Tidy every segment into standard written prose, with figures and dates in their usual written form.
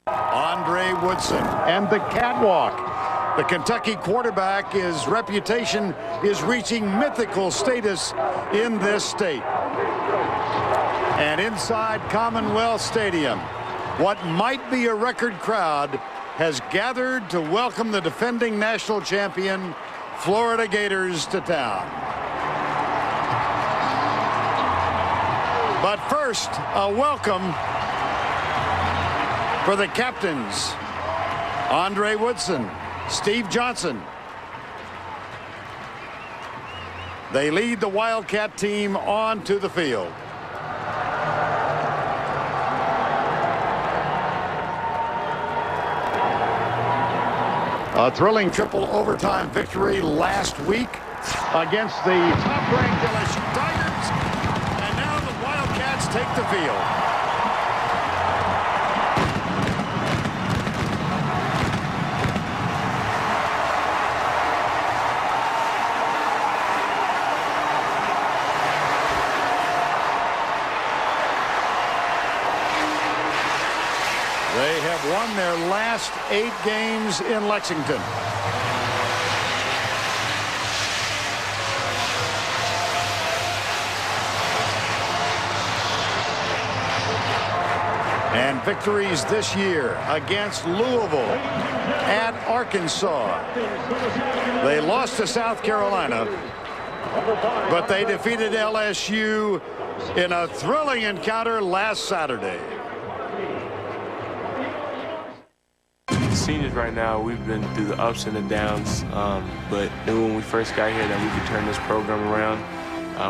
Andre Woodson and the catwalk. The Kentucky quarterback, his reputation is reaching mythical status in this state. And inside Commonwealth Stadium, what might be a record crowd has gathered to welcome the defending national champion Florida Gators to town. But first, a welcome for the captains, Andre Woodson, Steve Johnson. They lead the Wildcat team onto the field. A thrilling triple overtime victory last week against the top-ranked LSU Tigers, and now the Wildcats take the field. They have won their last 8 games in Lexington. And victories this year against Louisville, at Arkansas. They lost to South Carolina, but they defeated LSU in a thrilling encounter last Saturday. Seniors right now, we've been through the ups and the downs, but knew when we first got here that we could turn this program around.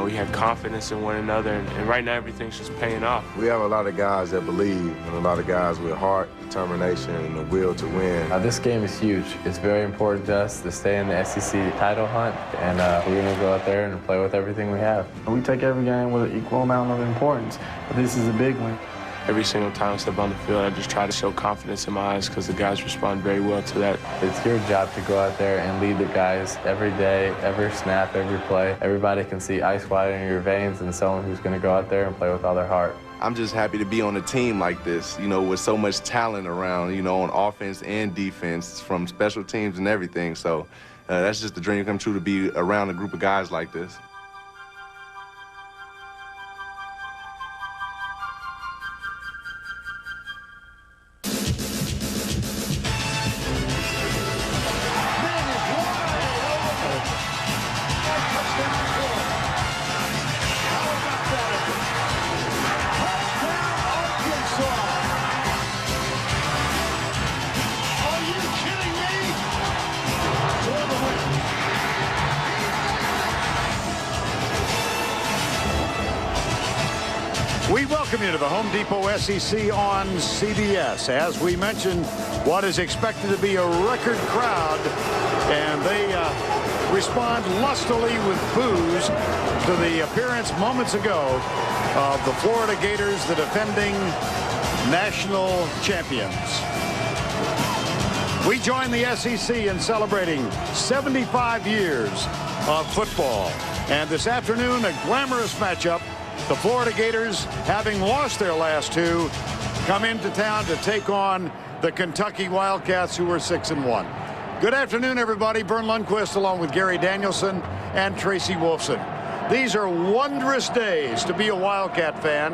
We had confidence in one another, and right now everything's just paying off. We have a lot of guys that believe, and a lot of guys with heart, determination, and the will to win. This game is huge. It's very important to us to stay in the SEC title hunt, and we're going to go out there and play with everything we have. We take every game with an equal amount of importance, but this is a big one. Every single time I step on the field, I just try to show confidence in my eyes because the guys respond very well to that. It's your job to go out there and lead the guys every day, every snap, every play. Everybody can see ice water in your veins and someone who's going to go out there and play with all their heart. I'm just happy to be on a team like this, you know, with so much talent around, you know, on offense and defense, from special teams and everything. So that's just a dream come true to be around a group of guys like this. We welcome you to the Home Depot SEC on CBS. As we mentioned, what is expected to be a record crowd, and they respond lustily with boos to the appearance moments ago of the Florida Gators, the defending national champions. We join the SEC in celebrating 75 years of football, and this afternoon, a glamorous matchup. The Florida Gators, having lost their last 2, come into town to take on the Kentucky Wildcats, who are 6-1. Good afternoon, everybody. Vern Lundquist along with Gary Danielson and Tracy Wolfson. These are wondrous days to be a Wildcat fan.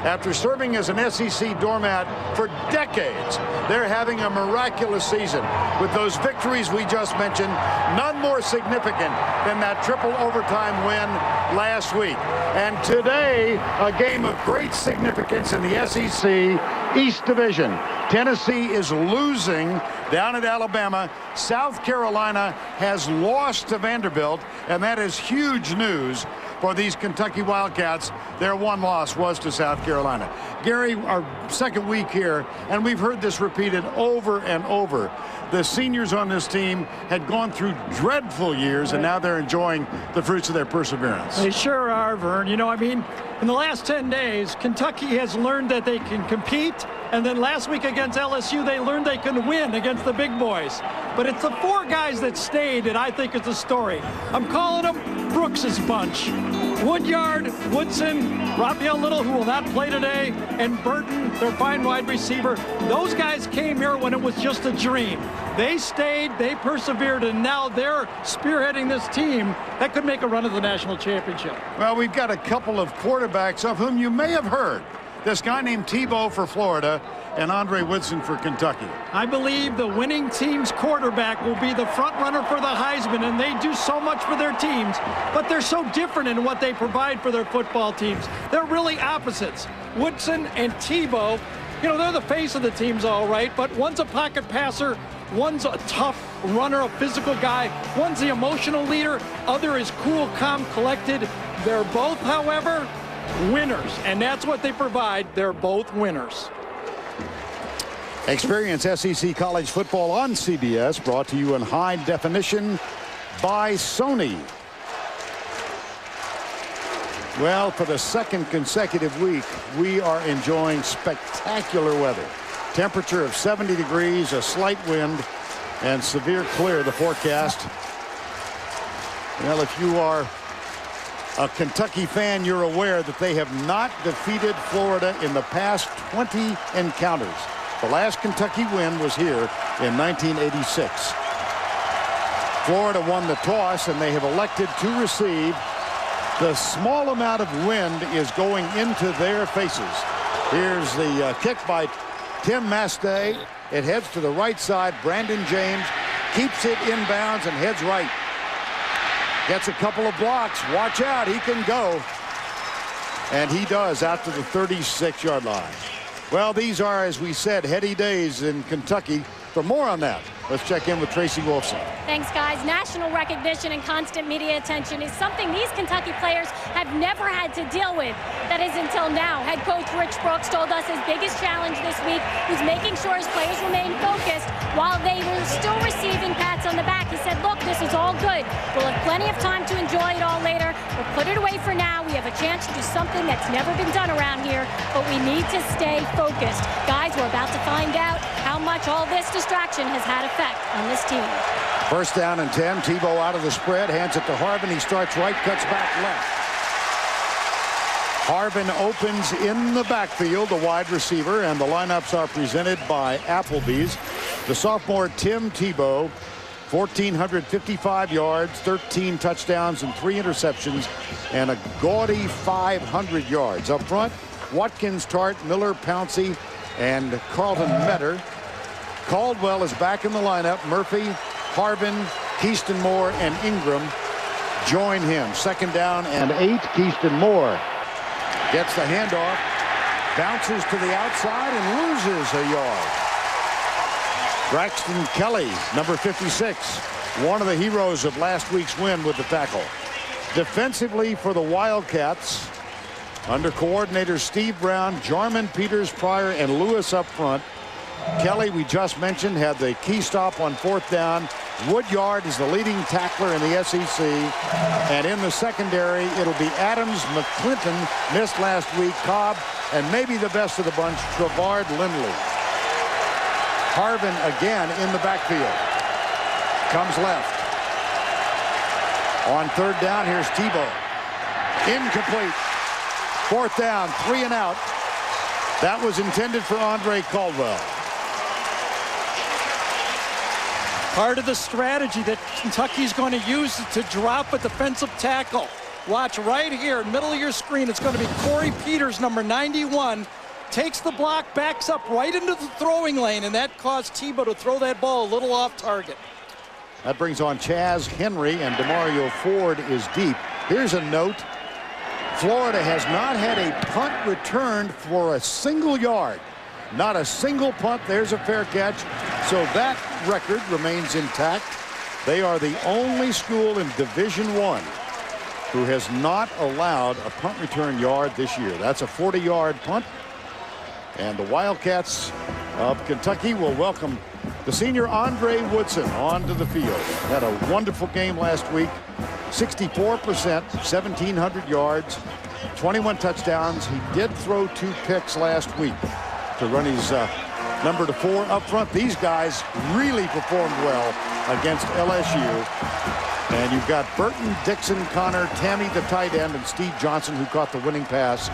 After serving as an SEC doormat for decades, they're having a miraculous season with those victories we just mentioned, none more significant than that triple overtime win last week. And today, a game of great significance in the SEC East Division. Tennessee is losing down at Alabama. South Carolina has lost to Vanderbilt, and that is huge news for these Kentucky Wildcats. Their one loss was to South Carolina. Gary, our second week here, and we've heard this repeated over and over. The seniors on this team had gone through dreadful years, and now they're enjoying the fruits of their perseverance. They sure are, Vern. You know, I mean, in the last 10 days, Kentucky has learned that they can compete, and then last week against LSU, they learned they can win against the big boys. But it's the 4 guys that stayed that I think is the story. I'm calling them Brooks's bunch. Woodyard, Woodson, Raphael Little, who will not play today, and Burton, their fine wide receiver. Those guys came here when it was just a dream. They stayed, they persevered, and now they're spearheading this team that could make a run at the national championship. Well, we've got a couple of quarterbacks of whom you may have heard. This guy named Tebow for Florida and Andre Woodson for Kentucky. I believe the winning team's quarterback will be the front runner for the Heisman, and they do so much for their teams, but they're so different in what they provide for their football teams. They're really opposites. Woodson and Tebow, you know, they're the face of the teams, all right, but one's a pocket passer, one's a tough runner, a physical guy, one's the emotional leader, other is cool, calm, collected. They're both, however, winners, and that's what they provide. They're both winners. Experience SEC college football on CBS, brought to you in high definition by Sony. Well, for the second consecutive week, we are enjoying spectacular weather. Temperature of 70 degrees, a slight wind, and severe clear, the forecast. Well, if you are a Kentucky fan, you're aware that they have not defeated Florida in the past 20 encounters. The last Kentucky win was here in 1986. Florida won the toss, and they have elected to receive. The small amount of wind is going into their faces. Here's the kick by Tim Mastay. It heads to the right side. Brandon James keeps it inbounds and heads right. Gets a couple of blocks. Watch out, he can go. And he does, out to the 36-yard line. Well, these are, as we said, heady days in Kentucky. For more on that, let's check in with Tracy Wolfson. Thanks, guys. National recognition and constant media attention is something these Kentucky players have never had to deal with. That is until now. Head coach Rich Brooks told us his biggest challenge this week was making sure his players remained focused while they were still receiving pats on the back. He said, look, this is all good. We'll have plenty of time to enjoy it all later. We'll put it away for now. We have a chance to do something that's never been done around here, but we need to stay focused. Guys, we're about to find out how much all this distraction has had effect on this team. First down and 10. Tebow out of the spread, hands it to Harvin. He starts right, cuts back left. Harvin opens in the backfield, the wide receiver, and the lineups are presented by Applebee's. The sophomore Tim Tebow, 1,455 yards, 13 touchdowns, and 3 interceptions, and a gaudy 500 yards. Up front, Watkins, Tart, Miller, Pouncey, and Carlton Metter. Caldwell is back in the lineup. Murphy, Harvin, Keyston Moore, and Ingram join him. Second down and 8. Keyston Moore gets the handoff, bounces to the outside, and loses a yard. Braxton Kelly, number 56, one of the heroes of last week's win with the tackle. Defensively for the Wildcats, under coordinators Steve Brown, Jarman, Peters, Pryor, and Lewis up front. Kelly, we just mentioned, had the key stop on fourth down. Woodyard is the leading tackler in the SEC. And in the secondary, it'll be Adams, McClinton, missed last week, Cobb, and maybe the best of the bunch, Trevard Lindley. Harvin again in the backfield. Comes left. On third down, here's Tebow. Incomplete. Fourth down, 3 and out. That was intended for Andre Caldwell. Part of the strategy that Kentucky's going to use is to drop a defensive tackle. Watch right here, middle of your screen. It's going to be Corey Peters, number 91. Takes the block, backs up right into the throwing lane, and that caused Tebow to throw that ball a little off target. That brings on Chaz Henry, and DeMario Ford is deep. Here's a note. Florida has not had a punt returned for a single yard. Not a single punt. There's a fair catch. So that record remains intact. They are the only school in Division I who has not allowed a punt return yard this year. That's a 40-yard punt. And the Wildcats of Kentucky will welcome the senior Andre Woodson onto the field. Had a wonderful game last week. 64%, 1,700 yards, 21 touchdowns. He did throw 2 picks last week to run his number to 4 up front. These guys really performed well against LSU. And you've got Burton, Dixon, Connor, Tammy, the tight end, and Steve Johnson, who caught the winning pass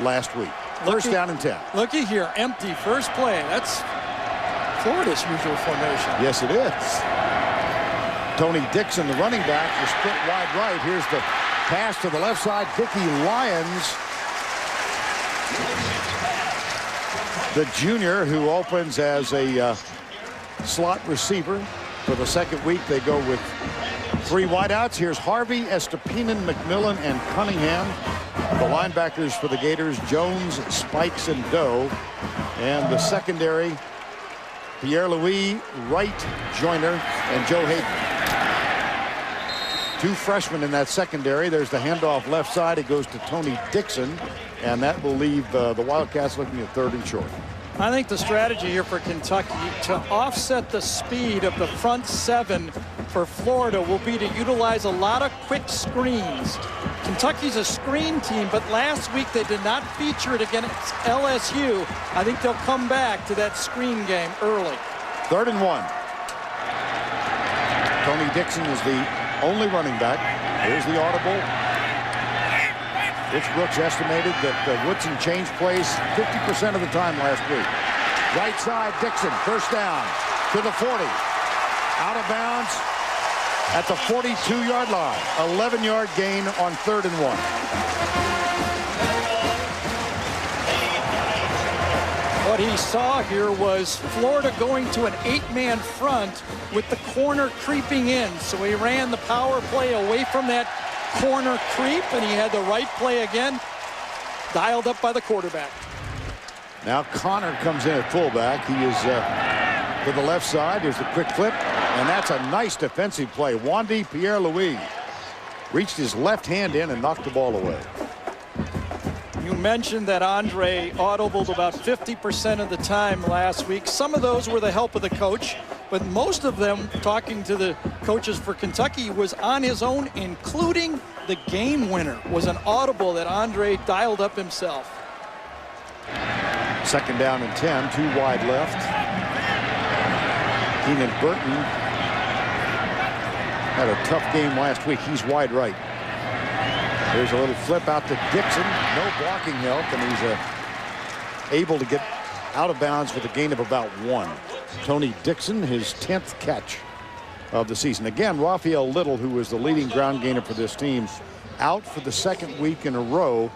last week. First down and 10. Looky here, empty first play. That's Florida's usual formation. Yes, it is. Tony Dixon, the running back, is split wide right. Here's the pass to the left side. Dickie Lyons, the junior, who opens as a slot receiver. For the second week, they go with 3 wideouts. Here's Harvey, Estupinan, McMillan, and Cunningham. The linebackers for the Gators, Jones, Spikes, and Doe. And the secondary, Pierre Louis, Wright, Joyner, and Joe Hayden. 2 freshmen in that secondary. There's the handoff left side. It goes to Tony Dixon, and that will leave the Wildcats looking at 3rd and short. I think the strategy here for Kentucky to offset the speed of the front 7 for Florida will be to utilize a lot of quick screens. Kentucky's a screen team, but last week they did not feature it against LSU. I think they'll come back to that screen game early. 3rd and 1. Tony Dixon is the only running back. Here's the audible. Rich Brooks estimated that Woodson changed plays 50% of the time last week. Right side, Dixon, first down to the 40. Out of bounds at the 42-yard line. 11-yard gain on 3rd and 1. What he saw here was Florida going to an 8-man front with the corner creeping in. So he ran the power play away from that corner creep, and he had the right play again, dialed up by the quarterback. Now Connor comes in at fullback. He is to the left side. Here's the quick flip, and that's a nice defensive play. Wandy Pierre-Louis reached his left hand in and knocked the ball away. You mentioned that Andre audibled about 50% of the time last week. Some of those were the help of the coach, but most of them, talking to the coaches for Kentucky, was on his own, including the game winner was an audible that Andre dialed up himself. 2nd down and 10, 2 wide left. Keenan Burton had a tough game last week. He's wide right. There's a little flip out to Dixon. No blocking help, and he's able to get out of bounds with a gain of about 1. Tony Dixon, his 10th catch of the season. Again, Raphael Little, who was the leading ground gainer for this team, out for the 2nd week in a row.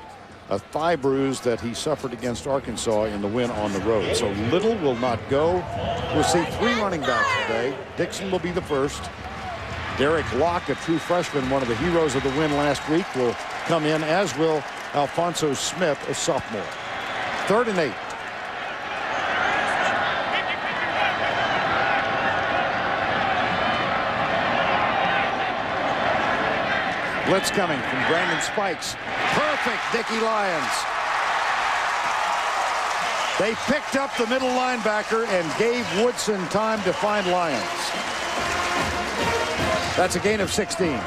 A thigh bruise that he suffered against Arkansas in the win on the road. So Little will not go. We'll see 3 running backs today. Dixon will be the first. Derek Locke, a true freshman, one of the heroes of the win last week, will come in, as will Alfonso Smith, a sophomore. 3rd and 8. Blitz coming from Brandon Spikes. Perfect, Dickie Lyons. They picked up the middle linebacker and gave Woodson time to find Lyons. That's a gain of 16.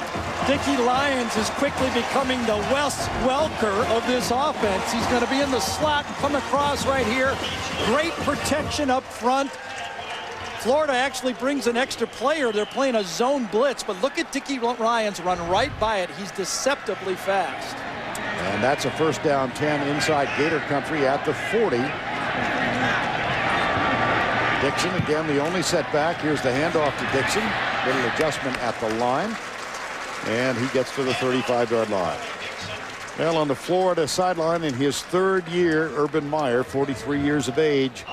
Dickie Lyons is quickly becoming the Wes Welker of this offense. He's going to be in the slot, come across right here. Great protection up front. Florida actually brings an extra player. They're playing a zone blitz, but look at Dickie Lyons run right by it. He's deceptively fast. And that's a 1st down 10 inside Gator country at the 40. Dixon, again, the only setback. Here's the handoff to Dixon. Little adjustment at the line. And he gets to the 35-yard line. Well, on the Florida sideline in his 3rd year, Urban Meyer, 43 years of age.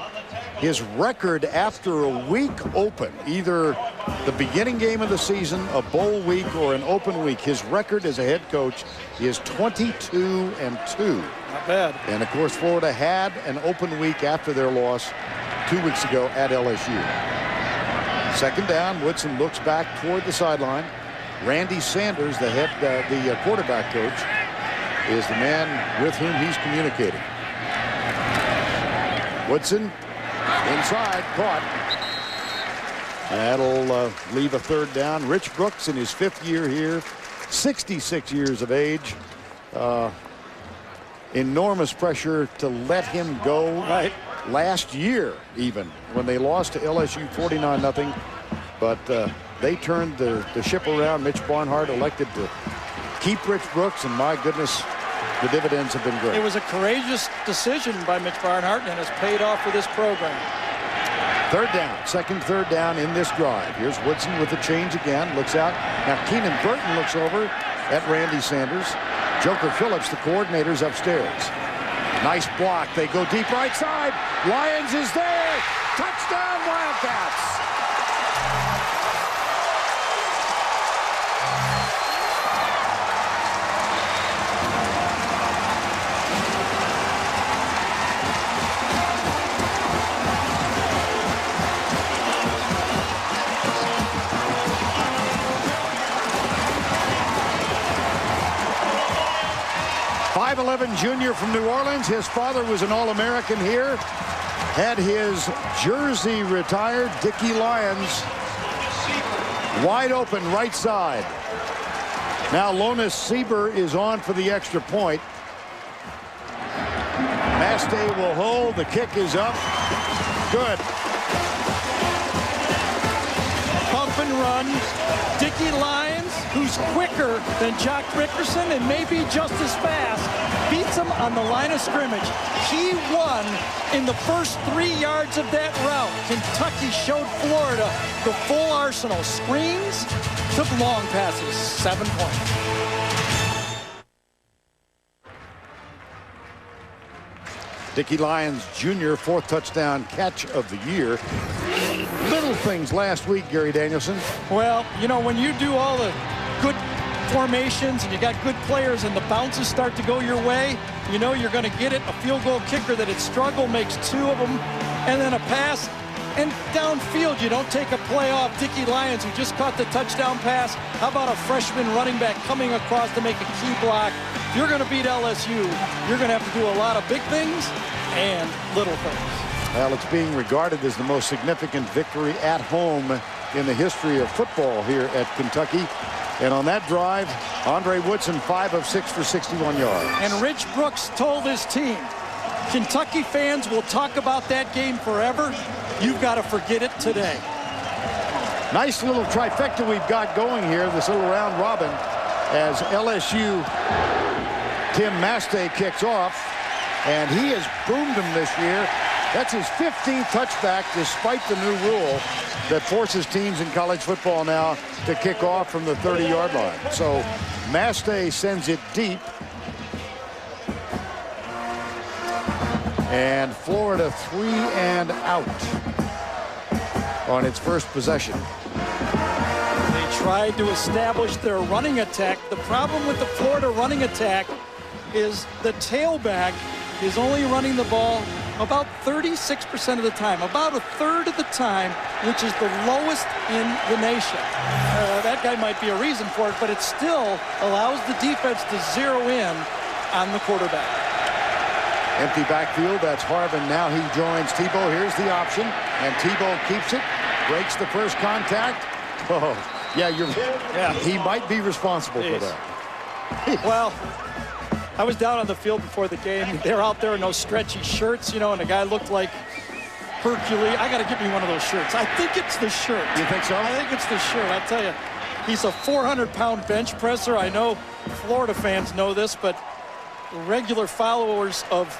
His record after a week open, either the beginning game of the season, a bowl week, or an open week, his record as a head coach is 22-2. Not bad. And, of course, Florida had an open week after their loss 2 weeks ago at LSU. 2nd down, Woodson looks back toward the sideline. Randy Sanders, the quarterback coach, is the man with whom he's communicating. Woodson inside, caught. That'll leave a 3rd down. Rich Brooks in his 5th year here, 66 years of age. Enormous pressure to let him go. Right. Last year, even when they lost to LSU 49-0, but they turned the ship around. Mitch Barnhart elected to keep Rich Brooks, and my goodness, the dividends have been great. It was a courageous decision by Mitch Barnhart, and has paid off for this program. Third down, third down in this drive. Here's Woodson with the change again, looks out. Now Keenan Burton looks over at Randy Sanders. Joker Phillips, the coordinator's upstairs. Nice block. They go deep right side. Lyons is there. Touchdown, Wildcats. .5'11" junior from New Orleans. His father was an All-American here. Had his jersey retired. Dickie Lyons, wide open right side. Now Lonis Sieber is on for the extra point. Mastay will hold. The kick is up. Good. Pump and run. Dickie Lyons, who's quicker than Jock Rickerson and maybe just as fast, beats him on the line of scrimmage. He won in the first 3 yards of that route. Kentucky showed Florida the full arsenal. Screens to long passes. 7 points. Dickie Lyons Jr., 4th touchdown catch of the year. Little things last week, Gary Danielson. Well, you know, when you do all the good formations and you got good players and the bounces start to go your way, you know you're going to get it. A field goal kicker that had struggled makes 2 of them, and then a pass. And downfield, you don't take a play off Dickie Lyons, who just caught the touchdown pass. How about a freshman running back coming across to make a key block? If you're going to beat LSU, you're going to have to do a lot of big things and little things. Well, it's being regarded as the most significant victory at home in the history of football here at Kentucky. And on that drive, Andre Woodson, 5 of 6 for 61 yards. And Rich Brooks told his team, Kentucky fans will talk about that game forever. You've got to forget it today. Nice little trifecta we've got going here, this little round robin, as LSU, Tim Mastay kicks off, and he has boomed them this year. That's his 15th touchback, despite the new rule that forces teams in college football now to kick off from the 30-yard line. So Mastay sends it deep. And Florida 3 and out on its first possession. They tried to establish their running attack. The problem with the Florida running attack is the tailback is only running the ball about 36% of the time, about a third of the time, which is the lowest in the nation. That guy might be a reason for it, but it still allows the defense to zero in on the quarterback. Empty backfield. That's Harvin. Now he joins Tebow. Here's the option, and Tebow keeps it, breaks the first contact. Oh, yeah, he might be responsible for that. Well, I was down on the field before the game. They're out there in those stretchy shirts, you know, and the guy looked like Hercules. I got to get me one of those shirts. I think it's the shirt. You think so? I think it's the shirt. I'll tell you, he's a 400-pound bench presser. I know Florida fans know this, but regular followers of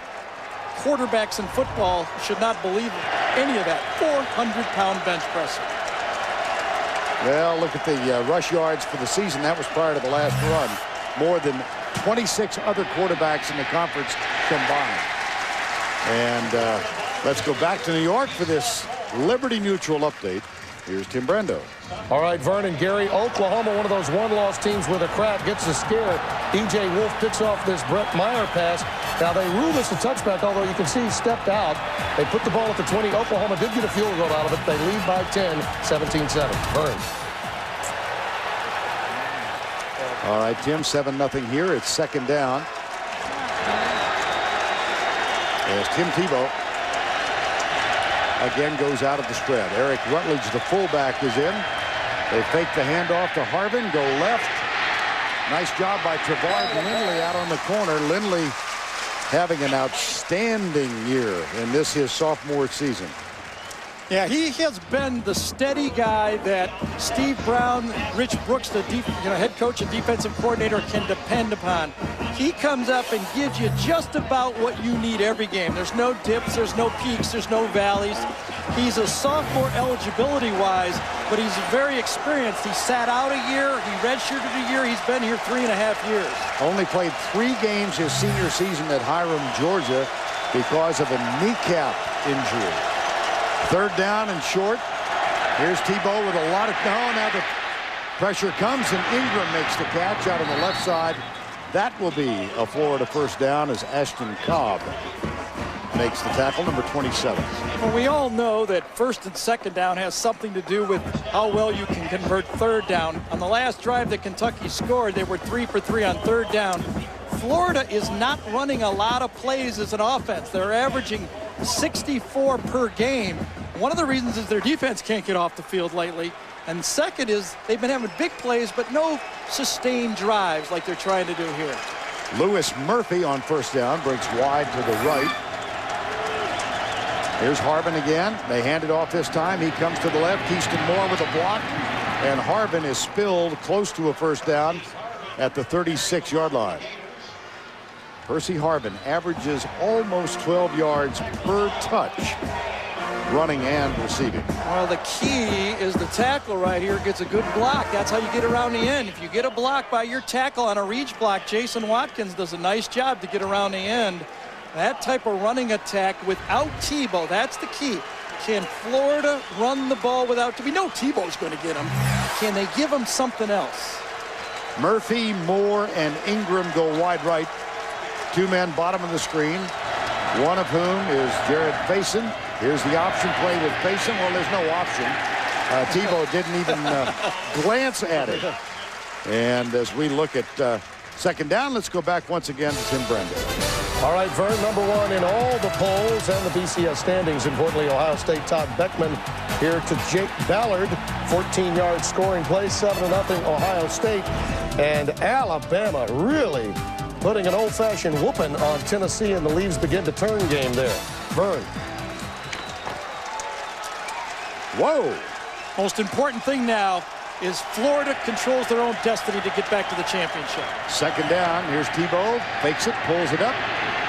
quarterbacks in football should not believe any of that. 400-pound bench presser. Well, look at the rush yards for the season. That was prior to the last run. More than 26 other quarterbacks in the conference combined. And let's go back to New York for this Liberty Mutual update. Here's Tim Brando. All right, Vernon, Gary, Oklahoma, one of those one-loss teams where the crowd gets a scare. E.J. Wolf picks off this Brett Meyer pass. Now, they rule this a touchback, although you can see he stepped out. They put the ball at the 20. Oklahoma did get a field goal out of it. They lead by 10, 17-7. Vern. All right, Tim, 7-0 here. It's second down. As Tim Tebow again goes out of the spread. Eric Rutledge, the fullback, is in. They fake the handoff to Harvin, go left. Nice job by Trevard Lindley out on the corner. Lindley having an outstanding year in this, his sophomore season. Yeah, he has been the steady guy that Steve Brown, Rich Brooks, the head coach and defensive coordinator, can depend upon. He comes up and gives you just about what you need every game. There's no dips, there's no peaks, there's no valleys. He's a sophomore eligibility-wise, but he's very experienced. He sat out a year, he redshirted a year, he's been here 3.5 years. Only played 3 games his senior season at Hiram, Georgia, because of a kneecap injury. 3rd down and short. Here's Tebow with a lot of... now the pressure comes, and Ingram makes the catch out on the left side. That will be a Florida first down as Ashton Cobb makes the tackle, number 27. Well, we all know that 1st and 2nd down has something to do with how well you can convert 3rd down. On the last drive that Kentucky scored, they were 3 for 3 on 3rd down. Florida is not running a lot of plays as an offense. They're averaging 64 per game. One of the reasons is their defense can't get off the field lately. And second is they've been having big plays, but no sustained drives like they're trying to do here. Lewis Murphy on first down breaks wide to the right. Here's Harbin again. They hand it off this time. He comes to the left. Keyston Moore with a block. And Harbin is spilled close to a first down at the 36-yard line. Percy Harbin averages almost 12 yards per touch, running and receiving. Well, the key is the tackle right here gets a good block. That's how you get around the end. If you get a block by your tackle on a reach block, Jason Watkins does a nice job to get around the end. That type of running attack without Tebow, that's the key. Can Florida run the ball without... We know Tebow's going to get him. Can they give him something else? Murphy, Moore, and Ingram go wide right. 2 men bottom of the screen, one of whom is Jared Faison. Here's the option play with Faison. Well, there's no option. Tebow didn't even glance at it. And as we look at 2nd down, let's go back once again to Tim Brenda. All right, Vern, number 1 in all the polls and the BCS standings. Importantly, Ohio State Todd Beckman here to Jake Ballard. 14-yard scoring play, 7-0 Ohio State. And Alabama really putting an old-fashioned whooping on Tennessee in the leaves begin to turn game there. Vern. Whoa. Most important thing now is Florida controls their own destiny to get back to the championship. 2nd down. Here's Tebow. Fakes it. Pulls it up.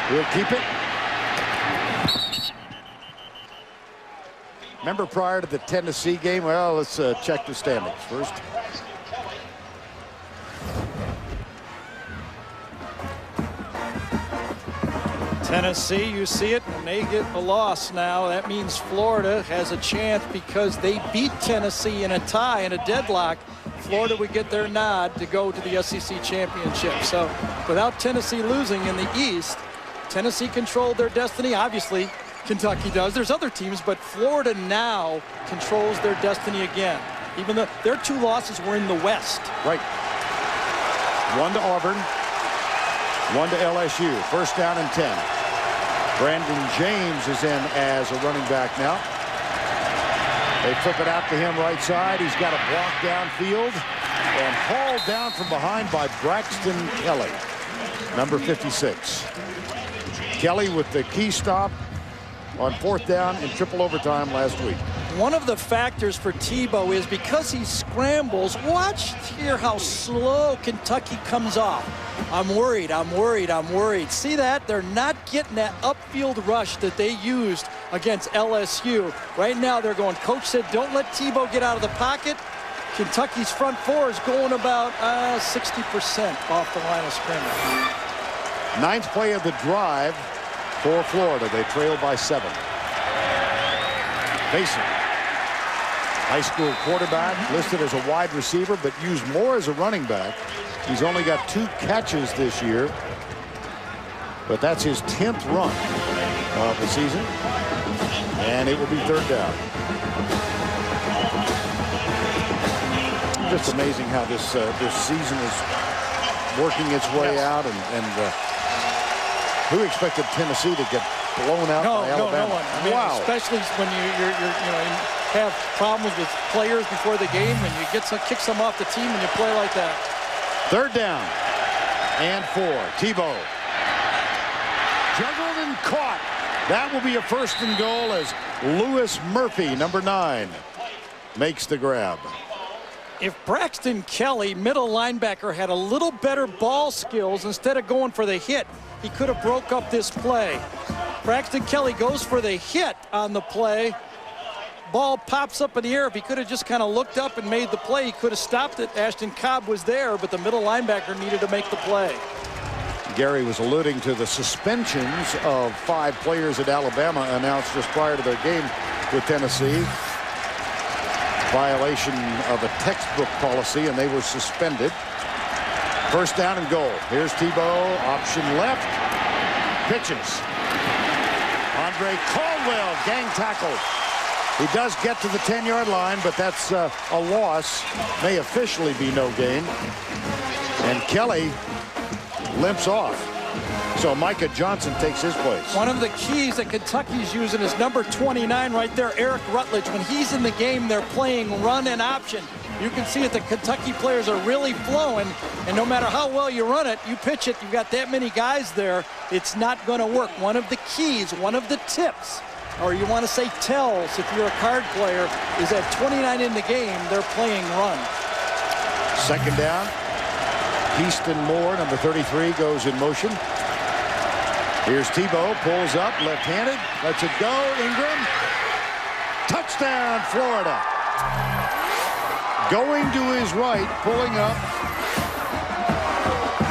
He'll keep it. Remember prior to the Tennessee game? Well, let's check the standings first. Tennessee, you see it, and they get a loss now. That means Florida has a chance because they beat Tennessee in a tie, in a deadlock. Florida would get their nod to go to the SEC championship. So without Tennessee losing in the East, Tennessee controlled their destiny. Obviously, Kentucky does. There's other teams, but Florida now controls their destiny again. Even though their 2 losses were in the West. Right. 1 to Auburn, 1 to LSU. First down and 10. Brandon James is in as a running back now. They flip it out to him right side. He's got a block downfield and hauled down from behind by Braxton Kelly, number 56. Kelly with the key stop on 4th down in triple overtime last week. One of the factors for Tebow is because he scrambles, watch here how slow Kentucky comes off. I'm worried, I'm worried, I'm worried. See that? They're not getting that upfield rush that they used against LSU. Right now they're going, coach said don't let Tebow get out of the pocket. Kentucky's front 4 is going about 60% off the line of scrimmage. 9th play of the drive for Florida. They trail by 7. Mason, high school quarterback, listed as a wide receiver, but used more as a running back. He's only got 2 catches this year, but that's his 10th run of the season, and it will be 3rd down. Just amazing how this season is working its way out, and who expected Tennessee to get blown out by Alabama? No one. I mean, wow. Especially when you have problems with players before the game, and you kick some off the team and you play like that. 3rd down and 4. Tebow juggled and caught That will be a 1st and goal as Lewis Murphy, number 9, makes the grab. If Braxton Kelly, middle linebacker, had a little better ball skills instead of going for the hit, he could have broke up this play. Braxton Kelly goes for the hit on the play. Ball pops up in the air. If he could have just kind of looked up and made the play, he could have stopped it. Ashton Cobb was there, but the middle linebacker needed to make the play. Gary was alluding to the suspensions of 5 players at Alabama announced just prior to their game with Tennessee. Violation of a textbook policy, and they were suspended. 1st down and goal. Here's Tebow, option left, pitches. Andre Caldwell, gang tackle. He does get to the 10-yard line, but that's a loss. May officially be no gain. And Kelly limps off. So Micah Johnson takes his place. One of the keys that Kentucky's using is number 29 right there, Eric Rutledge. When he's in the game, they're playing run and option. You can see it, the Kentucky players are really flowing, and no matter how well you run it, you pitch it, you've got that many guys there, it's not going to work. One of the keys, one of the tips, or you want to say tells if you're a card player, is that 29 in the game, they're playing run. 2nd down. Keaston Moore, number 33, goes in motion. Here's Tebow, pulls up, left-handed, lets it go. Ingram, touchdown, Florida. Going to his right, pulling up,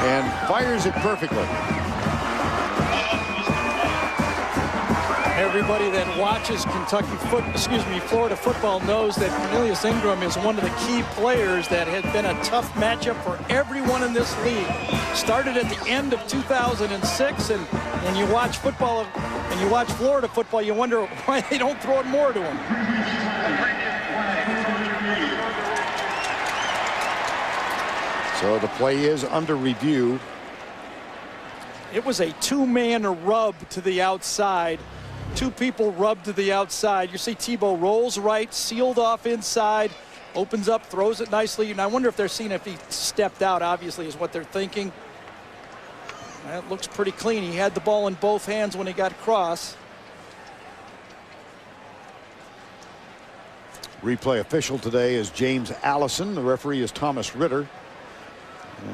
and fires it perfectly. Everybody that watches Florida football knows that Cornelius Ingram is one of the key players that has been a tough matchup for everyone in this league. Started at the end of 2006, and when you watch football and you watch Florida football, you wonder why they don't throw it more to him. So the play is under review. It was a 2-man rub to the outside. 2 people rubbed to the outside. You see Tebow rolls right, sealed off inside, opens up, throws it nicely. And I wonder if they're seeing if he stepped out, obviously, is what they're thinking. That looks pretty clean. He had the ball in both hands when he got across. Replay official today is James Allison. The referee is Thomas Ritter.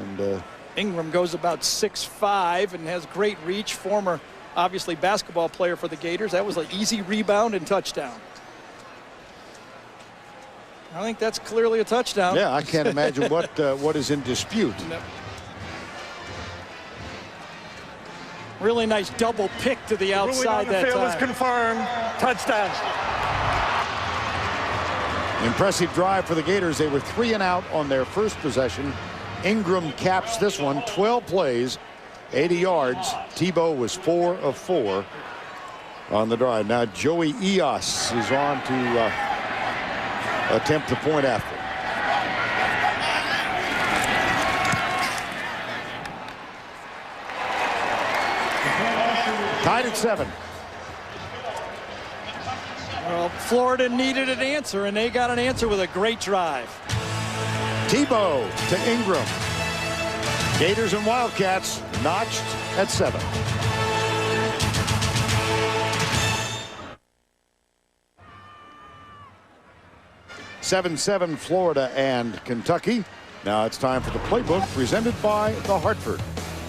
And Ingram goes about 6'5" and has great reach. Former, obviously, basketball player for the Gators. That was an easy rebound and touchdown. I think that's clearly a touchdown. Yeah, I can't imagine what is in dispute. No. Really nice double pick to the outside that field time. is confirmed. Touchdown. Impressive drive for the Gators. They were 3 and out on their first possession. Ingram caps this one, 12 plays, 80 yards. Tebow was 4 of 4 on the drive. Now Joey Eos is on to attempt the point after. Tied at 7. Well, Florida needed an answer, and they got an answer with a great drive. Tebow to Ingram. Gators and Wildcats notched at 7. (7-7) Florida and Kentucky. Now it's time for the playbook presented by the Hartford.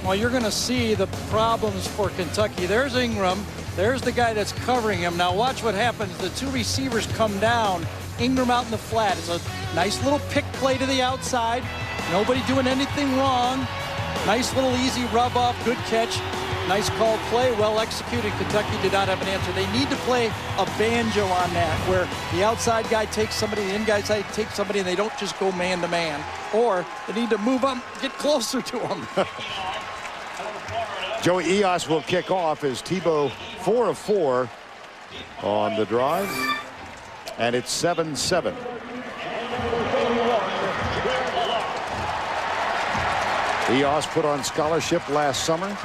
Well, you're going to see the problems for Kentucky. There's Ingram. There's the guy that's covering him. Now watch what happens. The 2 receivers come down. Ingram out in the flat. It's a nice little pick play to the outside. Nobody doing anything wrong. Nice little easy rub off. Good catch. Nice called play. Well executed. Kentucky did not have an answer. They need to play a banjo on that, where the outside guy takes somebody, the in guy takes somebody, and they don't just go man to man. Or they need to move up, get closer to him. Joey Eos will kick off as Tebow 4 of 4 on the drive. And it's 7-7. Eos put on scholarship last summer.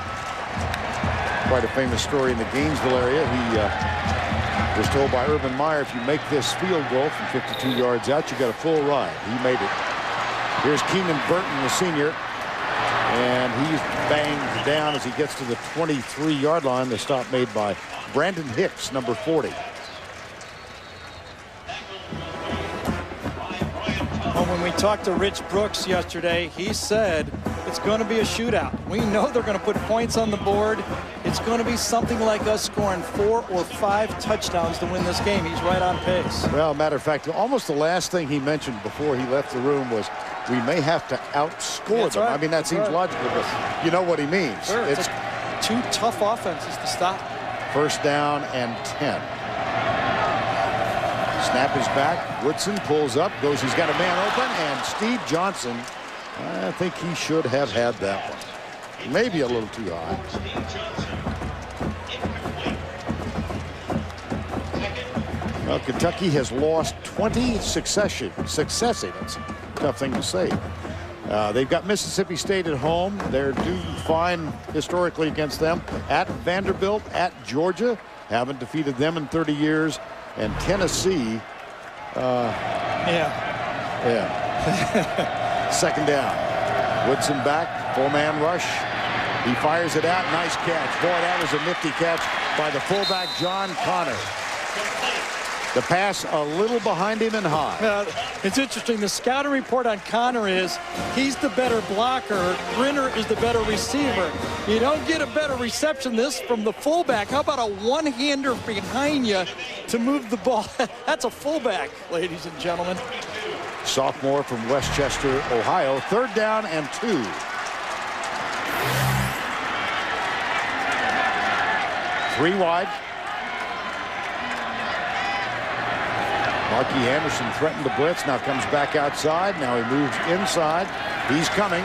Quite a famous story in the Gainesville area. He was told by Urban Meyer, if you make this field goal from 52 yards out, you got a full ride. He made it. Here's Keenan Burton, the senior. And he's banged down as he gets to the 23-yard line. The stop made by Brandon Hicks, number 40. Well, when we talked to Rich Brooks yesterday, he said it's going to be a shootout. We know they're going to put points on the board. It's going to be something like us scoring 4 or 5 touchdowns to win this game. He's right on pace. Well, matter of fact, almost the last thing he mentioned before he left the room was we may have to outscore them. Right. I mean, that seems logical, but you know what he means. Sure, it's like 2 tough offenses to stop. First down and 10. Snap is back. Woodson pulls up, goes, he's got a man open, and Steve Johnson, I think he should have had that one. Maybe a little too high. Well, Kentucky has lost 20 successive. That's a tough thing to say. They've got Mississippi State at home. They're doing fine historically against them. At Vanderbilt, at Georgia, haven't defeated them in 30 years. And Tennessee, second down. Woodson back, 4-man rush. He fires it out, nice catch. Boy, that was a nifty catch by the fullback, John Connor. The pass a little behind him and high. It's interesting. The scouting report on Connor is he's the better blocker. Brenner is the better receiver. You don't get a better reception this from the fullback. How about a one-hander behind you to move the ball? That's a fullback, ladies and gentlemen. Sophomore from Westchester, Ohio. 3rd down and 2. Three wide. Marky Anderson threatened the blitz, now comes back outside. Now he moves inside. He's coming.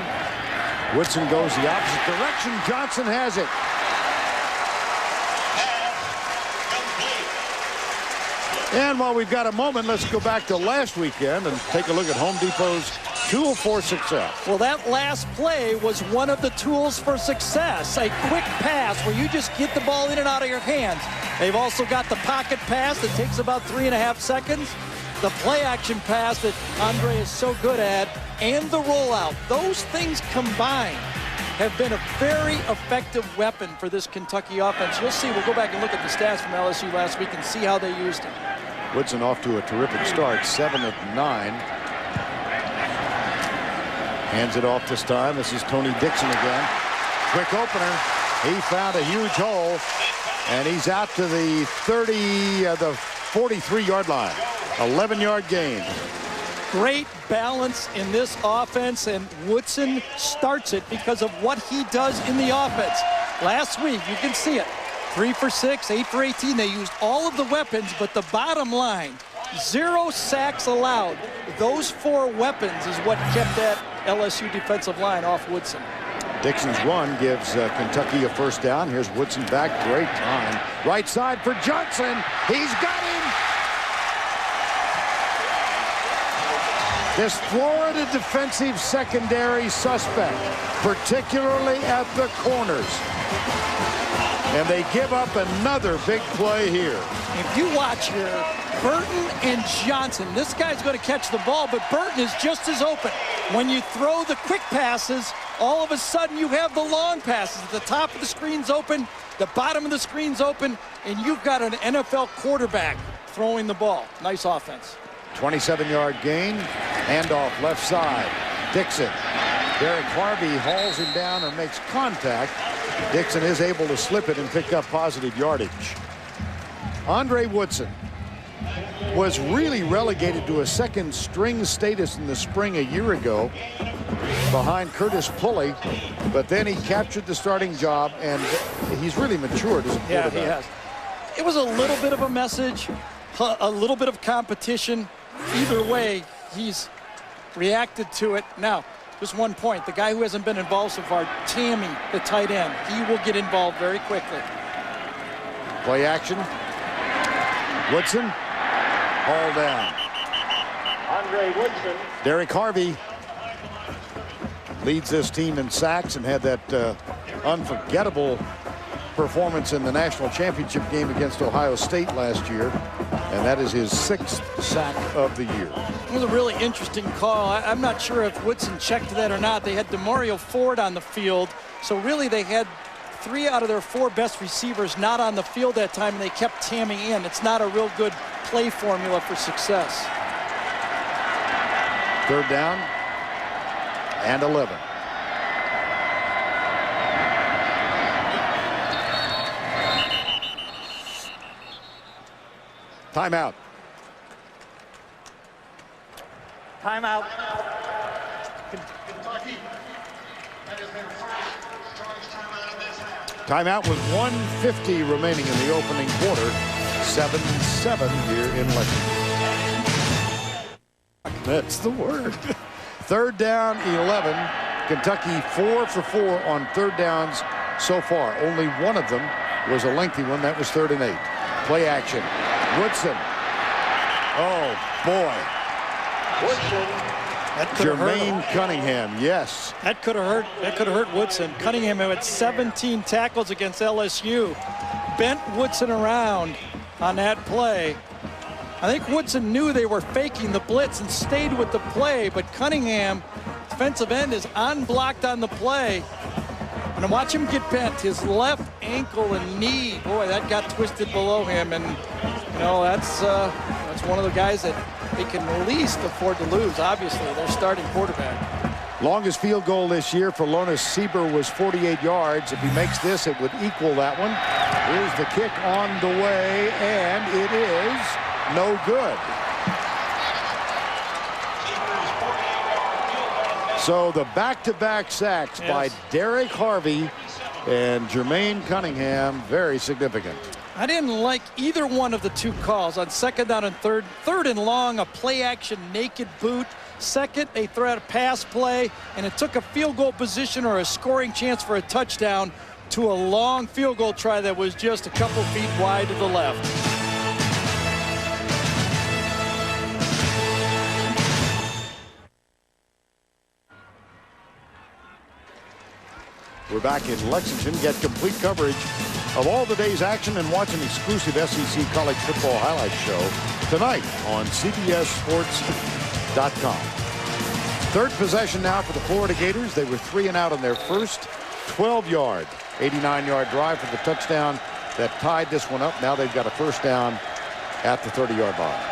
Woodson goes the opposite direction. Johnson has it. And while we've got a moment, let's go back to last weekend and take a look at Home Depot's tool for success. Well, that last play was one of the tools for success. A quick pass where you just get the ball in and out of your hands. They've also got the pocket pass that takes about 3.5 seconds. The play action pass that Andre is so good at, and the rollout. Those things combined have been a very effective weapon for this Kentucky offense. You'll see, we'll go back and look at the stats from LSU last week and see how they used it. Woodson off to a terrific start, 7 of 9. Hands it off this time. This is Tony Dixon again. Quick opener. He found a huge hole, and he's out to the 43-yard line. 11-yard gain. Great balance in this offense, and Woodson starts it because of what he does in the offense. Last week, you can see it. 3 for 6, 8 for 18. They used all of the weapons, but the bottom line, 0 sacks allowed. Those 4 weapons is what kept that LSU defensive line off Woodson. Dixon's run gives Kentucky a first down. Here's Woodson back. Great time. Right side for Johnson. He's got him. This Florida defensive secondary suspect, particularly at the corners. And they give up another big play here. If you watch here, Burton and Johnson, this guy's going to catch the ball, but Burton is just as open. When you throw the quick passes, all of a sudden you have the long passes. The top of the screen's open, the bottom of the screen's open, and you've got an NFL quarterback throwing the ball. Nice offense. 27-yard gain. Handoff left side. Dixon. Derek Harvey hauls him down and makes contact. Dixon is able to slip it and pick up positive yardage. Andre Woodson was really relegated to a second string status in the spring a year ago behind Curtis Pulley, but then he captured the starting job, and he's really matured as a quarterback. Yeah, he has. It was a little bit of a message, a little bit of competition. Either way, he's reacted to it. Now, just one point. The guy who hasn't been involved so far, Tammy, the tight end, he will get involved very quickly. Play action. Woodson. All down. Andre Woodson. Derek Harvey leads this team in sacks and had that unforgettable performance in the national championship game against Ohio State last year. and that is his 6th sack of the year. It was a really interesting call. I'm not sure if Woodson checked that or not. They had DeMario Ford on the field, so really they had 3 out of their 4 best receivers not on the field that time, and they kept Tammy in. It's not a real good play formula for success. 3rd down and 11. Timeout. Timeout. Timeout with 1:50 remaining in the opening quarter. 7-7 here in Lexington. That's the word. 3rd down, 11. Kentucky 4 for 4 on 3rd downs so far. Only one of them was a lengthy one. That was 3rd and 8. Play action. Woodson. Oh, boy. Jermaine Cunningham, yes. That could have hurt. That could have hurt Woodson. Cunningham had 17 tackles against LSU. Bent Woodson around on that play. I think Woodson knew they were faking the blitz and stayed with the play, but Cunningham, defensive end, is unblocked on the play. And watch him get bent. His left ankle and knee, boy, that got twisted below him. And, you know, that's one of the guys that they can least afford to lose. Obviously, their starting quarterback. Longest field goal this year for Lonas Sieber was 48 yards. If he makes this, it would equal that one. Here's the kick on the way, and it is no good. So the back-to-back sacks by Derek Harvey and Jermaine Cunningham, very significant. I didn't like either one of the 2 calls on 2nd down and 3rd. 3rd and long, a play-action naked boot. 2nd, they threw out a pass play, and it took a field goal position or a scoring chance for a touchdown to a long field goal try that was just a couple feet wide to the left. We're back in Lexington. Get complete coverage of all the day's action and watch an exclusive SEC College Football Highlight Show tonight on CBSSports.com. 3rd possession now for the Florida Gators. They were 3 and out on their first 12-yard, 89-yard drive for the touchdown that tied this one up. Now they've got a 1st down at the 30-yard line.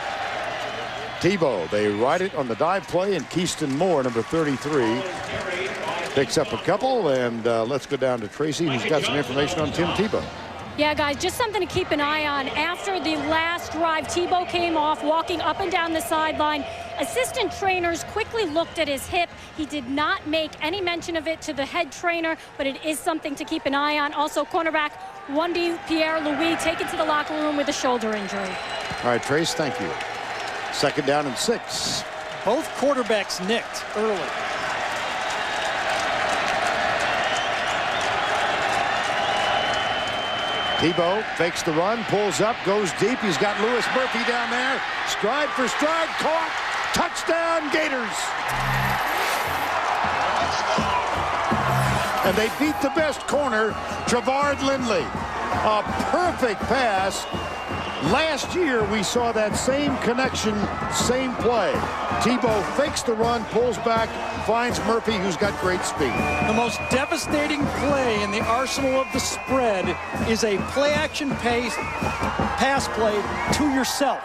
Tebow, they ride it on the dive play, and Keyston Moore, number 33, picks up a couple, and let's go down to Tracy, who's got some information on Tim Tebow. Yeah, guys, just something to keep an eye on. After the last drive, Tebow came off, walking up and down the sideline. Assistant trainers quickly looked at his hip. He did not make any mention of it to the head trainer, but it is something to keep an eye on. Also, cornerback Wendy Pierre-Louis taken to the locker room with a shoulder injury. All right, Trace, thank you. 2nd down and 6. Both quarterbacks nicked early. Tebow fakes the run, pulls up, goes deep. He's got Lewis Murphy down there. Stride for stride, caught. Touchdown, Gators. And they beat the best corner, Trevard Lindley. A perfect pass. Last year, we saw that same connection, same play. Tebow fakes the run, pulls back, finds Murphy, who's got great speed. The most devastating play in the arsenal of the spread is a play-action pass play to yourself.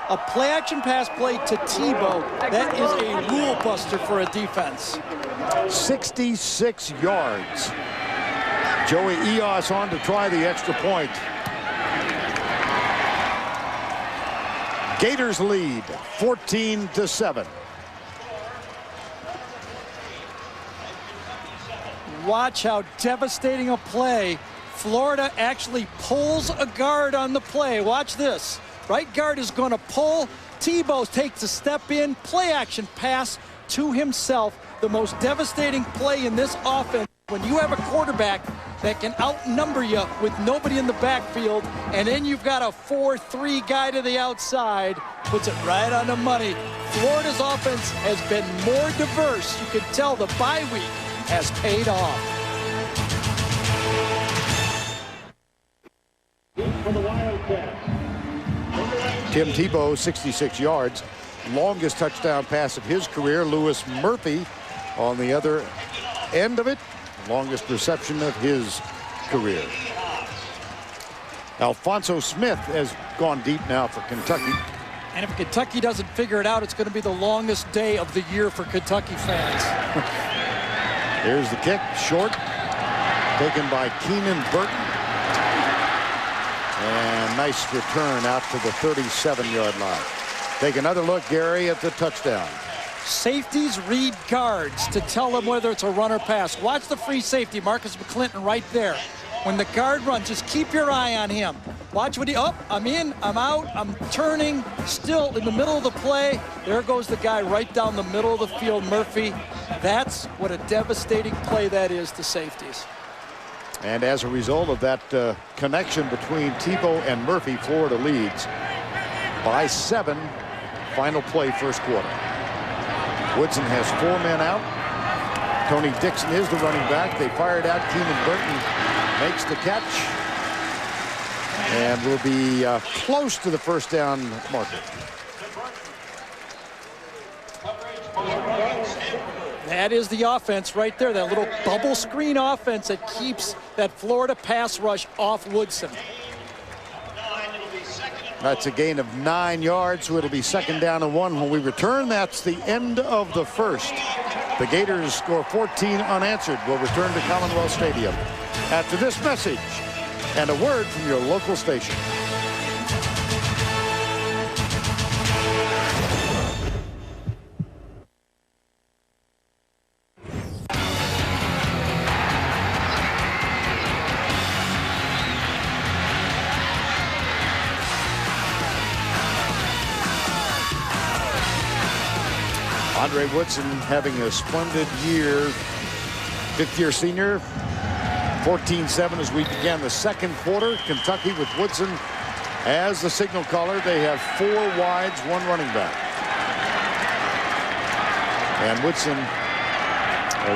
A play-action pass play to Tebow. That is a rule buster for a defense. 66 yards. Joey Eos on to try the extra point. Gators lead 14-7. Watch how devastating a play. Florida actually pulls a guard on the play. Watch this. Right guard is going to pull. Tebow takes a step in. Play action pass to himself. The most devastating play in this offense. When you have a quarterback that can outnumber you with nobody in the backfield, and then you've got a 4-3 guy to the outside, puts it right on the money. Florida's offense has been more diverse. You can tell the bye week has paid off. For the Wildcats, Tim Tebow, 66 yards. Longest touchdown pass of his career. Lewis Murphy on the other end of it. Longest reception of his career. Alphonso Smith has gone deep now for Kentucky. And if Kentucky doesn't figure it out, it's going to be the longest day of the year for Kentucky fans. Here's the kick, short, taken by Keenan Burton. And nice return out to the 37-yard line. Take another look, Gary, at the touchdown. Safeties read guards to tell them whether it's a run or pass. Watch the free safety, Marcus McClinton, right there. When the guard runs, just keep your eye on him. Watch what he, oh, I'm in, I'm out, I'm turning, still in the middle of the play. There goes the guy right down the middle of the field, Murphy. That's what a devastating play that is to safeties. And as a result of that connection between Tebow and Murphy, Florida leads by 7. Final play, first quarter. Woodson has 4 men out. Tony Dixon is the running back. They fired out. Keenan Burton makes the catch. And will be close to the first down marker. That is the offense right there, that little bubble screen offense that keeps that Florida pass rush off Woodson. That's a gain of 9 yards, so it'll be 2nd down and 1 when we return. That's the end of the first. The Gators score 14 unanswered. Will return to Commonwealth Stadium after this message and a word from your local station. Andre Woodson having a splendid year. 5th-year senior. 14-7 as we began the second quarter. Kentucky with Woodson as the signal caller. They have 4 wides, 1 running back. And Woodson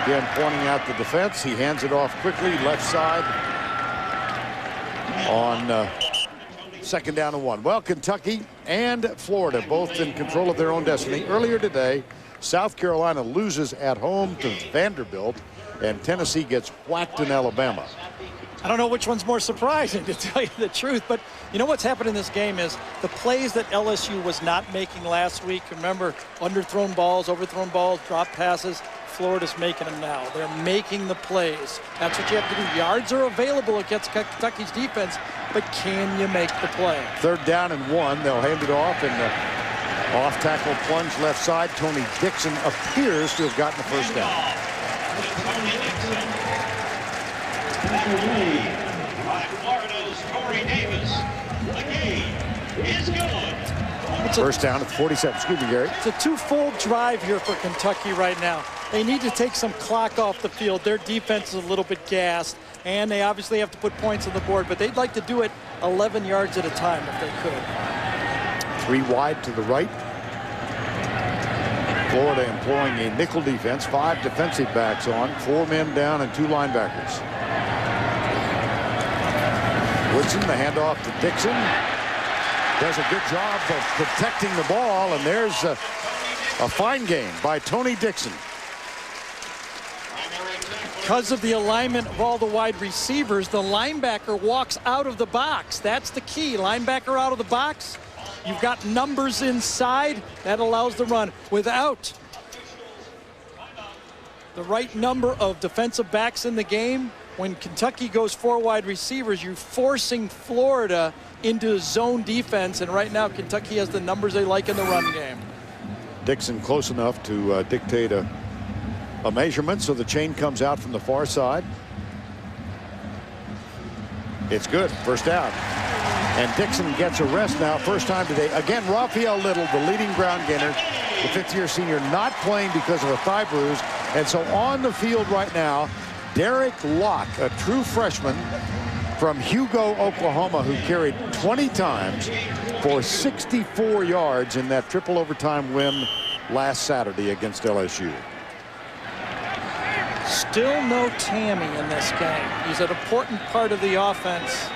again pointing out the defense. He hands it off quickly, left side on 2nd down and 1. Well, Kentucky and Florida both in control of their own destiny. Earlier today, South Carolina loses at home to Vanderbilt, and Tennessee gets whacked in Alabama. I don't know which one's more surprising, to tell you the truth, but you know what's happened in this game is the plays that LSU was not making last week. Remember, underthrown balls, overthrown balls, drop passes. Florida's making them now. They're making the plays. That's what you have to do. Yards are available against Kentucky's defense, but can you make the play? 3rd down and 1. They'll hand it off, and the off-tackle plunge left side. Tony Dixon appears to have gotten the first down. First down at 47. Excuse me, Gary. It's a 2-fold drive here for Kentucky right now. They need to take some clock off the field. Their defense is a little bit gassed, and they obviously have to put points on the board, but they'd like to do it 11 yards at a time if they could. 3 wide to the right. Florida employing a nickel defense. 5 defensive backs on. 4 men down and 2 linebackers. Woodson, the handoff to Dixon. Does a good job of protecting the ball, and there's a fine gain by Tony Dixon. Because of the alignment of all the wide receivers, the linebacker walks out of the box. That's the key. Linebacker out of the box. You've got numbers inside. That allows the run. Without the right number of defensive backs in the game, when Kentucky goes 4 wide receivers, you're forcing Florida into zone defense, and right now Kentucky has the numbers they like in the run game. Dixon close enough to dictate a measurement, so the chain comes out from the far side. It's good. First down. And Dixon gets a rest now. First time today. Again, Raphael Little, the leading ground gainer, the 5th-year senior, not playing because of a thigh bruise. And so on the field right now, Derek Locke, a true freshman from Hugo, Oklahoma, who carried 20 times for 64 yards in that triple overtime win last Saturday against LSU. Still no Tammy in this game. He's an important part of the offense,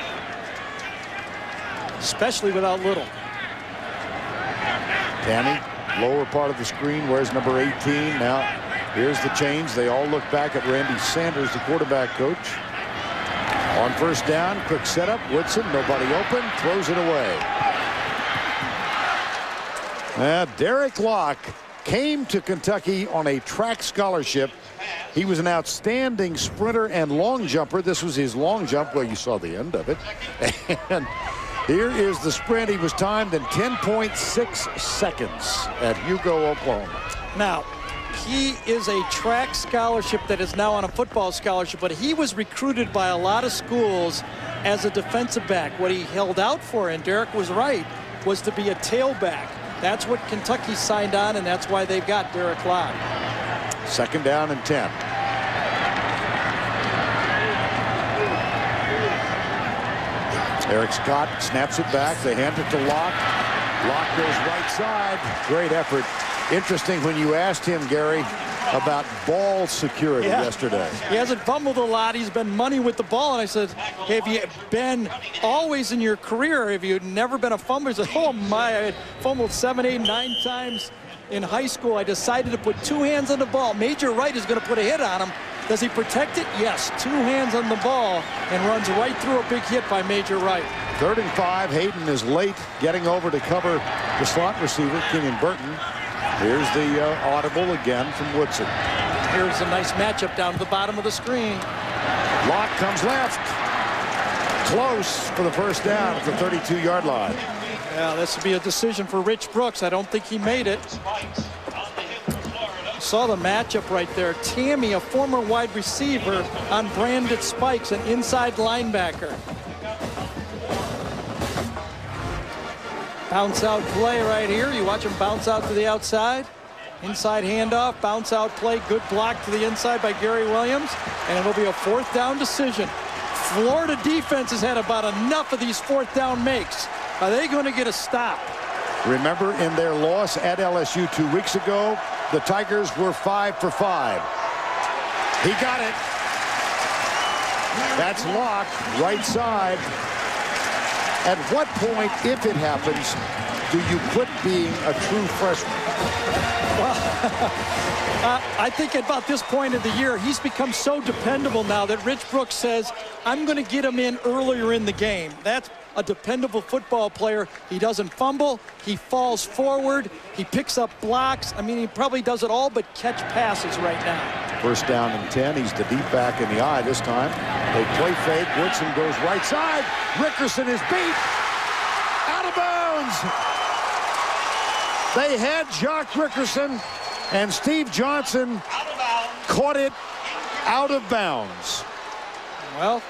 especially without Little. Danny, lower part of the screen. Where's number 18? Now, here's the change. They all look back at Randy Sanders, the quarterback coach. On first down, quick setup. Woodson, nobody open, throws it away. Derek Locke came to Kentucky on a track scholarship. He was an outstanding sprinter and long jumper. This was his long jump. Well, you saw the end of it. And here is the sprint. He was timed in 10.6 seconds at Hugo, Oklahoma. Now, he is a track scholarship that is now on a football scholarship, but he was recruited by a lot of schools as a defensive back. What he held out for, and Derek was right, was to be a tailback. That's what Kentucky signed on, and that's why they've got Derek Locke. Second down and 10. Eric Scott snaps it back. They hand it to Locke. Locke goes right side. Great effort. Interesting when you asked him, Gary, about ball security yesterday. He hasn't fumbled a lot. He's been money with the ball. And I said, have you been always in your career? Have you never been a fumbler? He said, oh my, I fumbled 7, 8, 9 times in high school. I decided to put 2 hands on the ball. Major Wright is going to put a hit on him. Does he protect it? Yes. 2 hands on the ball and runs right through a big hit by Major Wright. 3rd and 5. Hayden is late getting over to cover the slot receiver, Kenyon Burton. Here's the audible again from Woodson. Here's a nice matchup down to the bottom of the screen. Locke comes left. Close for the first down at the 32-yard line. Yeah, this would be a decision for Rich Brooks. I don't think he made it. Saw the matchup right there. Tammy, a former wide receiver, on branded spikes, an inside linebacker. Bounce out play right here. You watch him bounce out to the outside. Inside handoff, bounce out play. Good block to the inside by Gary Williams. And it'll be a 4th down decision. Florida defense has had about enough of these 4th down makes. Are they going to get a stop? Remember, in their loss at LSU 2 weeks ago, the Tigers were 5 for 5. He got it. That's Locke, right side. At what point, if it happens, do you quit being a true freshman? Well, I think at about this point of the year, he's become so dependable now that Rich Brooks says, I'm going to get him in earlier in the game. That's a dependable football player. He doesn't fumble. He falls forward. He picks up blocks. I mean, he probably does it all but catch passes right now. First down and 10. He's the deep back in the eye this time. They play fake. Woodson goes right side. Rickerson is beat. Out of bounds. They had Jock Rickerson, and Steve Johnson caught it out of bounds. Well,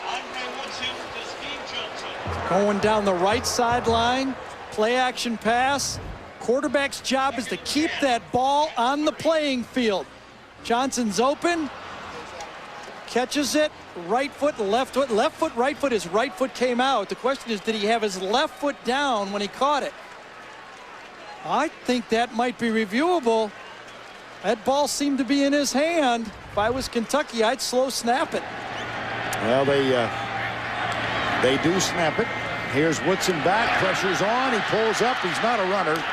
going down the right sideline, play action pass. Quarterback's job is to keep that ball on the playing field. Johnson's open, catches it, right foot, left foot, right foot. His right foot came out. The question is, did he have his left foot down when he caught it? I think that might be reviewable. That ball seemed to be in his hand. If I was Kentucky, I'd slow snap it. Well, they do snap it. Here's Woodson back, pressure's on, he pulls up, he's not a runner,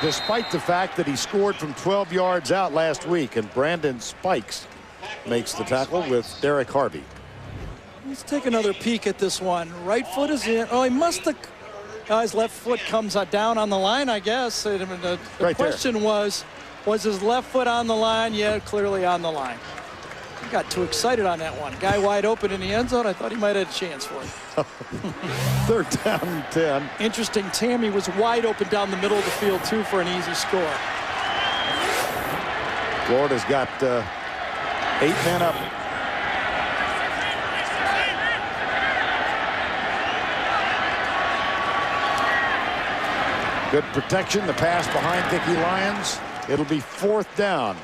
despite the fact that he scored from 12 yards out last week, and Brandon Spikes makes the tackle with Derek Harvey. Let's take another peek at this one. Right foot is in. Oh, he must have. His left foot comes down on the line, I guess. The right question was his left foot on the line? Yeah, clearly on the line. I got too excited on that one. Guy wide open in the end zone. I thought he might have a chance for it. 3rd down and 10. Interesting. Tammy was wide open down the middle of the field, too, for an easy score. Florida's got 8 men up. Good protection. The pass behind Dickie Lyons. It'll be 4th down.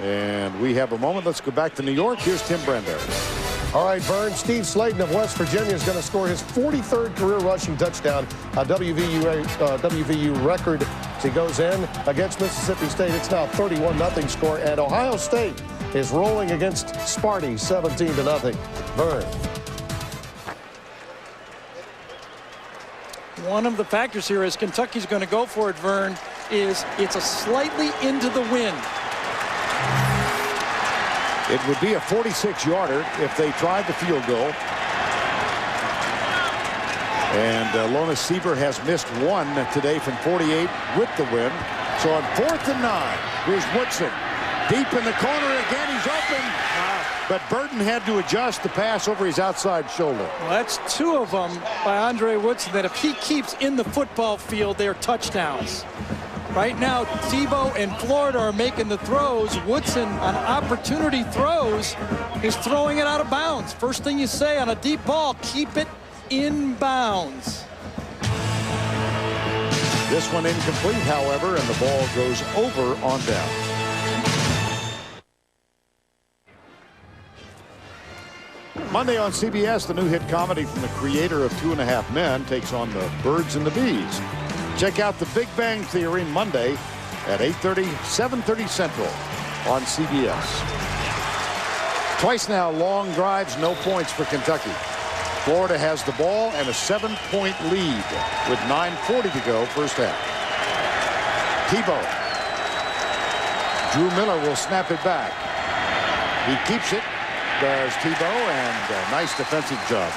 And we have a moment. Let's go back to New York. Here's Tim Brandon. All right, Vern. Steve Slayton of West Virginia is going to score his 43rd career rushing touchdown, a WVU record as he goes in against Mississippi State. It's now 31-0 score, and Ohio State is rolling against Sparty 17-0. Vern. One of the factors here is Kentucky's going to go for it, Vern, is it's a slightly into the wind. It would be a 46-yarder if they tried the field goal. And Lona Sieber has missed one today from 48 with the wind. So on 4th and 9, here's Woodson. Deep in the corner again, he's open. But Burton had to adjust the pass over his outside shoulder. Well, that's 2 of them by Andre Woodson that if he keeps in the football field, they're touchdowns. Right now, Tebow and Florida are making the throws. Woodson, on opportunity throws, is throwing it out of bounds. First thing you say on a deep ball, keep it in bounds. This one incomplete, however, and the ball goes over on down. Monday on CBS, the new hit comedy from the creator of 2.5 Men takes on the Birds and the Bees. Check out The Big Bang Theory Monday at 8:30, 7:30 Central on CBS. Twice now, long drives, no points for Kentucky. Florida has the ball and a 7-point lead with 9:40 to go first half. Tebow. Drew Miller will snap it back. He keeps it, does Tebow, and a nice defensive job.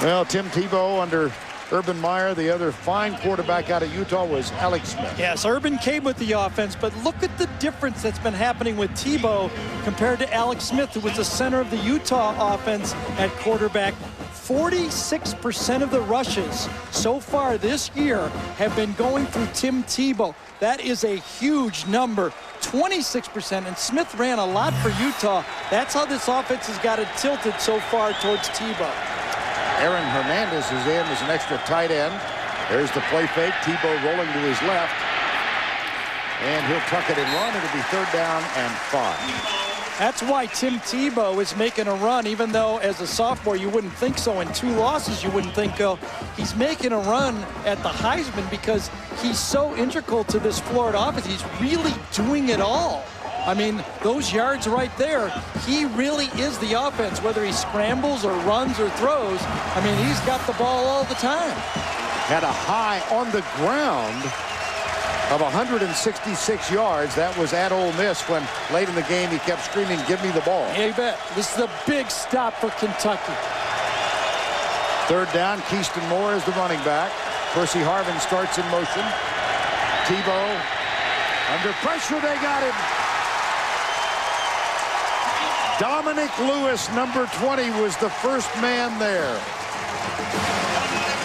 Well, Tim Tebow under Urban Meyer, the other fine quarterback out of Utah was Alex Smith. Yes, Urban came with the offense, but look at the difference that's been happening with Tebow compared to Alex Smith, who was the center of the Utah offense at quarterback. 46% of the rushes so far this year have been going through Tim Tebow. That is a huge number. 26%, and Smith ran a lot for Utah. That's how this offense has got it tilted so far towards Tebow. Aaron Hernandez is in as an extra tight end. There's the play fake. Tebow rolling to his left. And he'll tuck it and run. It'll be 3rd down and 5. That's why Tim Tebow is making a run, even though as a sophomore you wouldn't think so. In 2 losses you wouldn't think so. He's making a run at the Heisman because he's so integral to this Florida offense. He's really doing it all. I mean, those yards right there, he really is the offense, whether he scrambles or runs or throws. I mean, he's got the ball all the time. Had a high on the ground of 166 yards. That was at Ole Miss when late in the game he kept screaming, "Give me the ball." Yeah, you bet. This is a big stop for Kentucky. 3rd down, Keyston Moore is the running back. Percy Harvin starts in motion. Tebow under pressure, they got him. Dominic Lewis, number 20, was the first man there.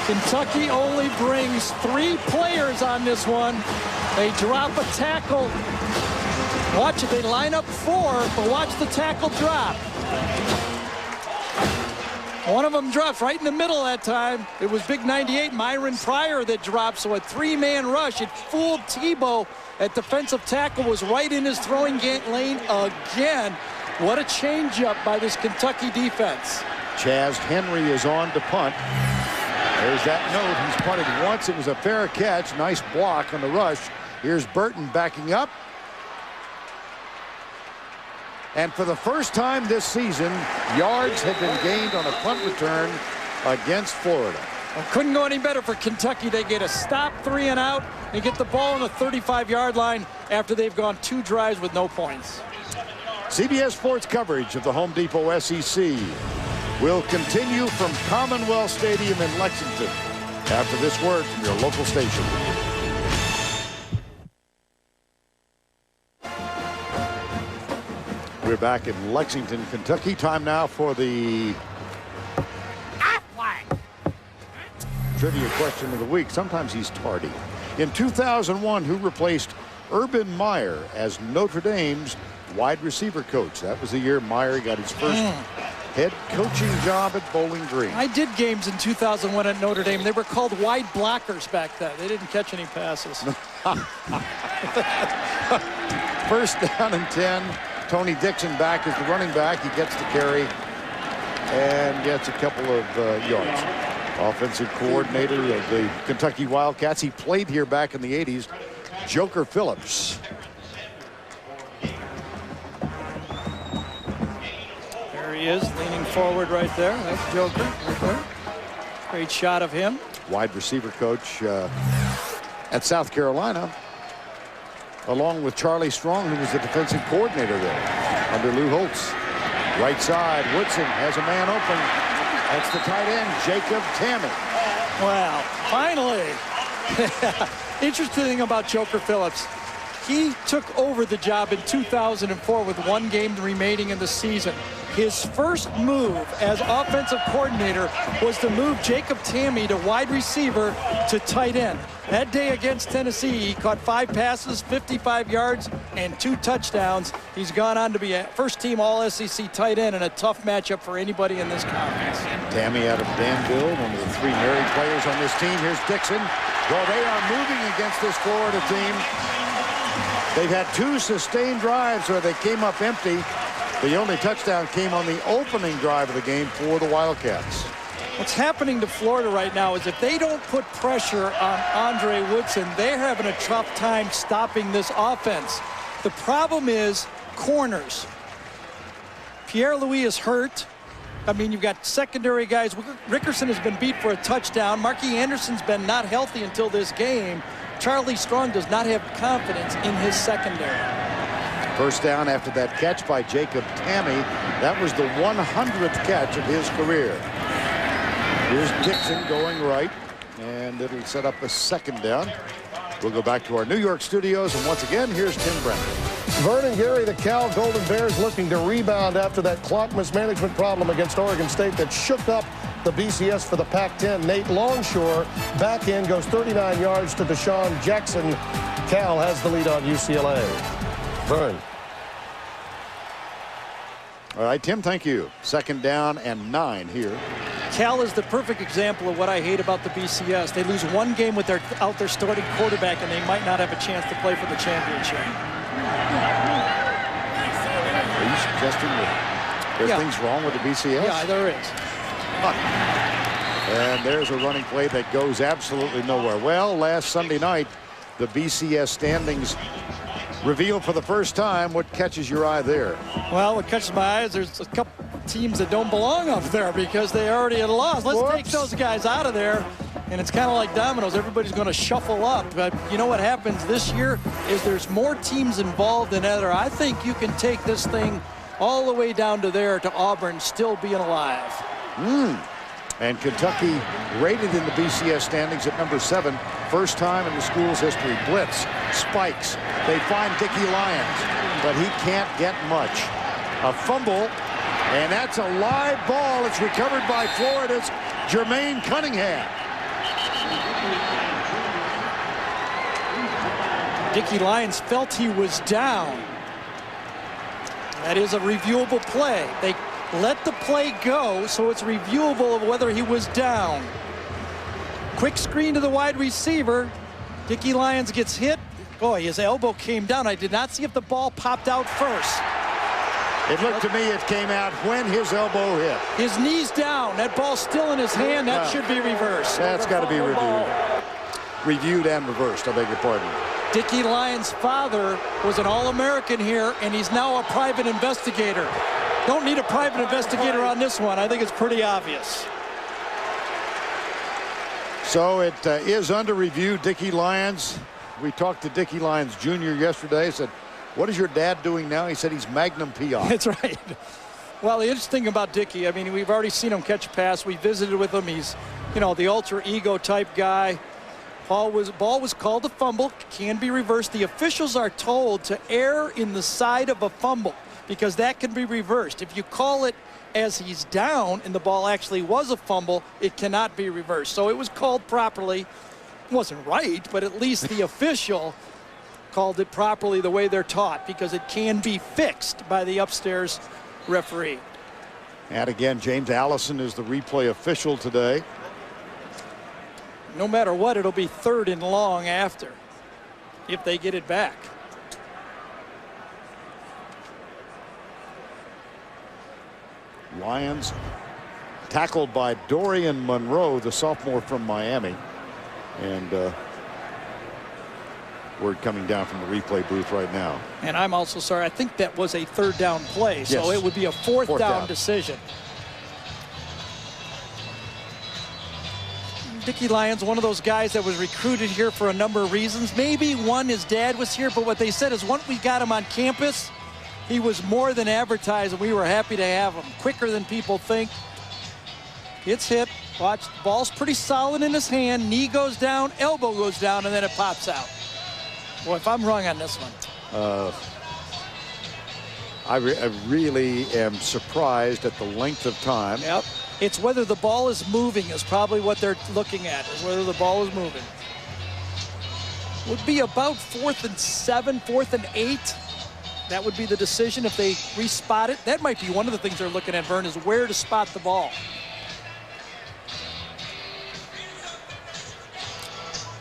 Kentucky only brings 3 players on this one. They drop a tackle. Watch it, they line up 4, but watch the tackle drop. One of them drops right in the middle that time. It was big 98, Myron Pryor, that dropped, so a 3-man rush. It fooled Tebow. That defensive tackle was right in his throwing lane again. What a changeup by this Kentucky defense. Chaz Henry is on to punt. There's that note. He's punted once. It was a fair catch. Nice block on the rush. Here's Burton backing up. And for the first time this season, yards have been gained on a punt return against Florida. Well, couldn't go any better for Kentucky. They get a stop, 3 and out. They get the ball on the 35-yard line after they've gone 2 drives with no points. CBS Sports coverage of the Home Depot SEC will continue from Commonwealth Stadium in Lexington after this word from your local station. We're back in Lexington, Kentucky. Time now for the trivia question of the week. Sometimes he's tardy. In 2001, who replaced Urban Meyer as Notre Dame's wide receiver coach? That was the year Meyer got his first head coaching job at Bowling Green. I did games in 2001 at Notre Dame. They were called wide blockers back then. They didn't catch any passes. First down and 10. Tony Dixon back as the running back. He gets the carry and gets a couple of yards. Offensive coordinator of the Kentucky Wildcats. He played here back in the 80s. Joker Phillips. There he is, leaning forward right there. That's Joker right there. Great shot of him. wide receiver coach at South Carolina, along with Charlie Strong, who was the defensive coordinator there under Lou Holtz. Right side, Woodson has a man open. That's the tight end, Jacob Tammy. Well, finally. Interesting thing about Joker Phillips, he took over the job in 2004 with 1 game remaining in the season. His first move as offensive coordinator was to move Jacob Tammy to wide receiver to tight end. That day against Tennessee, he caught 5 passes, 55 yards, and 2 touchdowns. He's gone on to be a first-team All-SEC tight end in a tough matchup for anybody in this conference. Tammy out of Danville, one of the 3 married players on this team. Here's Dixon. Well, they are moving against this Florida team. They've had 2 sustained drives where they came up empty. The only touchdown came on the opening drive of the game for the Wildcats. What's happening to Florida right now is if they don't put pressure on Andre Woodson, they're having a tough time stopping this offense. The problem is corners. Pierre-Louis is hurt. I mean, you've got secondary guys. Rickerson has been beat for a touchdown. Marquis Anderson's been not healthy until this game. Charlie Strong does not have confidence in his secondary. First down after that catch by Jacob Tammy. That was the 100th catch of his career. Here's Dixon going right, and it'll set up a second down. We'll go back to our New York studios, and once again, here's Tim Brennan. Vernon Gary, the Cal Golden Bears looking to rebound after that clock mismanagement problem against Oregon State that shook up the BCS for the Pac-10. Nate Longshore back in, goes 39 yards to Deshaun Jackson. Cal has the lead on UCLA. Vern. All right, Tim, thank you. Second down and 9 here. Cal is the perfect example of what I hate about the BCS. They lose 1 game without their starting quarterback, and they might not have a chance to play for the championship. Are you suggesting that there's things wrong with the BCS? Yeah, there is. And there's a running play that goes absolutely nowhere. Well, last Sunday night, the BCS standings revealed for the first time. What catches your eye there? Well, what catches my eye is there's a couple teams that don't belong up there because they already had lost. Let's take those guys out of there. And it's kind of like dominoes. Everybody's going to shuffle up. But you know what happens this year is there's more teams involved than ever. I think you can take this thing all the way down to there to Auburn still being alive. And Kentucky rated in the BCS standings at number 7. First time in the school's history. Blitz, spikes. They find Dickie Lyons, but he can't get much. A fumble, and that's a live ball. It's recovered by Florida's Jermaine Cunningham. Dickie Lyons felt he was down. That is a reviewable play. They let the play go, so it's reviewable of whether he was down. Quick screen to the wide receiver. Dickie Lyons gets hit. Boy, his elbow came down. I did not see if the ball popped out first. It looked to me it came out when his elbow hit. His knee's down. That ball's still in his hand. That should be reversed. That's got to be reviewed and reversed. I beg your pardon. Dickie Lyons' father was an All-American here, and he's now a private investigator. Don't need a private investigator on this one. I think it's pretty obvious. So it is under review. Dickie Lyons. We talked to Dickie Lyons Jr. yesterday. Said, what is your dad doing now? He said he's Magnum PI. That's right. Well, the interesting about Dickie, I mean, we've already seen him catch a pass. We visited with him. He's, you know, the ultra ego type guy. Ball was called a fumble. Can be reversed. The officials are told to err in the side of a fumble because that can be reversed. If you call it as he's down and the ball actually was a fumble, it cannot be reversed. So it was called properly. It wasn't right, but at least the official called it properly the way they're taught because it can be fixed by the upstairs referee. And again, James Allison is the replay official today. No matter what, it'll be 3rd and long after if they get it back. Lyons tackled by Dorian Monroe, the sophomore from Miami. And word coming down from the replay booth right now. And I'm also sorry, I think that was a 3rd down play, so yes. it would be a fourth down decision. Dickie Lyons, one of those guys that was recruited here for a number of reasons. Maybe one, his dad was here, but what they said is once we got him on campus, he was more than advertised, and we were happy to have him. Quicker than people think. Gets hit. Watch, ball's pretty solid in his hand. Knee goes down, elbow goes down, and then it pops out. Boy, if I'm wrong on this one. I really am surprised at the length of time. Yep. It's whether the ball is moving is probably what they're looking at, is whether the ball is moving. Would be about 4th and 7, 4th and 8. That would be the decision if they respot it. That might be one of the things they're looking at, Vern, is where to spot the ball.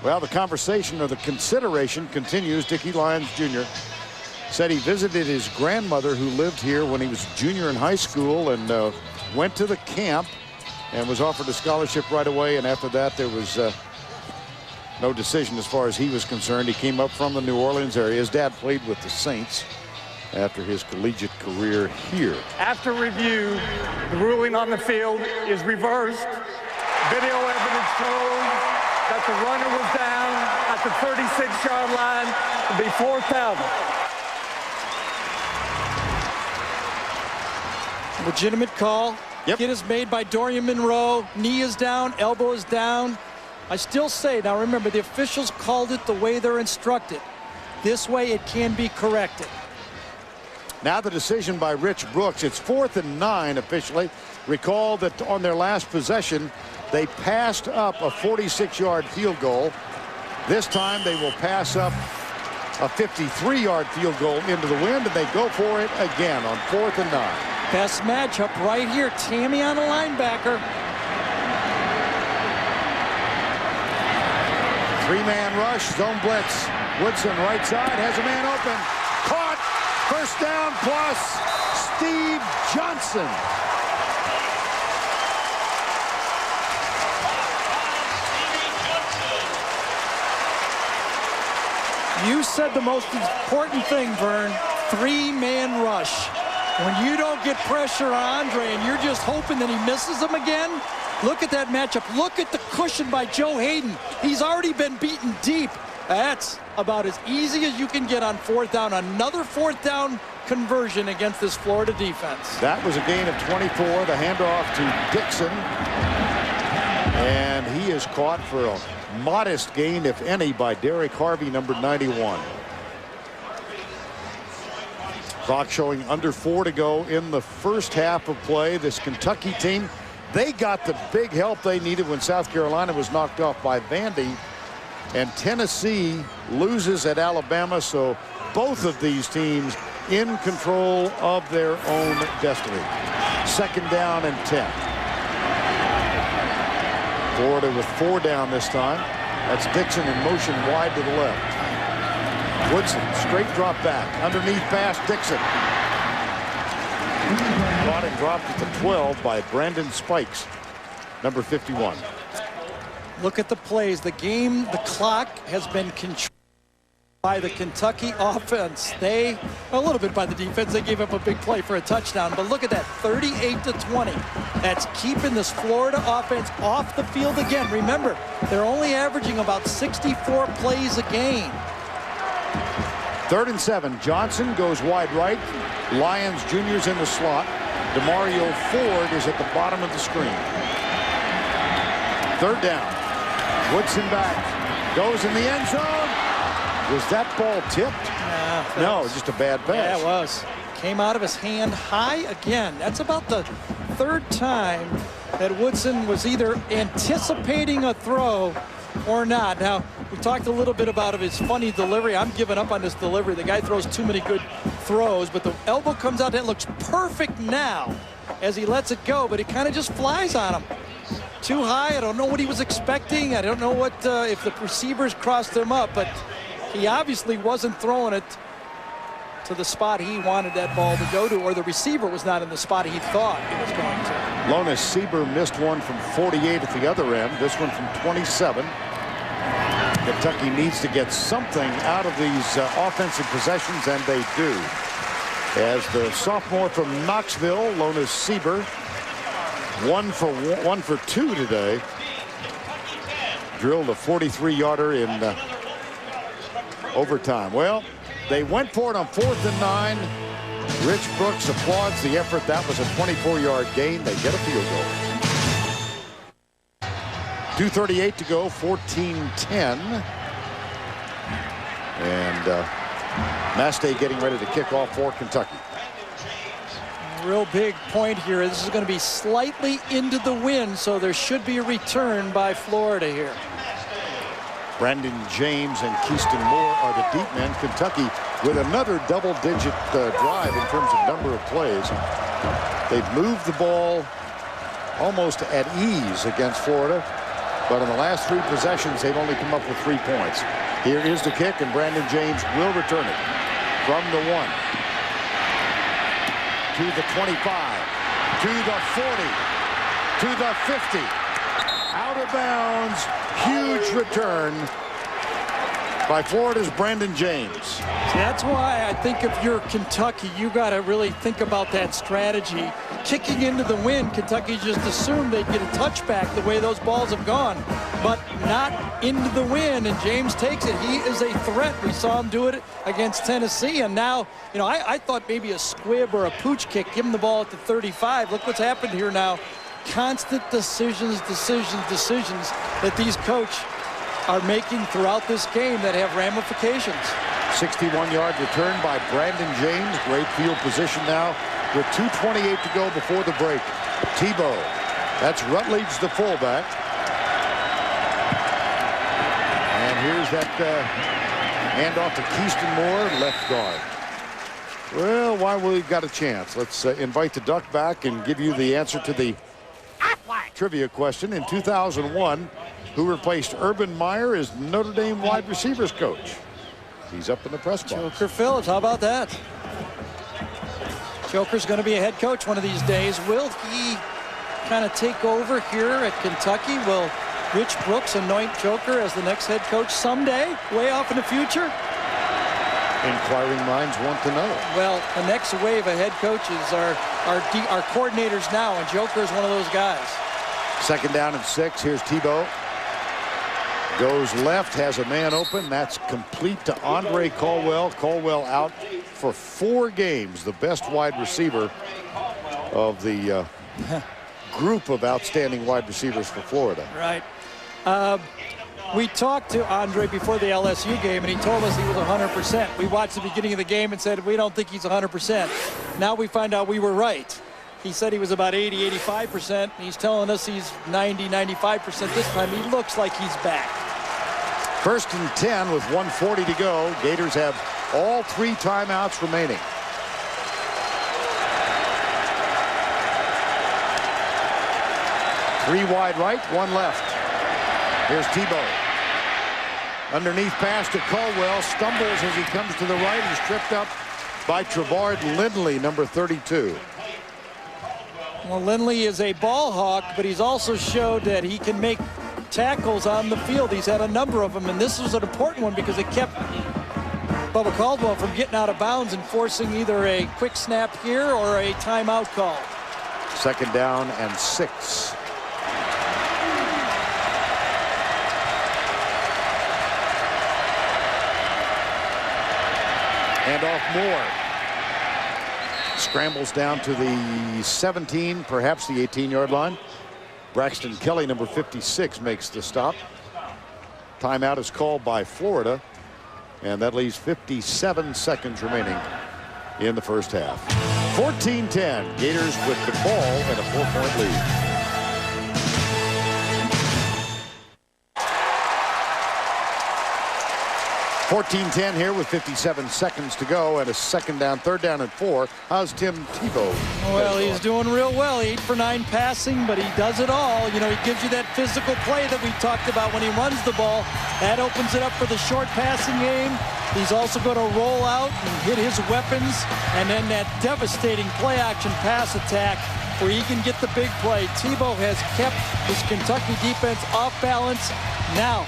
Well, the conversation or the consideration continues. Dickie Lyons Jr. said he visited his grandmother who lived here when he was a junior in high school and went to the camp and was offered a scholarship right away. And after that, there was no decision as far as he was concerned. He came up from the New Orleans area. His dad played with the Saints after his collegiate career here. After review, the ruling on the field is reversed. Video evidence shows that the runner was down at the 36-yard line to be 4th down. Legitimate call. Yep. Hit is made by Dorian Monroe. Knee is down, elbow is down. I still say, now remember, the officials called it the way they're instructed. This way it can be corrected. Now the decision by Rich Brooks. It's 4th and 9 officially. Recall that on their last possession, they passed up a 46-yard field goal. This time they will pass up a 53-yard field goal into the wind, and they go for it again on 4th and 9. Best matchup right here. Tammy on a linebacker. 3-man rush, zone blitz. Woodson right side, has a man open. Caught, first down plus Steve Johnson. You said the most important thing, Vern. 3-man rush. When you don't get pressure on Andre and you're just hoping that he misses him again, look at that matchup. Look at the cushion by Joe Hayden. He's already been beaten deep. That's about as easy as you can get on 4th down. Another 4th down conversion against this Florida defense. That was a gain of 24. The handoff to Dixon. And he is caught for a modest gain, if any, by Derek Harvey, number 91. Clock showing under 4 to go in the first half of play. This Kentucky team, they got the big help they needed when South Carolina was knocked off by Vandy. And Tennessee loses at Alabama, so both of these teams in control of their own destiny. 2nd down and 10. Florida with 4 down this time. That's Dixon in motion wide to the left. Woodson, straight drop back. Underneath pass, Dixon. Caught and dropped at the 12 by Brandon Spikes, number 51. Look at the plays. The clock has been controlled by the Kentucky offense. A little bit by the defense. They gave up a big play for a touchdown. But look at that, 38-20. That's keeping this Florida offense off the field again. Remember, they're only averaging about 64 plays a game. 3rd and 7. Johnson goes wide right. Lyons Jr.'s in the slot. DeMario Ford is at the bottom of the screen. 3rd down. Woodson back. Goes in the end zone. Was that ball tipped? No, just a bad pass. Yeah, it was. Came out of his hand high again. That's about the 3rd time that Woodson was either anticipating a throw or not. Now, we talked a little bit about his funny delivery. I'm giving up on this delivery. The guy throws too many good throws, but the elbow comes out. That looks perfect now as he lets it go, but it kind of just flies on him. Too high. I don't know what he was expecting. I don't know what if the receivers crossed him up, but he obviously wasn't throwing it to the spot he wanted that ball to go to, or the receiver was not in the spot he thought he was going to. Lonis Sieber missed one from 48 at the other end. This one from 27. Kentucky needs to get something out of these offensive possessions, and they do. As the sophomore from Knoxville, Lonis Sieber, one for 2 today. drilled a 43-yarder in overtime. Well, they went for it on 4th and 9. Rich Brooks applauds the effort. That was a 24-yard gain. They get a field goal. 2:38 to go, 14-10. And Mastay getting ready to kick off for Kentucky. Real big point here. This is going to be slightly into the wind, so there should be a return by Florida here. Brandon James and Keyston Moore are the deep men. Kentucky with another double-digit drive in terms of number of plays. They've moved the ball almost at ease against Florida, but in the last 3 possessions, they've only come up with 3 points. Here is the kick, and Brandon James will return it from the 1 to the 25, to the 40, to the 50. Out of bounds. Huge return by Florida's Brandon James. See, that's why I think if you're Kentucky, you got to really think about that strategy. Kicking into the wind, Kentucky just assumed they'd get a touchback the way those balls have gone, but not into the wind, and James takes it. He is a threat. We saw him do it against Tennessee, and now, you know, I thought maybe a squib or a pooch kick, give him the ball at the 35. Look what's happened here now. Constant decisions that these coaches are making throughout this game that have ramifications. 61-yard return by Brandon James. Great field position now with 2:28 to go before the break. Tebow. That's Rutledge, the fullback. And here's that handoff to Keyston Moore, left guard. Well, while we've got a chance, let's invite the Duck back and give you the answer to the trivia question. In 2001, who replaced Urban Meyer as Notre Dame wide receivers coach? He's up in the press box. Joker Phillips, how about that? Joker's going to be a head coach one of these days. Will he kind of take over here at Kentucky? Will Rich Brooks anoint Joker as the next head coach someday, way off in the future? Inquiring minds want to know. Well, the next wave of head coaches are coordinators now, and Joker is one of those guys. 2nd down and 6. Here's Tebow. Goes left, has a man open. That's complete to Andre Caldwell. Caldwell out for 4 games. The best wide receiver of the group of outstanding wide receivers for Florida. Right. We talked to Andre before the LSU game, and he told us he was 100%. We watched the beginning of the game and said, we don't think he's 100%. Now we find out we were right. He said he was about 80, 85%, and he's telling us he's 90, 95% this time. He looks like he's back. 1st and 10 with 1:40 to go. Gators have all 3 timeouts remaining. Three wide right, 1 left. Here's Tebow. Underneath pass to Caldwell. Stumbles as he comes to the right. He's tripped up by Trevard Lindley, number 32. Well, Lindley is a ball hawk, but he's also showed that he can make tackles on the field. He's had a number of them, and this was an important one because it kept Bubba Caldwell from getting out of bounds and forcing either a quick snap here or a timeout call. 2nd down and 6. And off Moore. Scrambles down to the 17, perhaps the 18-yard line. Braxton Kelly, number 56, makes the stop. Timeout is called by Florida, and that leaves 57 seconds remaining in the first half. 14-10, Gators with the ball and a 4-point lead. 14-10 here with 57 seconds to go and a 2nd down, 3rd down and 4. How's Tim Tebow? Well, he's doing real well. 8 for 9 passing, but he does it all. You know, he gives you that physical play that we talked about when he runs the ball. That opens it up for the short passing game. He's also going to roll out and hit his weapons, and then that devastating play-action pass attack where he can get the big play. Tebow has kept his Kentucky defense off balance. Now,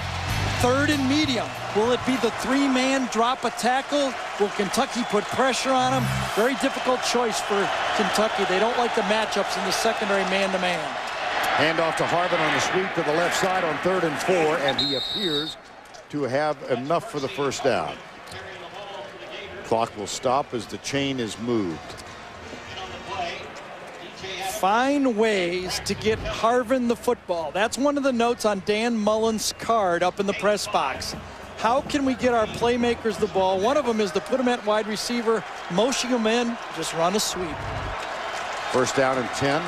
3rd and medium. Will it be the 3-man drop a tackle? Will Kentucky put pressure on him? Very difficult choice for Kentucky. They don't like the matchups in the secondary man-to-man. Hand off to Harvin on the sweep to the left side on 3rd and 4, and he appears to have enough for the first down. Clock will stop as the chain is moved. Find ways to get Harvin the football. That's one of the notes on Dan Mullen's card up in the press box. How can we get our playmakers the ball? One of them is to put them at wide receiver, motion them in, just run a sweep. First down and 10.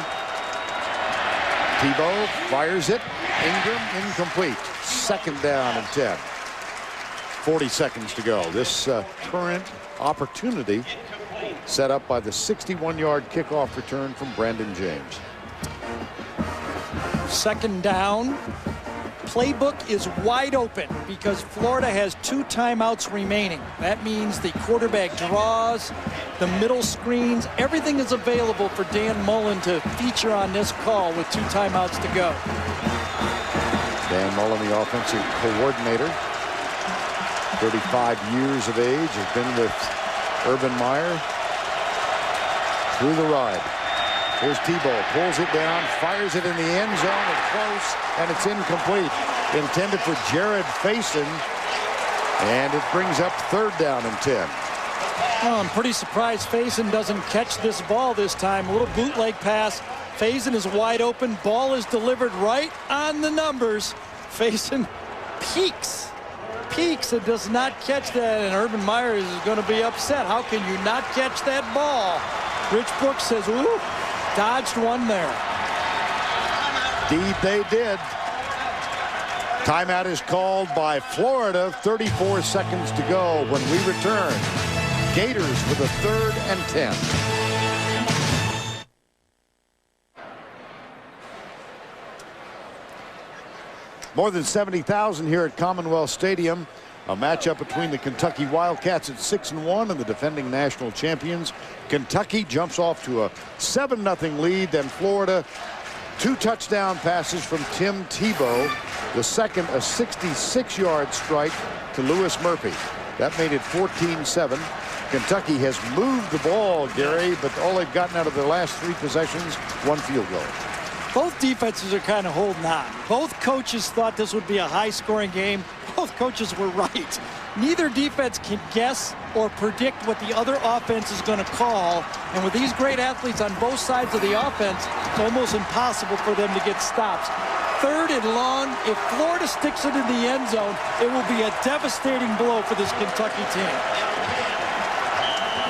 Tebow fires it. Ingram incomplete. Second down and 10. 40 seconds to go. This current opportunity set up by the 61-yard kickoff return from Brandon James. Second down. Playbook is wide open because Florida has 2 timeouts remaining. That means the quarterback draws, the middle screens, everything is available for Dan Mullen to feature on this call with 2 timeouts to go. Dan Mullen, the offensive coordinator, 35 years of age, has been with Urban Meyer through the ride. Here's Tebow, pulls it down, fires it in the end zone, it's close, and it's incomplete. Intended for Jared Faison, and it brings up 3rd down and 10. Oh, I'm pretty surprised Faison doesn't catch this ball this time. A little bootleg pass. Faison is wide open. Ball is delivered right on the numbers. Faison peaks and does not catch that, and Urban Meyer is going to be upset. How can you not catch that ball? Rich Brooks says, ooh, dodged one there. Indeed they did. Timeout is called by Florida. 34 seconds to go when we return. Gators with a 3rd and 10. More than 70,000 here at Commonwealth Stadium. A matchup between the Kentucky Wildcats at 6-1 and the defending national champions. Kentucky jumps off to a 7-0 lead. Then Florida, 2 touchdown passes from Tim Tebow. The second, a 66-yard strike to Lewis Murphy. That made it 14-7. Kentucky has moved the ball, Gary, but all they've gotten out of their last 3 possessions, 1 field goal. Both defenses are kind of holding on. Both coaches thought this would be a high-scoring game. Both coaches were right. Neither defense can guess or predict what the other offense is going to call. And with these great athletes on both sides of the offense, it's almost impossible for them to get stops. 3rd and long. If Florida sticks it in the end zone, it will be a devastating blow for this Kentucky team.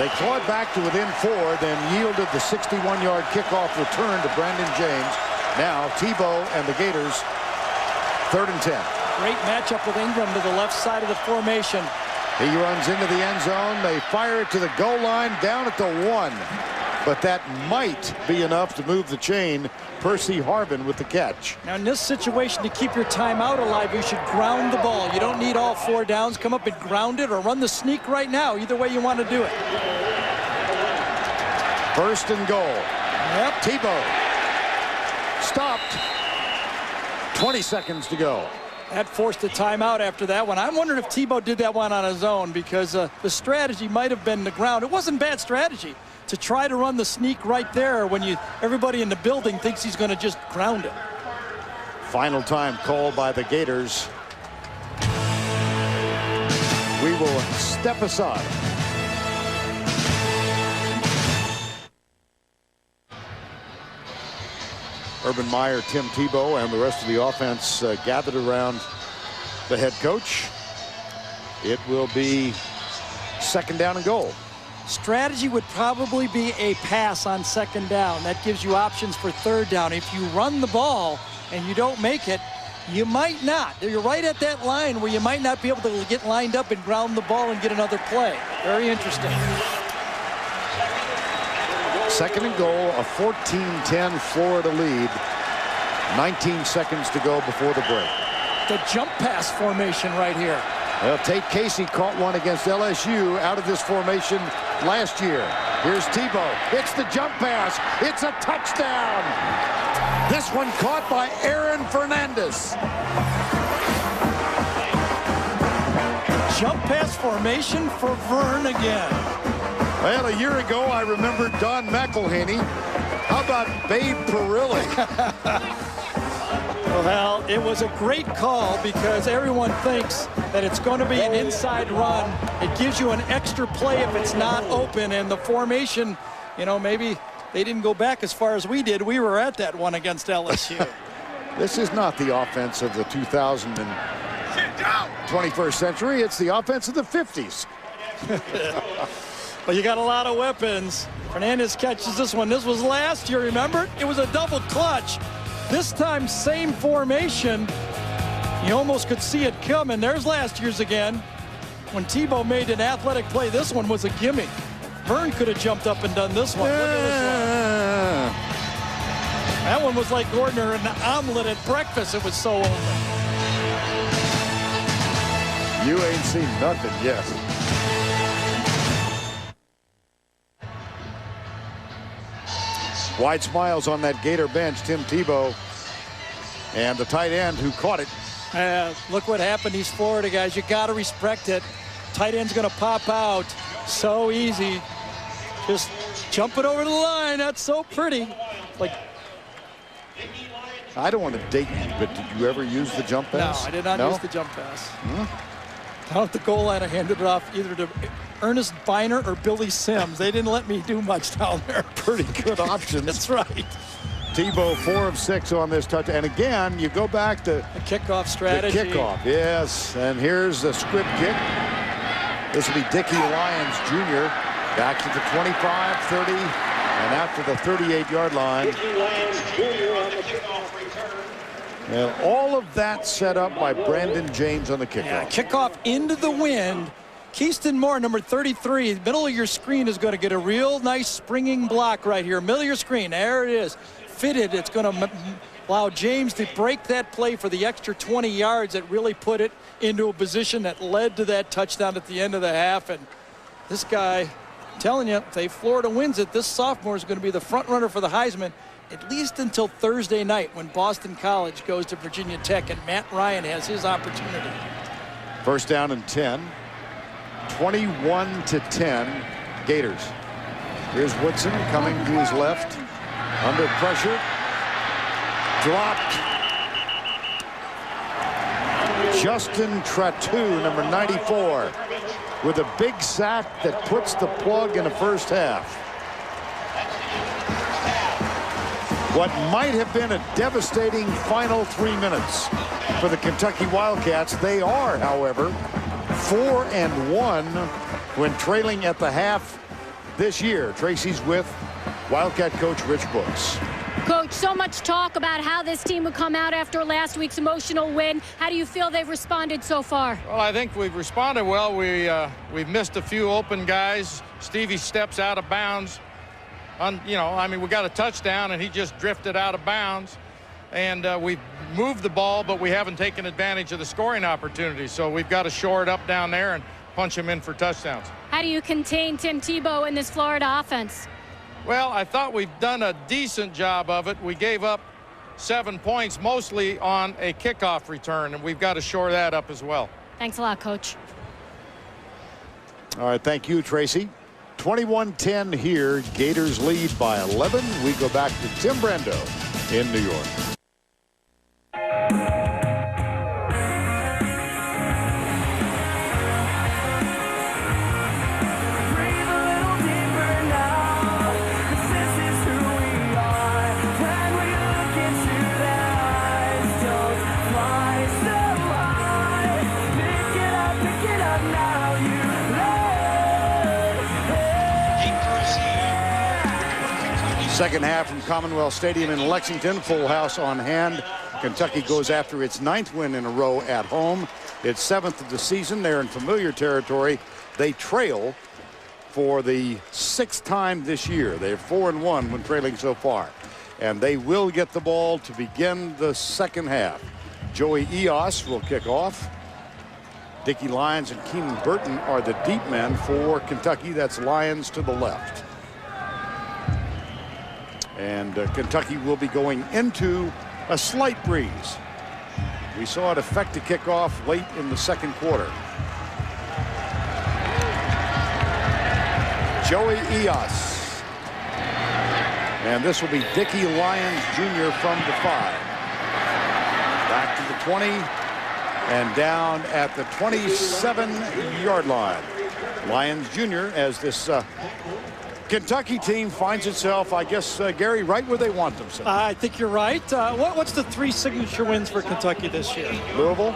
They clawed back to within 4, then yielded the 61-yard kickoff return to Brandon James. Now Tebow and the Gators, 3rd and 10. Great matchup with Ingram to the left side of the formation. He runs into the end zone. They fire it to the goal line down at the 1. But that might be enough to move the chain. Percy Harvin with the catch. Now in this situation, to keep your timeout alive, you should ground the ball. You don't need all 4 downs. Come up and ground it or run the sneak right now. Either way you want to do it. 1st and goal. Yep. Tebow stopped. 20 seconds to go. That forced a timeout after that one. I'm wondering if Tebow did that one on his own because the strategy might have been the ground. It wasn't bad strategy to try to run the sneak right there when everybody in the building thinks he's going to just ground it. Final time called by the Gators. We will step aside. Urban Meyer, Tim Tebow, and the rest of the offense gathered around the head coach. It will be 2nd down and goal. Strategy would probably be a pass on 2nd down. That gives you options for 3rd down. If you run the ball and you don't make it, you might not. You're right at that line where you might not be able to get lined up and ground the ball and get another play. Very interesting. 2nd and goal, a 14-10 Florida lead. 19 seconds to go before the break. The jump pass formation right here. Well, Tate Casey caught one against LSU out of this formation last year. Here's Tebow. It's the jump pass. It's a touchdown. This one caught by Aaron Fernandez. Jump pass formation for Vern again. Well, a year ago, I remember Don McElhaney. How about Babe Perilli? Well, it was a great call because everyone thinks that it's going to be an inside run. It gives you an extra play if it's not open, and the formation, you know, maybe they didn't go back as far as we did. We were at that one against LSU. This is not the offense of the 21st century. It's the offense of the 50s. Well, you got a lot of weapons. Fernandez catches this one. This was last year, remember? It was a double clutch. This time, same formation. You almost could see it coming. There's last year's again. When Tebow made an athletic play, this one was a gimme. Vern could have jumped up and done this one. Look at this one. That one was like ordering an omelet at breakfast. It was so open. You ain't seen nothing yet. Wide smiles on that Gator bench, Tim Tebow, and the tight end who caught it. Look what happened. These Florida guys, you got to respect it. Tight end's going to pop out. So easy. Just jump it over the line. That's so pretty. Like, I don't want to date you, but did you ever use the jump pass? No, I did not use the jump pass. Down at the goal line, I handed it off either to Ernest Biner or Billy Sims. They didn't let me do much down there. Pretty good options. That's right. Tebow 4 of 6 on this touch. And again, you go back to the kickoff strategy. The kickoff, yes. And here's the squib kick. This will be Dickie Lyons Jr. back to the 25, 30, and after the 38-yard line. Dickie Lyons Jr. on the kickoff return. And all of that set up by Brandon James on the kickoff. Yeah, kickoff into the wind. Keyston Moore, number 33, the middle of your screen is going to get a real nice springing block right here. Middle of your screen, there it is. Fitted, it's going to allow James to break that play for the extra 20 yards that really put it into a position that led to that touchdown at the end of the half. And this guy, I'm telling you, if Florida wins it, this sophomore is going to be the front runner for the Heisman, at least until Thursday night when Boston College goes to Virginia Tech and Matt Ryan has his opportunity. First down and 10. 21-10 Gators. Here's Woodson coming to his left. Under pressure. Dropped. Justin Tratu, number 94, with a big sack that puts the plug in the first half. What might have been a devastating final 3 minutes for the Kentucky Wildcats. They are, however, 4-1 when trailing at the half this year. Tracy's with Wildcat coach Rich Brooks. Coach, so much talk about how this team would come out after last week's emotional win. How do you feel they've responded so far? Well, I think we've responded well. We've missed a few open guys. Stevie steps out of bounds. We got a touchdown, and he just drifted out of bounds. And we've moved the ball, but we haven't taken advantage of the scoring opportunity. So we've got to shore it up down there and punch him in for touchdowns. How do you contain Tim Tebow in this Florida offense? Well, I thought we've done a decent job of it. We gave up 7 points, mostly on a kickoff return, and we've got to shore that up as well. Thanks a lot, Coach. All right, thank you, Tracy. 21-10 here. Gators lead by 11. We go back to Tim Brando in New York. Second half from Commonwealth Stadium in Lexington. Full house on hand. Kentucky goes after its 9th win in a row at home. It's 7th of the season. They're in familiar territory. They trail for the 6th time this year. They're 4-1 when trailing so far. And they will get the ball to begin the second half. Joey Eos will kick off. Dickie Lyons and Keenan Burton are the deep men for Kentucky. That's Lyons to the left. And Kentucky will be going into a slight breeze. We saw it affect the kickoff late in the second quarter. Joey Eos. And this will be Dickie Lyons Jr. from the 5. the 20 and down at the 27-yard line. Lyons Jr. as this Kentucky team finds itself, I guess, Gary, right where they want themselves. I think you're right. What's the 3 signature wins for Kentucky this year? Louisville,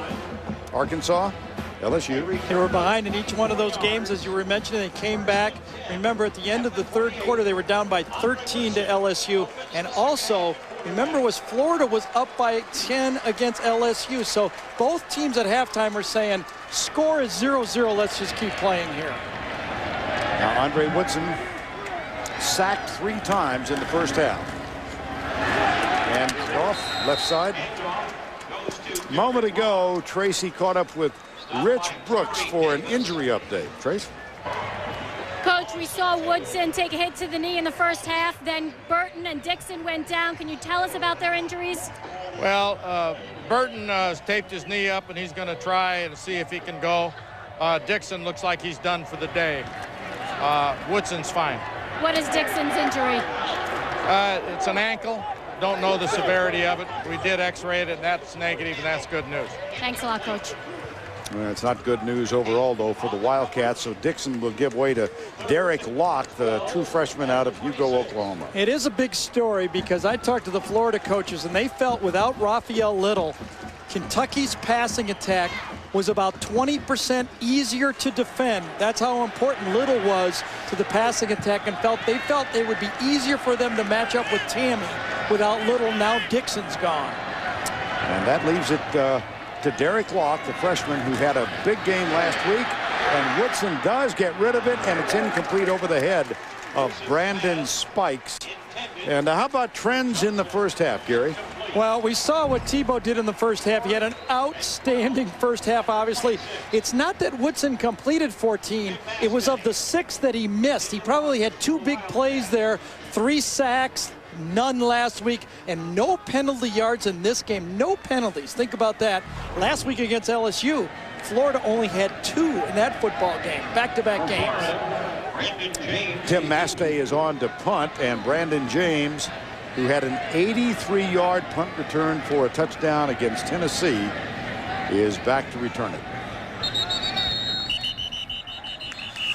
Arkansas, LSU. They were behind in each one of those games, as you were mentioning. They came back. Remember, at the end of the third quarter, they were down by 13 to LSU. And also, remember, Florida was up by 10 against LSU. So both teams at halftime are saying, score is 0-0. Let's just keep playing here. Now, Andre Woodson sacked 3 times in the first half. And off left side. A moment ago, Tracy caught up with Rich Brooks for an injury update. Trace? Coach, we saw Woodson take a hit to the knee in the first half. Then Burton and Dixon went down. Can you tell us about their injuries? Well, Burton taped his knee up, and he's going to try and see if he can go. Dixon looks like he's done for the day. Woodson's fine. What is Dixon's injury? It's an ankle. Don't know the severity of it. We did x-ray it, and that's negative, and that's good news. Thanks a lot, Coach. Well, it's not good news overall, though, for the Wildcats. So Dixon will give way to Derek Locke, the true freshman out of Hugo, Oklahoma. It is a big story because I talked to the Florida coaches, and they felt without Raphael Little, Kentucky's passing attack was about 20% easier to defend. That's how important Little was to the passing attack, and they felt it would be easier for them to match up with Tammy without Little. Now Dixon's gone. And that leaves it to Derek Locke, the freshman who had a big game last week. And Woodson does get rid of it, and it's incomplete over the head of Brandon Spikes. And how about trends in the first half, Gary? Well, we saw what Tebow did in the first half. He had an outstanding first half, obviously. It's not that Woodson completed 14. It was of the 6 that he missed. He probably had 2 big plays there, 3 sacks, none last week, and no penalty yards in this game. No penalties. Think about that. Last week against LSU, Florida only had 2 in that football game, back-to-back games. Tim Mastay is on to punt, and Brandon James, who had an 83-yard punt return for a touchdown against Tennessee, is back to return it.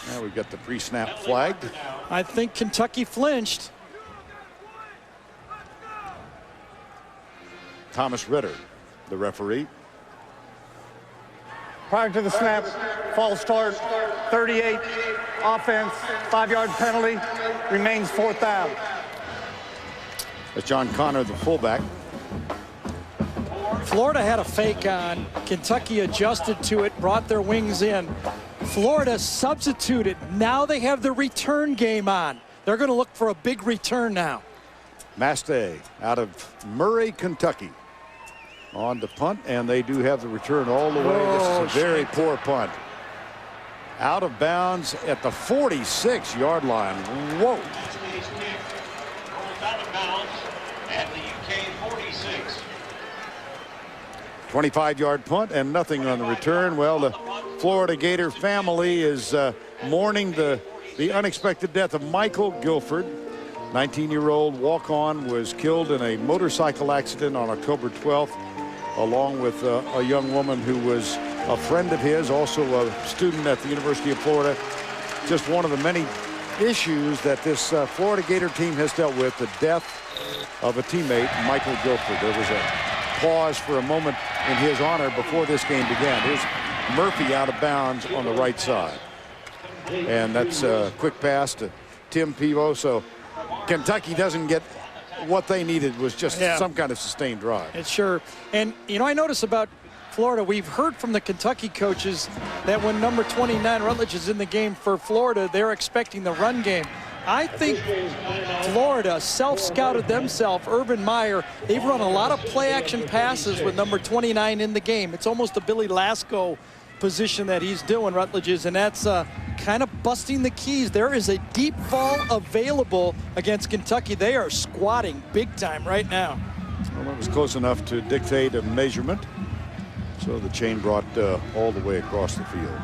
Now we've got the pre-snap flagged. I think Kentucky flinched. Thomas Ritter, the referee. Prior to the snap, false start, 38, offense, 5-yard penalty, remains 4th down. That's John Connor, the fullback. Florida had a fake on. Kentucky adjusted to it, brought their wings in. Florida substituted. Now they have the return game on. They're going to look for a big return now. Mastay out of Murray, Kentucky. On to punt, and they do have the return all the way. Whoa, this is a very poor punt. Out of bounds at the 46-yard line. Whoa. Out of bounds at the UK 46. 25-yard punt and nothing on the return. Well, the Florida Gator family is mourning the unexpected death of Michael Guilford. 19-year-old walk-on was killed in a motorcycle accident on October 12th, along with a young woman who was a friend of his, also a student at the University of Florida. Just one of the many issues that this Florida Gator team has dealt with, the death of a teammate, Michael Guilford. There was a pause for a moment in his honor before this game began. Here's Murphy out of bounds on the right side. And that's a quick pass to Tim Tebow. So Kentucky doesn't get what they needed, was just some kind of sustained drive. It's sure. And, you know, I notice about Florida, we've heard from the Kentucky coaches that when number 29 Rutledge is in the game for Florida, they're expecting the run game. I think Florida self-scouted themselves. Urban Meyer, they've run a lot of play-action passes with number 29 in the game. It's almost a Billy Lasco position that he's doing, Rutledge's, and that's kind of busting the keys. There is a deep ball available against Kentucky. They are squatting big time right now. Well, it was close enough to dictate a measurement. So the chain brought all the way across the field.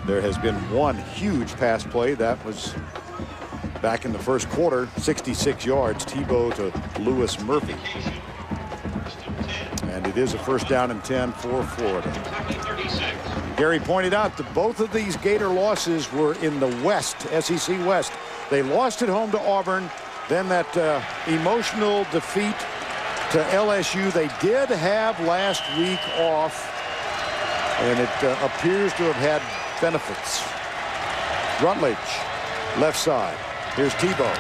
There has been one huge pass play. That was back in the first quarter, 66 yards, Tebow to Lewis Murphy. And it is a first down and 10 for Florida. Gary pointed out that both of these Gator losses were in the West, SEC West. They lost at home to Auburn, then that emotional defeat to LSU. They did have last week off, and it appears to have had benefits. Rutledge, left side. Here's Tebow.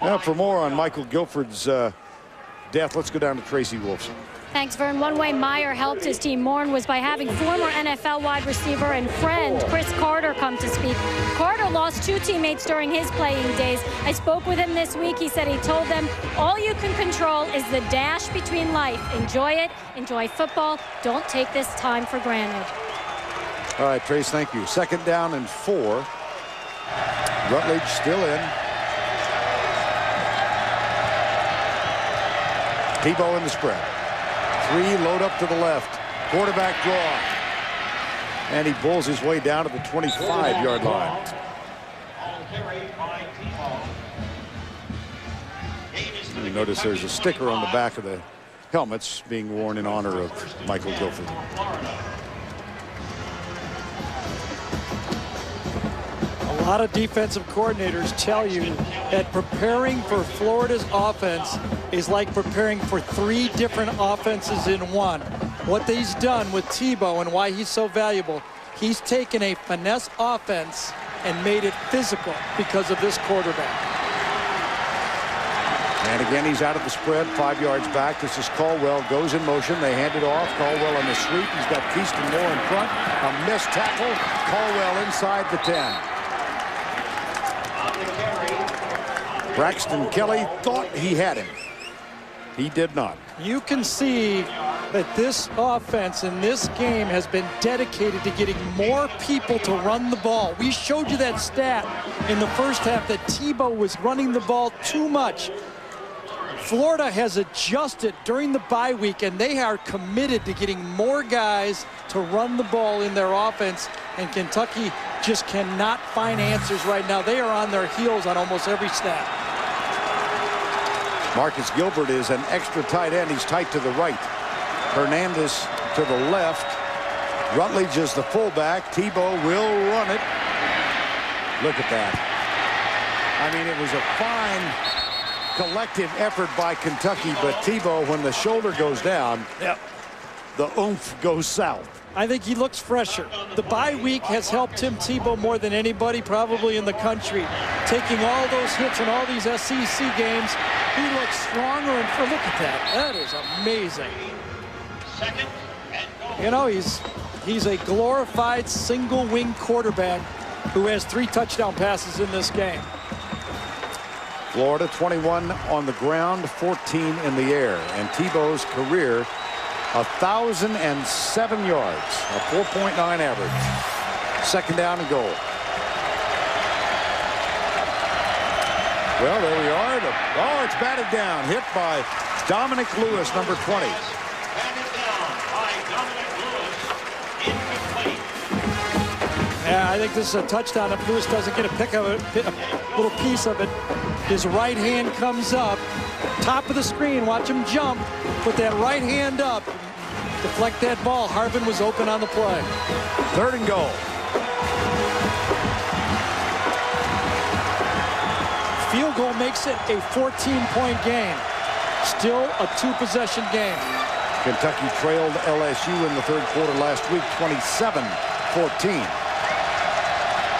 Now for more on Michael Guilford's death, let's go down to Tracy Wolfson. Thanks, Vern. One way Meyer helped his team mourn was by having former NFL wide receiver and friend Chris Carter come to speak. Carter lost 2 teammates during his playing days. I spoke with him this week. He said he told them, all you can control is the dash between life. Enjoy it. Enjoy football. Don't take this time for granted. All right, Trace, thank you. Second down and 4. Rutledge still in. Tebow in the spread. 3, load up to the left. Quarterback draw. And he pulls his way down to the 25-yard line. You notice there's a sticker on the back of the helmets being worn in honor of Michael Guilford. A lot of defensive coordinators tell you that preparing for Florida's offense is like preparing for 3 different offenses in one. What he's done with Tebow and why he's so valuable, he's taken a finesse offense and made it physical because of this quarterback. And again, he's out of the spread, 5 yards back. This is Caldwell, goes in motion. They hand it off. Caldwell on the sweep. He's got Keaston Moore in front. A missed tackle. Caldwell inside the 10. Braxton Kelly thought he had him. He did not. You can see that this offense in this game has been dedicated to getting more people to run the ball. We showed you that stat in the first half that Tebow was running the ball too much. Florida has adjusted during the bye week, and they are committed to getting more guys to run the ball in their offense, and Kentucky just cannot find answers right now. They are on their heels on almost every snap. Marcus Gilbert is an extra tight end. He's tight to the right. Hernandez to the left. Rutledge is the fullback. Tebow will run it. Look at that. I mean, it was a fine collective effort by Kentucky, but Tebow, when the shoulder goes down, the oomph goes south. I think he looks fresher. The bye week has helped Tim Tebow more than anybody probably in the country. Taking all those hits in all these SEC games, he looks stronger. And look at that. That is amazing. You know, he's a glorified single-wing quarterback who has 3 touchdown passes in this game. Florida 21 on the ground, 14 in the air. And Tebow's career, 1,007 yards, a 4.9 average. Second down and goal. Well, there we are. Oh, it's batted down. Hit by Dominic Lewis, number 20. Yeah, I think this is a touchdown if Lewis doesn't get a pick of it, a little piece of it. His right hand comes up, top of the screen. Watch him jump. Put that right hand up. Deflect that ball. Harvin was open on the play. Third and goal. Field goal makes it a 14-point game. Still a 2-possession game. Kentucky trailed LSU in the third quarter last week, 27-14.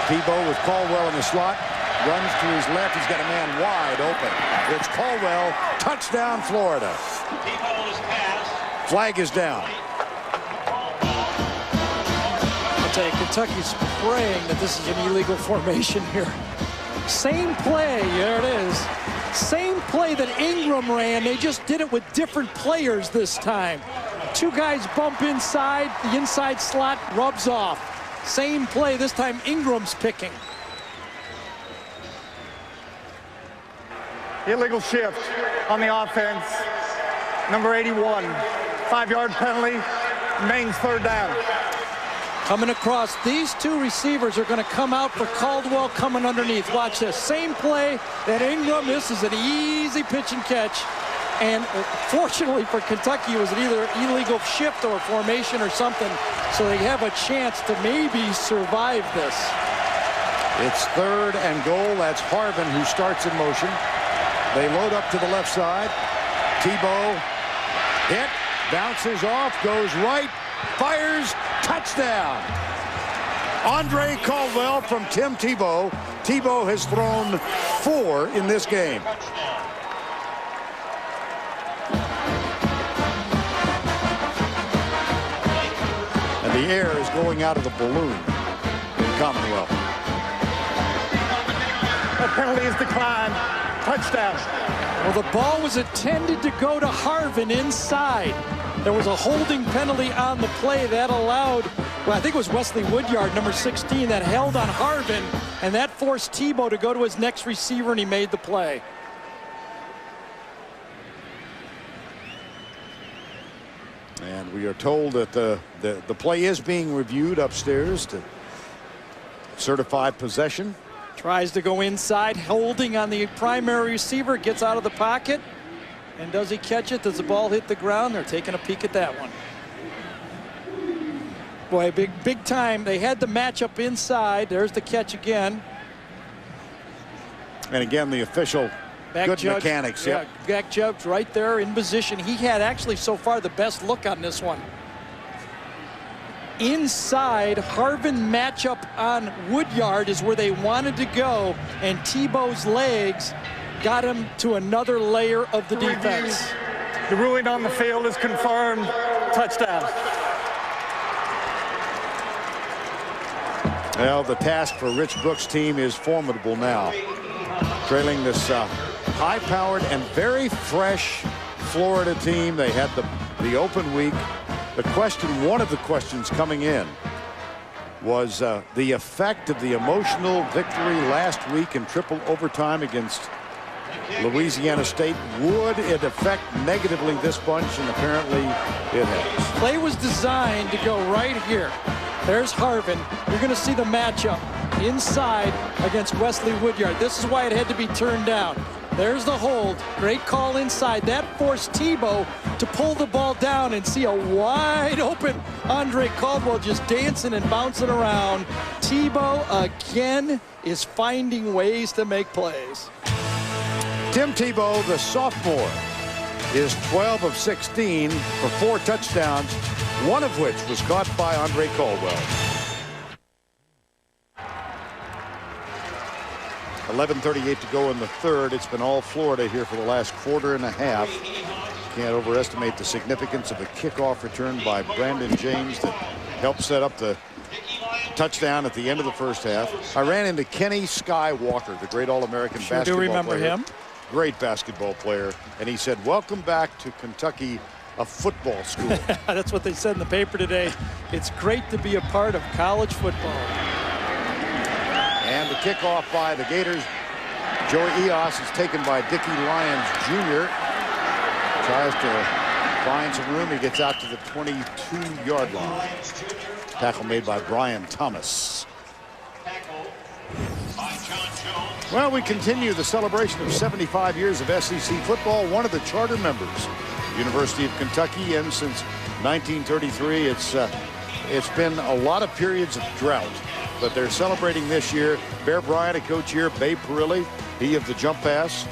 Tebow with Caldwell in the slot. Runs to his left. He's got a man wide open. It's Caldwell. Touchdown, Florida. Flag is down. I'll tell you, Kentucky's praying that this is an illegal formation here. Same play. There it is. Same play that Ingram ran. They just did it with different players this time. 2 guys bump inside. The inside slot rubs off. Same play. This time Ingram's picking. Illegal shift on the offense. Number 81. 5-yard penalty. Remains third down. Coming across, these two receivers are going to come out for Caldwell coming underneath. Watch this. Same play that Ingram. This is an easy pitch and catch. And fortunately for Kentucky, it was either illegal shift or formation or something. So they have a chance to maybe survive this. It's 3rd and goal. That's Harvin who starts in motion. They load up to the left side. Tebow hit, bounces off, goes right, fires, touchdown. Andre Caldwell from Tim Tebow. Tebow has thrown 4 in this game. And the air is going out of the balloon in Commonwealth. That penalty is declined. Touchdown. Well, the ball was intended to go to Harvin inside. There was a holding penalty on the play that allowed, well, I think it was Wesley Woodyard, number 16, that held on Harvin, and that forced Tebow to go to his next receiver, and he made the play. And we are told that the play is being reviewed upstairs to certify possession. Tries to go inside, holding on the primary receiver, gets out of the pocket. And does he catch it? Does the ball hit the ground? They're taking a peek at that one. Boy, big time. They had the matchup inside. There's the catch again. And again, the official good judge, mechanics. Yeah, Yep. back judge right there in position. He had actually so far the best look on this one. Inside, Harvin matchup on Woodyard is where they wanted to go, and Tebow's legs got him to another layer of the defense. The ruling on the field is confirmed. Touchdown. Well, the task for Rich Brooks' team is formidable now. Trailing this high-powered and very fresh Florida team. They had the open week. The question, one of the questions coming in, was the effect of the emotional victory last week in triple overtime against Louisiana State. Would it affect negatively this bunch? And apparently it has. Play was designed to go right here. There's Harvin. You're going to see the matchup inside against Wesley Woodyard. This is why it had to be turned down. There's the hold. Great call inside. That forced Tebow to pull the ball down and see a wide open Andre Caldwell just dancing and bouncing around. Tebow again is finding ways to make plays. Tim Tebow, the sophomore, is 12 of 16 for 4 touchdowns, one of which was caught by Andre Caldwell. 11:38 to go in the 3rd. It's been all Florida here for the last quarter and a half. Can't overestimate the significance of a kickoff return by Brandon James that helped set up the touchdown at the end of the first half. I ran into Kenny Skywalker, the great All-American basketball player. Do remember him? Great basketball player. And he said, "Welcome back to Kentucky, a football school." That's what they said in the paper today. It's great to be a part of college football. And the kickoff by the Gators. Joey Eos is taken by Dickie Lyons Jr. Tries to find some room. He gets out to the 22-yard line. Tackle made by Brian Thomas. Well, we continue the celebration of 75 years of SEC football. One of the charter members, University of Kentucky, and since 1933, it's been a lot of periods of drought. But they're celebrating this year. Bear Bryant, a coach here. Babe Perilli, he of the jump pass.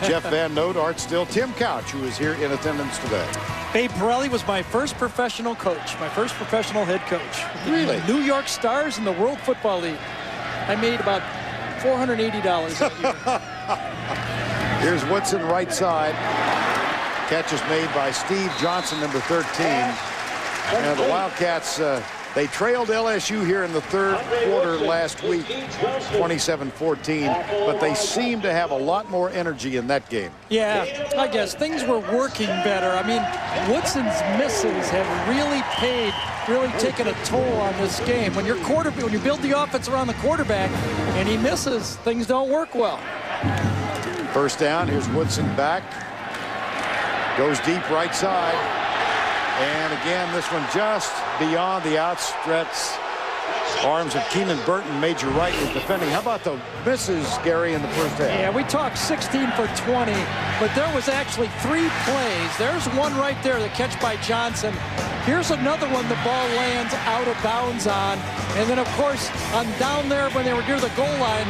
Jeff Van Note, Art Still. Tim Couch, who is here in attendance today. Babe Perilli was my first professional coach, my first professional head coach. Really? New York Stars in the World Football League. I made about $480 that year. Here's Woodson, right side. Catch is made by Steve Johnson, number 13. And the Wildcats, they trailed LSU here in the 3rd quarter last week, 27-14, but they seem to have a lot more energy in that game. Yeah, I guess things were working better. I mean, Woodson's misses have really taken a toll on this game. When you build the offense around the quarterback and he misses, things don't work well. First down, here's Woodson back. Goes deep right side. And again, this one just beyond the outstretched arms of Keenan Burton. Major right was defending. How about the misses, Gary, in the first half? Yeah, we talked 16 for 20, but there was actually 3 plays. There's one right there, the catch by Johnson. Here's another one the ball lands out of bounds on. And then, of course, on down there when they were near the goal line,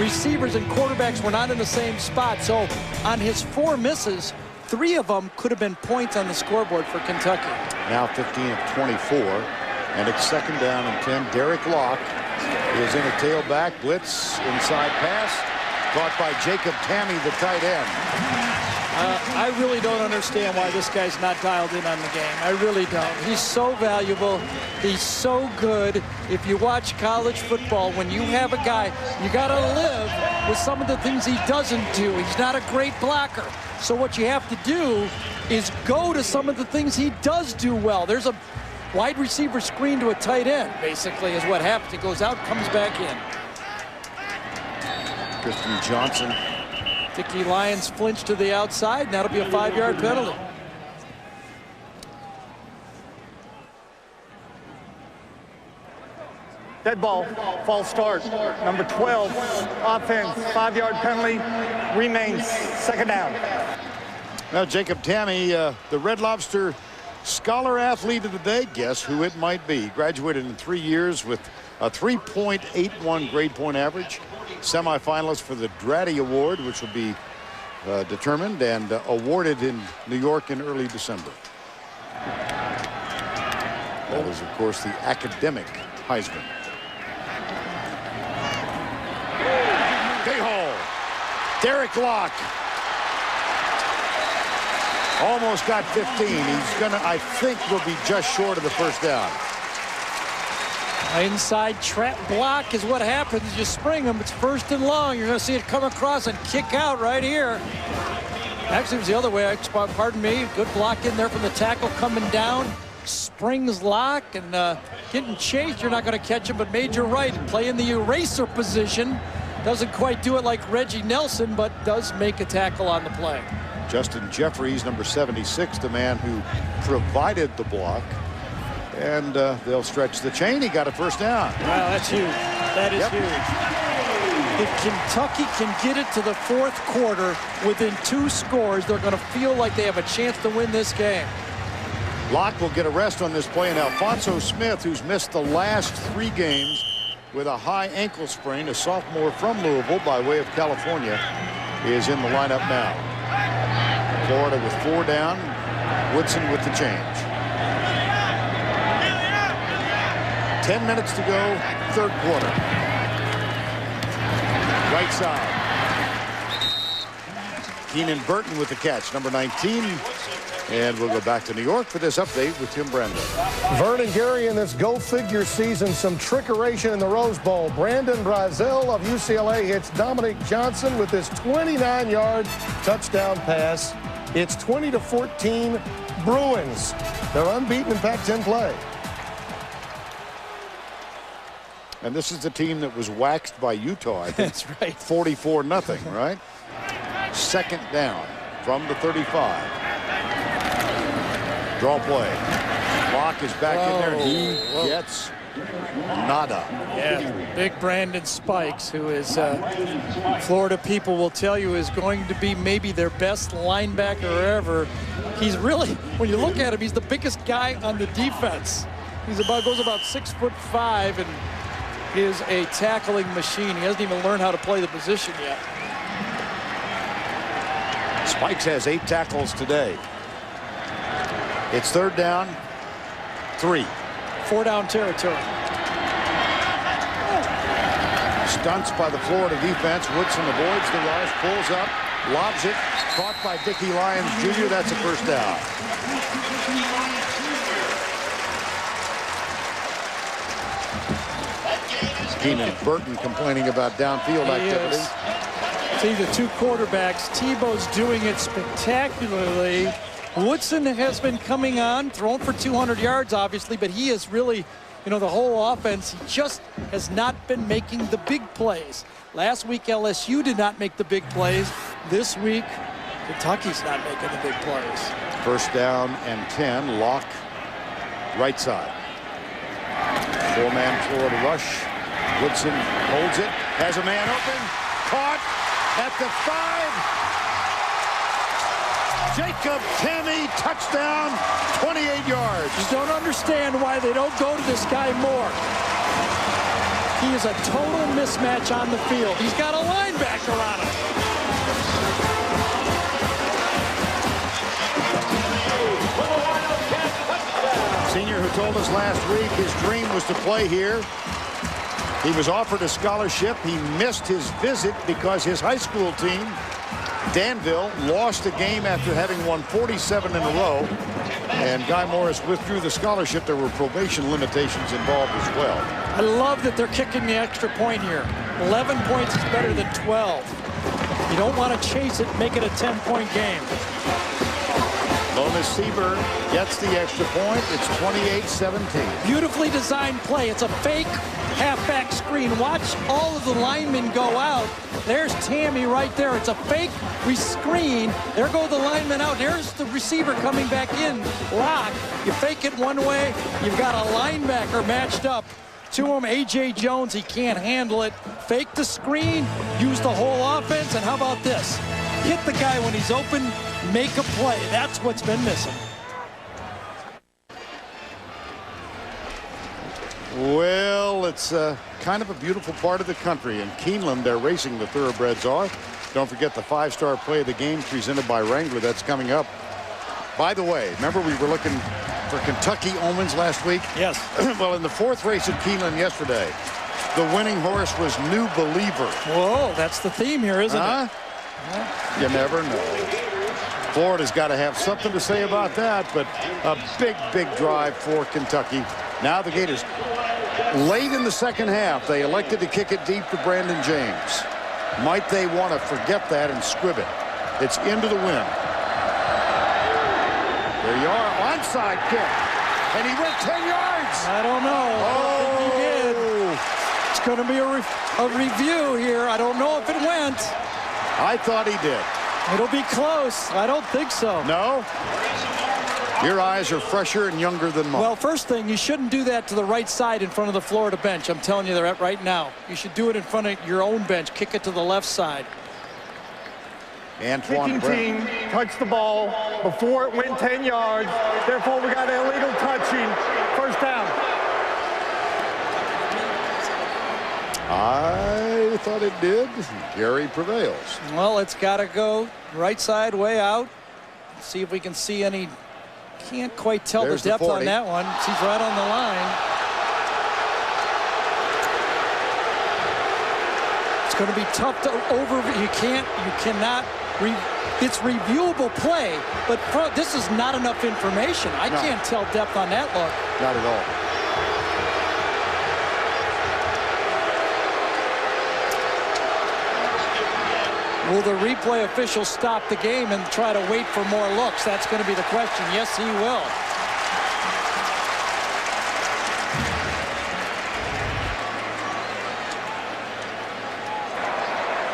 receivers and quarterbacks were not in the same spot. So on his 4 misses, 3 of them could have been points on the scoreboard for Kentucky. Now 15 of 24, and it's 2nd down and 10. Derek Locke is in a tailback blitz, inside pass, caught by Jacob Tammy, the tight end. I really don't understand why this guy's not dialed in on the game. I really don't. He's so valuable. He's so good. If you watch college football, when you have a guy, you got to live with some of the things he doesn't do. He's not a great blocker. So what you have to do is go to some of the things he does do well. There's a wide receiver screen to a tight end, basically, is what happens. He goes out, comes back in. Christian Johnson. Dickey Lyons flinched to the outside, and that'll be a 5-yard penalty. Dead ball, false start. Number 12, offense, 5-yard penalty, remains 2nd down. Now Jacob Tammy, the Red Lobster Scholar Athlete of the Day. Guess who it might be? Graduated in 3 years with a 3.81 grade point average. Semifinalist for the Dratty Award, which will be determined and awarded in New York in early December. That is, of course, the academic Heisman. K-hole. Derek Locke. Almost got 15. He's gonna, I think, will be just short of the 1st down. Inside trap block is what happens. You spring them. It's 1st and long. You're going to see it come across and kick out right here. Actually, it was the other way. Pardon me. Good block in there from the tackle coming down. Springs Lock and getting chased. You're not going to catch him, but Major Wright play in the eraser position. Doesn't quite do it like Reggie Nelson, but does make a tackle on the play. Justin Jeffries, number 76, the man who provided the block. And they'll stretch the chain. He got a 1st down. Wow, that's huge. That is huge. If Kentucky can get it to the 4th quarter within 2 scores, they're going to feel like they have a chance to win this game. Locke will get a rest on this play, and Alfonso Smith, who's missed the last 3 games with a high ankle sprain, a sophomore from Louisville by way of California, is in the lineup now. Florida with 4 down. Woodson with the change. 10 minutes to go, 3rd quarter. Right side. Keenan Burton with the catch, number 19. And we'll go back to New York for this update with Tim Brandon. Vernon, Gary, in this go-figure season, some trickeration in the Rose Bowl. Brandon Brazell of UCLA hits Dominic Johnson with this 29-yard touchdown pass. It's 20-14 Bruins. They're unbeaten in Pac-10 play. And this is the team that was waxed by Utah, I think. That's right. 44-0, right? 2nd down from the 35. Draw play. Locke is back in there. He gets nada. Yeah, big Brandon Spikes, who is Florida people will tell you is going to be maybe their best linebacker ever. He's really, when you look at him, he's the biggest guy on the defense. He's goes about 6'5" and is a tackling machine. He hasn't even learned how to play the position yet. Spikes has 8 tackles today. It's 3rd down, 3. 4-down territory. Stunts by the Florida defense. Woodson avoids the rush, pulls up, lobs it, caught by Dickey Lyons Jr. That's a 1st down. Keenan Burton complaining about downfield activity. See the 2 quarterbacks. Tebow's doing it spectacularly. Woodson has been coming on, thrown for 200 yards, obviously, but he is really, you know, the whole offense, he just has not been making the big plays. Last week, LSU did not make the big plays. This week, Kentucky's not making the big plays. 1st down and 10. Locke right side. Four-man Florida rush. Woodson holds it, has a man open, caught at the 5. Jacob Tamme, touchdown, 28 yards. You don't understand why they don't go to this guy more. He is a total mismatch on the field. He's got a linebacker on him. Senior who told us last week his dream was to play here. He was offered a scholarship. He missed his visit because his high school team, Danville, lost a game after having won 47 in a row. And Guy Morris withdrew the scholarship. There were probation limitations involved as well. I love that they're kicking the extra point here. 11 points is better than 12. You don't want to chase it, make it a 10-point game. Lomas Seaburn gets the extra point. It's 28-17. Beautifully designed play. It's a fake halfback screen. Watch all of the linemen go out. There's Tamme right there. It's a fake screen. There go the linemen out. There's the receiver coming back in. Lock. You fake it one way. You've got a linebacker matched up to him. A.J. Jones, he can't handle it. Fake the screen. Use the whole offense. And how about this? Hit the guy when he's open. Make a play. That's what's been missing. Well, it's kind of a beautiful part of the country. In Keeneland, they're racing, the thoroughbreds are. Don't forget the 5-star play of the game presented by Wrangler. That's coming up. By the way, remember we were looking for Kentucky omens last week? Yes. Well, in the 4th race at Keeneland yesterday, the winning horse was New Believer. Whoa, that's the theme here, isn't it? You never know. Florida's got to have something to say about that, but a big, big drive for Kentucky. Now the Gators, late in the second half, they elected to kick it deep to Brandon James. Might they want to forget that and squib it? It's into the wind. There you are, onside kick. And he went 10 yards. I don't know. I don't think he did. It's going to be a review here. I don't know if it went. I thought he did. It'll be close. I don't think so. No? Your eyes are fresher and younger than mine. Well, first thing, you shouldn't do that to the right side in front of the Florida bench. I'm telling you that right now. You should do it in front of your own bench. Kick it to the left side. Antoine Kicking team touched the ball before it went 10 yards. Therefore, we got illegal touching. First down. I thought it did. Gary prevails. Well, it's got to go right side, way out. See if we can see any. Can't quite tell There's the depth the on that one. He's right on the line. It's going to be tough to you cannot. It's reviewable play, but this is not enough information. I can't tell depth on that look. Not at all. Will the replay official stop the game and try to wait for more looks? That's going to be the question. Yes, he will.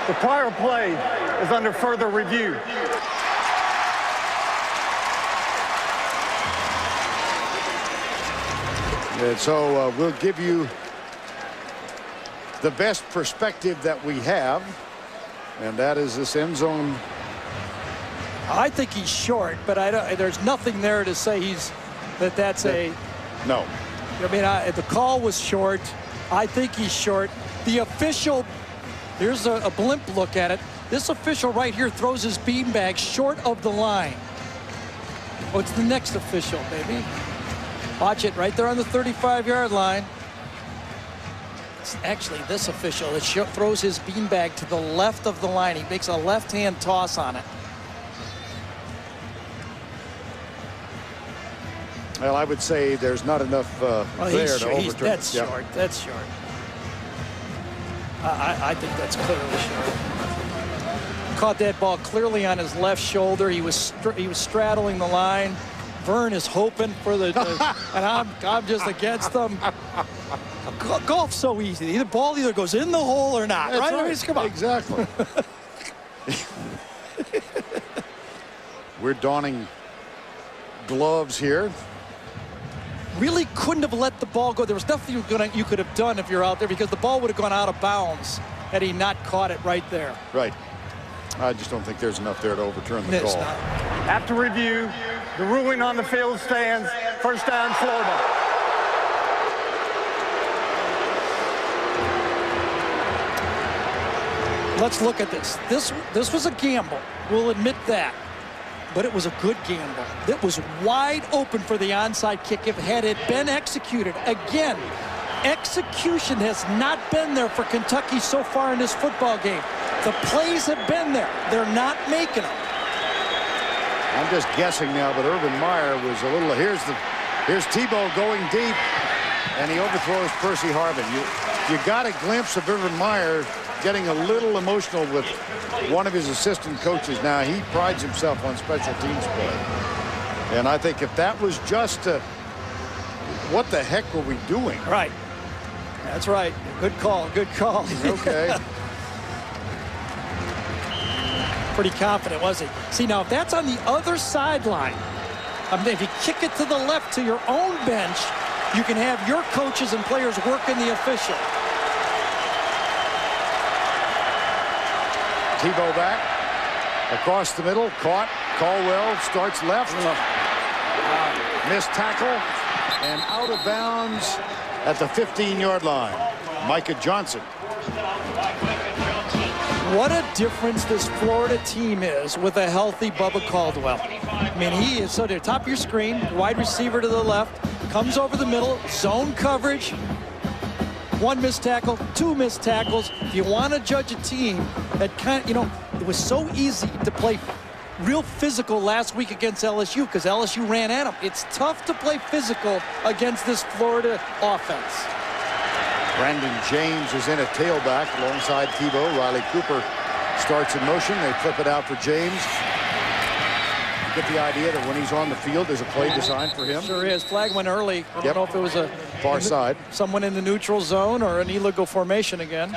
The prior play is under further review. And so we'll give you the best perspective that we have. And that is this end zone. I think he's short, but there's nothing there to say that's a. No. I mean, the call was short. I think he's short. The official, here's a blimp look at it. This official right here throws his beanbag short of the line. Oh, it's the next official, baby. Watch it right there on the 35-yard line. It's actually this official that throws his beanbag to the left of the line. He makes a left-hand toss on it. Well, I would say there's not enough there to overturn. That's short. That's short. I think that's clearly short. Caught that ball clearly on his left shoulder. He was straddling the line. Vern is hoping for the and I'm just against them. Golf's so easy. The ball either goes in the hole or not. That's right? Come on. Exactly. We're donning gloves here. really couldn't have let the ball go. There was nothing you could have done if you're out there, because the ball would have gone out of bounds had he not caught it right there. Right. I just don't think there's enough there to overturn the call. After review, the ruling on the field stands. First down, Florida. Let's look at this. This was a gamble. We'll admit that. But it was a good gamble. It was wide open for the onside kick if had it been executed. Again, execution has not been there for Kentucky so far in this football game. The plays have been there. They're not making them. I'm just guessing now, but Urban Meyer was a little. Here's Tebow going deep, and he overthrows Percy Harvin. You got a glimpse of Urban Meyer getting a little emotional with one of his assistant coaches. Now, he prides himself on special teams play. And I think if that was just what the heck were we doing? Right. That's right. Good call. Good call. Okay. Pretty confident, was he? See, now, if that's on the other sideline, if you kick it to the left to your own bench, you can have your coaches and players working the official. Tebow back, across the middle, caught. Caldwell starts left. Missed tackle, and out of bounds at the 15-yard line. Micah Johnson. What a difference this Florida team is with a healthy Bubba Caldwell. I mean, he is so at the top of your screen, wide receiver to the left, comes over the middle, zone coverage, one missed tackle, two missed tackles. If you want to judge a team that it was so easy to play real physical last week against LSU because LSU ran at them. It's tough to play physical against this Florida offense. Brandon James is in at tailback alongside Tebow. Riley Cooper starts in motion. They flip it out for James. You get the idea that when he's on the field, there's a play designed for him. Sure is. Flag went early. I don't know if it was a far side. Someone in the neutral zone or an illegal formation again.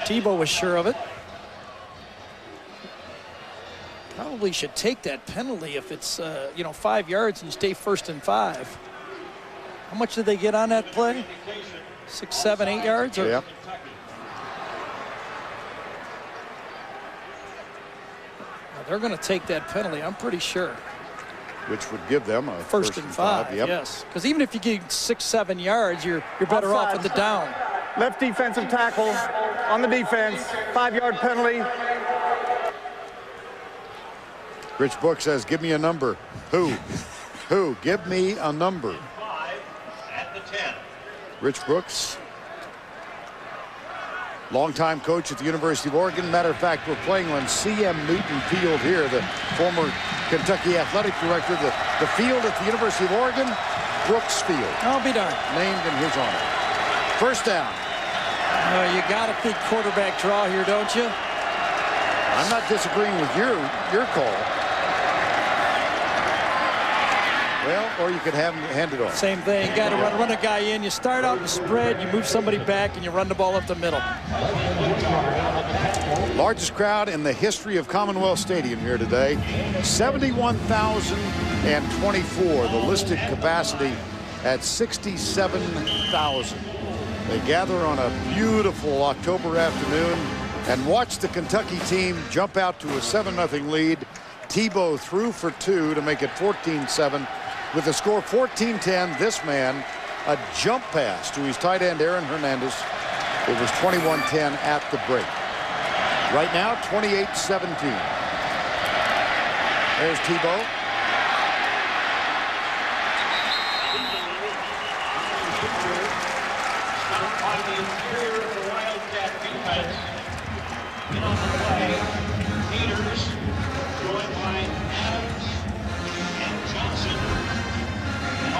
Tebow was sure of it. Probably should take that penalty if it's 5 yards and you stay 1st and 5. How much did they get on that play? 6, 7, 8 yards? Or? Yep. They're going to take that penalty, I'm pretty sure. Which would give them a 1st and 5. Yep. Yes, because even if you get 6, 7 yards, you're better off with the down. Left defensive tackle on the defense. 5-yard penalty. Rich Book says, give me a number. Who? Who? Give me a number. 5 at the 10. Rich Brooks, longtime coach at the University of Oregon. Matter of fact, we're playing on C.M. Newton Field here, the former Kentucky athletic director. The field at the University of Oregon, Brooks Field. I'll be darned. Named in his honor. First down. You got a big quarterback draw here, don't you? I'm not disagreeing with your call. Well, or you could have him hand it off. Same thing. Got to run a guy in. You start out and spread. You move somebody back, and you run the ball up the middle. Largest crowd in the history of Commonwealth Stadium here today. 71,024. The listed capacity at 67,000. They gather on a beautiful October afternoon and watch the Kentucky team jump out to a 7-0 lead. Tebow threw for 2 to make it 14-7. With the score 14-10, this man, a jump pass to his tight end, Aaron Hernandez. It was 21-10 at the break. Right now, 28-17. There's Tebow.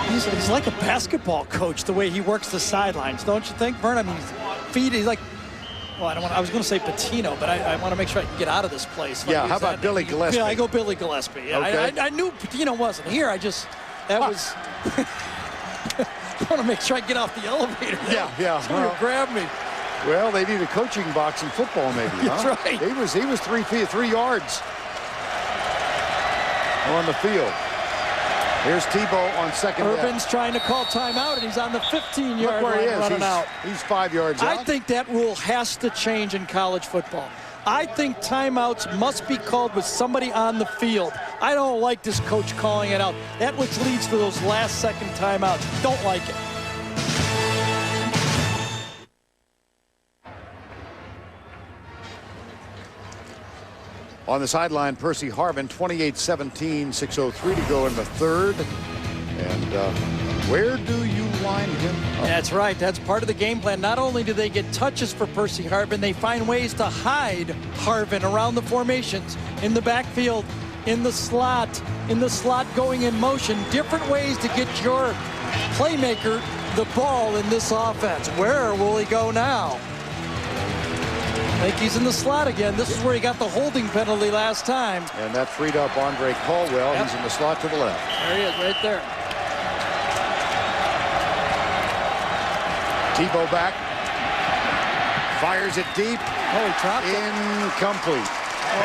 He's like a basketball coach, the way he works the sidelines, don't you think, Vern? I mean, he's like, well, I was going to say Patino, but I want to make sure I can get out of this place. Yeah, how about Billy Gillespie? Yeah, I go Billy Gillespie. Yeah, okay. I knew Patino wasn't here. I want to make sure I get off the elevator. Yeah. Someone grab me. Well, they need a coaching box in football, maybe. That's right. He was 3 yards. on the field. Here's Tebow on second down. Urban's trying to call timeout, and he's on the 15-yard Look where he line is. running out. He's 5 yards out. I think that rule has to change in college football. I think timeouts must be called with somebody on the field. I don't like this coach calling it out. That which leads to those last-second timeouts. Don't like it. On the sideline, Percy Harvin, 28-17, 6:03 to go in the third. And where do you line him up? That's right. That's part of the game plan. Not only do they get touches for Percy Harvin, they find ways to hide Harvin around the formations, in the backfield, in the slot going in motion. Different ways to get your playmaker the ball in this offense. Where will he go now? I think he's in the slot again. This is where he got the holding penalty last time. And that freed up Andre Caldwell. Yep. He's in the slot to the left. There he is, right there. Tebow back. Fires it deep. Oh, he dropped it. Incomplete.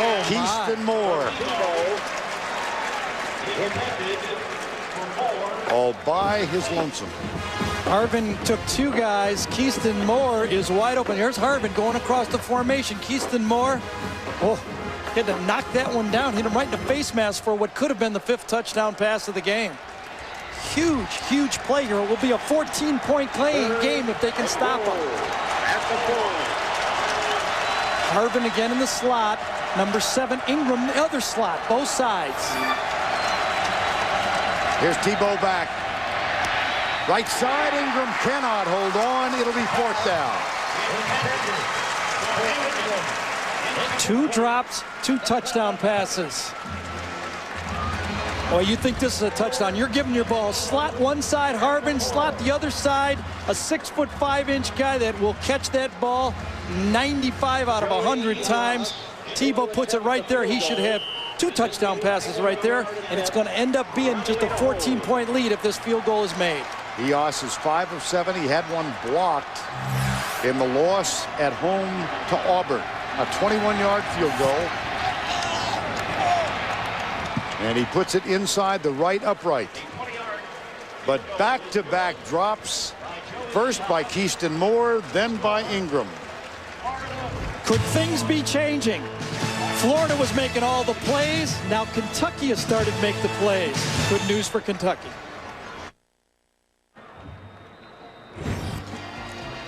Oh, Keyston Moore. All by his lonesome. Harvin took two guys. Keyston Moore is wide open. Here's Harvin going across the formation. Keyston Moore, oh, he had to knock that one down. Hit him right in the face mask for what could have been the 5th touchdown pass of the game. Huge, huge play here. It will be a 14-point game if they can stop him. Harvin again in the slot. Number 7, Ingram, the other slot, both sides. Here's Tebow back. Right side, Ingram cannot hold on. It'll be 4th down. 2 drops, 2 touchdown passes. Well, you think this is a touchdown. You're giving your ball slot one side, Harvin, slot the other side. A 6'5" guy that will catch that ball 95 out of 100 times. Tebow puts it right there. He should have 2 touchdown passes right there, and it's going to end up being just a 14-point lead if this field goal is made. Eos is 5 of 7. He had one blocked in the loss at home to Auburn. A 21-yard field goal. And he puts it inside the right upright. But back-to-back drops. First by Keyston Moore, then by Ingram. Could things be changing? Florida was making all the plays. Now Kentucky has started to make the plays. Good news for Kentucky.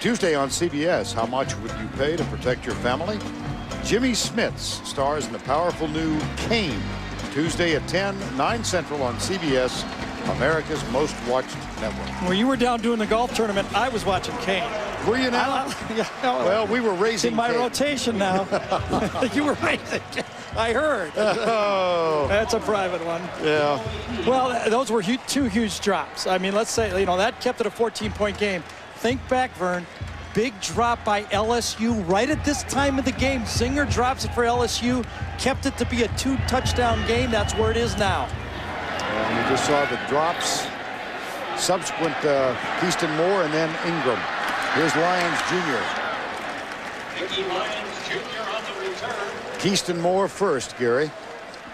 Tuesday on CBS, how much would you pay to protect your family? Jimmy Smits stars in the powerful new Kane. Tuesday at 10, 9 Central on CBS, America's most watched network. When you were down doing the golf tournament, I was watching Kane. Were you now? Well, we were raising in my Kane. rotation now. You were raising. I heard. Oh. That's a private one. Yeah. Well, those were 2 huge drops. I mean, let's say, that kept it a 14-point game. Think back, Vern. Big drop by LSU right at this time of the game. Zinger drops it for LSU, kept it to be a 2-touchdown game. That's where it is now. And we just saw the drops. Subsequent Keyston Moore and then Ingram. Here's Lyons Jr. Keyston Moore first, Gary.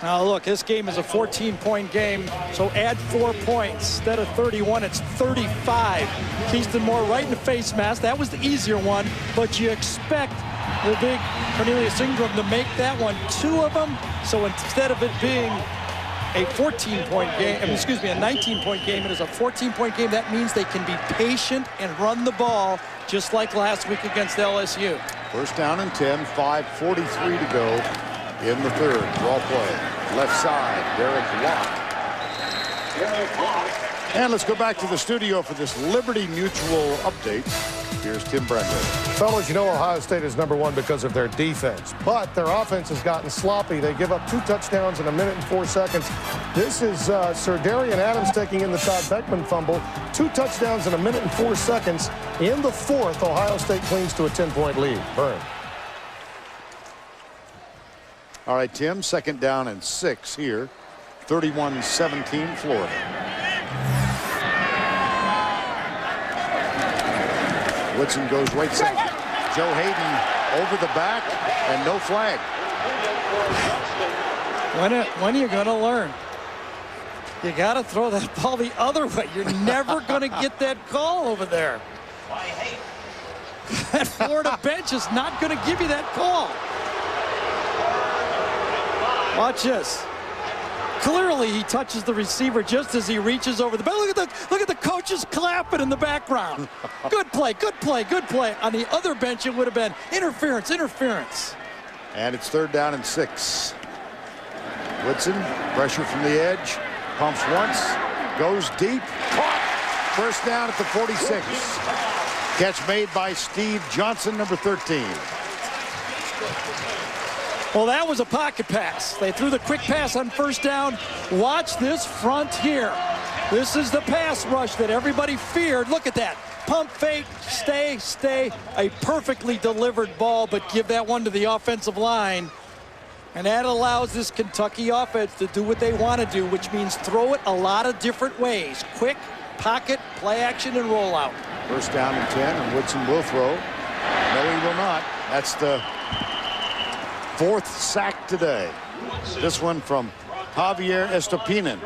Now look, this game is a 14-point game, so add 4 points. Instead of 31, it's 35. Keyston Moore right in the face mask. That was the easier one, but you expect the big Cornelius Ingram to make that one 2 of them. So instead of it being a 14-point game, a 19-point game, it is a 14-point game. That means they can be patient and run the ball just like last week against LSU. First down and 10, 5:43 to go in the third. Draw play. Left side, Derek Block. And let's go back to the studio for this Liberty Mutual update. Here's Tim Bradley. Fellas, you know Ohio State is #1 because of their defense, but their offense has gotten sloppy. They give up 2 touchdowns in 1 minute and 4 seconds. This is Sir Darian Adams taking in the Todd Beckman fumble. 2 touchdowns in 1 minute and 4 seconds. In the 4th, Ohio State clings to a 10-point lead. Burn. All right, Tim, 2nd down and 6 here. 31-17 Florida. Woodson goes right side. Joe Hayden over the back and no flag. When are you going to learn? You got to throw that ball the other way. You're never going to get that call over there. That Florida bench is not going to give you that call. Watch this. Clearly, he touches the receiver just as he reaches over the ball. Look at the coaches clapping in the background. Good play, good play, good play. On the other bench, it would have been interference, interference. And it's 3rd down and 6. Woodson, pressure from the edge, pumps once, goes deep, caught. 1st down at the 46. Catch made by Steve Johnson, number 13. Well, that was a pocket pass. They threw the quick pass on 1st down. Watch this front here. This is the pass rush that everybody feared. Look at that. Pump fake, stay. A perfectly delivered ball, but give that one to the offensive line. And that allows this Kentucky offense to do what they want to do, which means throw it a lot of different ways. Quick, pocket, play action, and roll out. 1st down and 10, and Woodson will throw. No, he will not. That's the 4th sack today. This one from Javier Estepinen,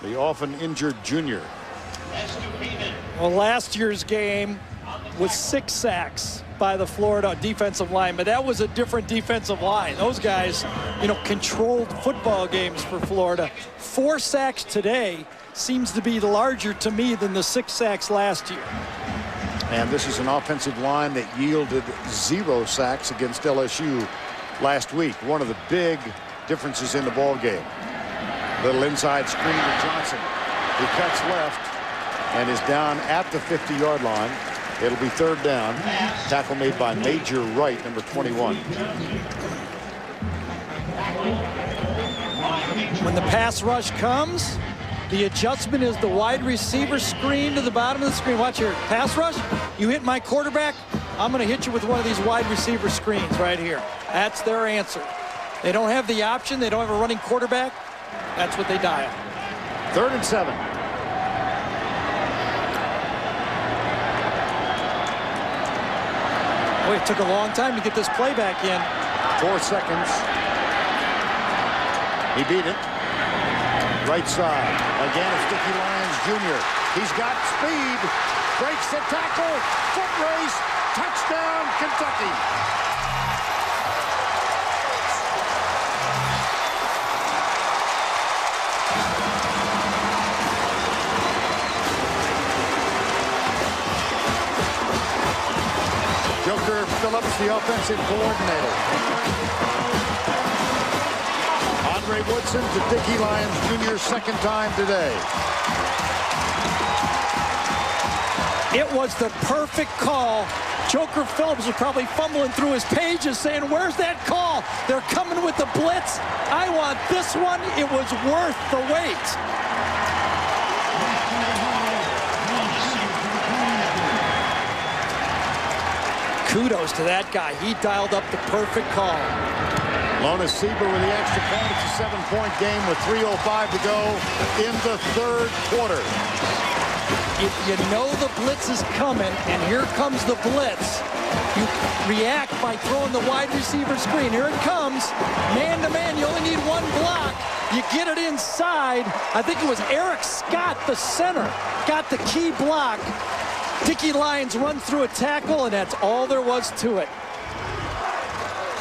the often injured junior. Well, last year's game was 6 sacks by the Florida defensive line, but that was a different defensive line. Those guys, controlled football games for Florida. 4 sacks today seems to be larger to me than the 6 sacks last year. And this is an offensive line that yielded 0 sacks against LSU last week. One of the big differences in the ball game. Little inside screen to Johnson. He cuts left and is down at the 50-yard line. It'll be 3rd down. Tackle made by Major Wright, number 21. When the pass rush comes, the adjustment is the wide receiver screen to the bottom of the screen. Watch here. Pass rush, you hit my quarterback, I'm going to hit you with one of these wide receiver screens right here. That's their answer. They don't have the option. They don't have a running quarterback. That's what they dial. 3rd and 7. Boy, it took a long time to get this play back in. 4 seconds. He beat it. Right side. Again, it's Dickie Lyons Jr. He's got speed. Breaks the tackle. Foot race. Touchdown, Kentucky. Joker Phillips, the offensive coordinator. Andre Woodson to Dickie Lyons Jr. 2nd time today. It was the perfect call. Joker Phillips was probably fumbling through his pages saying, where's that call? They're coming with the blitz. I want this one. It was worth the wait. Kudos to that guy. He dialed up the perfect call. Lona Sieber with the extra point. It's a 7-point game with 3:05 to go in the 3rd quarter. If you know the blitz is coming, and here comes the blitz, you react by throwing the wide receiver screen. Here it comes. Man-to-man, you only need 1 block. You get it inside. I think it was Eric Scott, the center, got the key block. Dickie Lyons runs through a tackle, and that's all there was to it.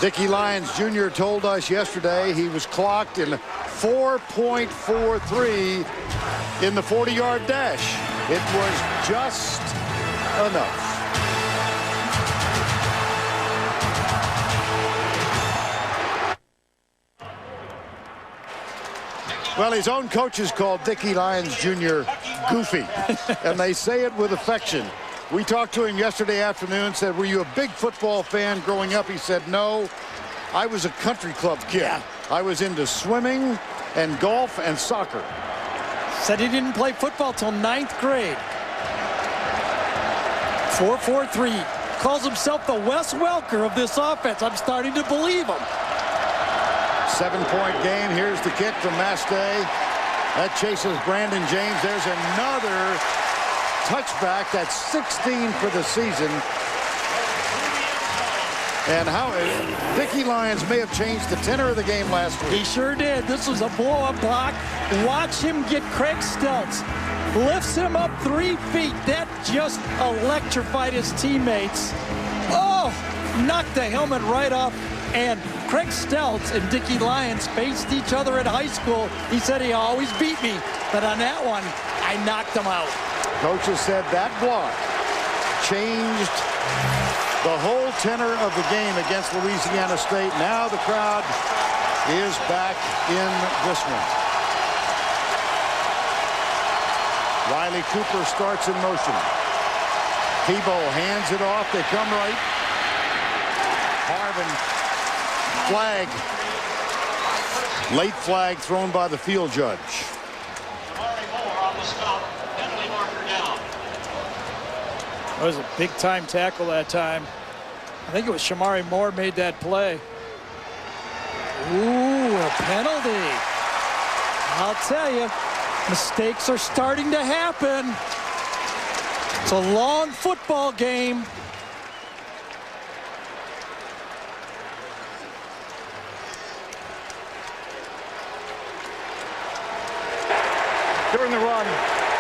Dickie Lyons Jr. told us yesterday he was clocked in 4.43 in the 40-yard dash. It was just enough. Well, his own coaches called Dickie Lyons Jr. goofy, and they say it with affection. We talked to him yesterday afternoon, said, were you a big football fan growing up? He said, no, I was a country club kid. Yeah. I was into swimming and golf and soccer. Said he didn't play football till 9th grade. 4-4-3. Calls himself the Wes Welker of this offense. I'm starting to believe him. 7-point game. Here's the kick from Mastay. That chases Brandon James. There's another touchback. That's 16 for the season. And how Dickie Lyons may have changed the tenor of the game last week. He sure did. This was a blow-up block. Watch him get Craig Stelz. Lifts him up 3 feet. That just electrified his teammates. Oh, knocked the helmet right off. And Craig Stelz and Dickie Lyons faced each other in high school. He said he always beat me, but on that one, I knocked him out. Coaches said that block changed the whole tenor of the game against Louisiana State. Now the crowd is back in this one. Riley Cooper starts in motion. Tebow hands it off. They come right. Harvin, flag. Late flag thrown by the field judge. It was a big-time tackle that time. I think it was Shamari Moore made that play. Ooh, a penalty. I'll tell you, mistakes are starting to happen. It's a long football game. During the run,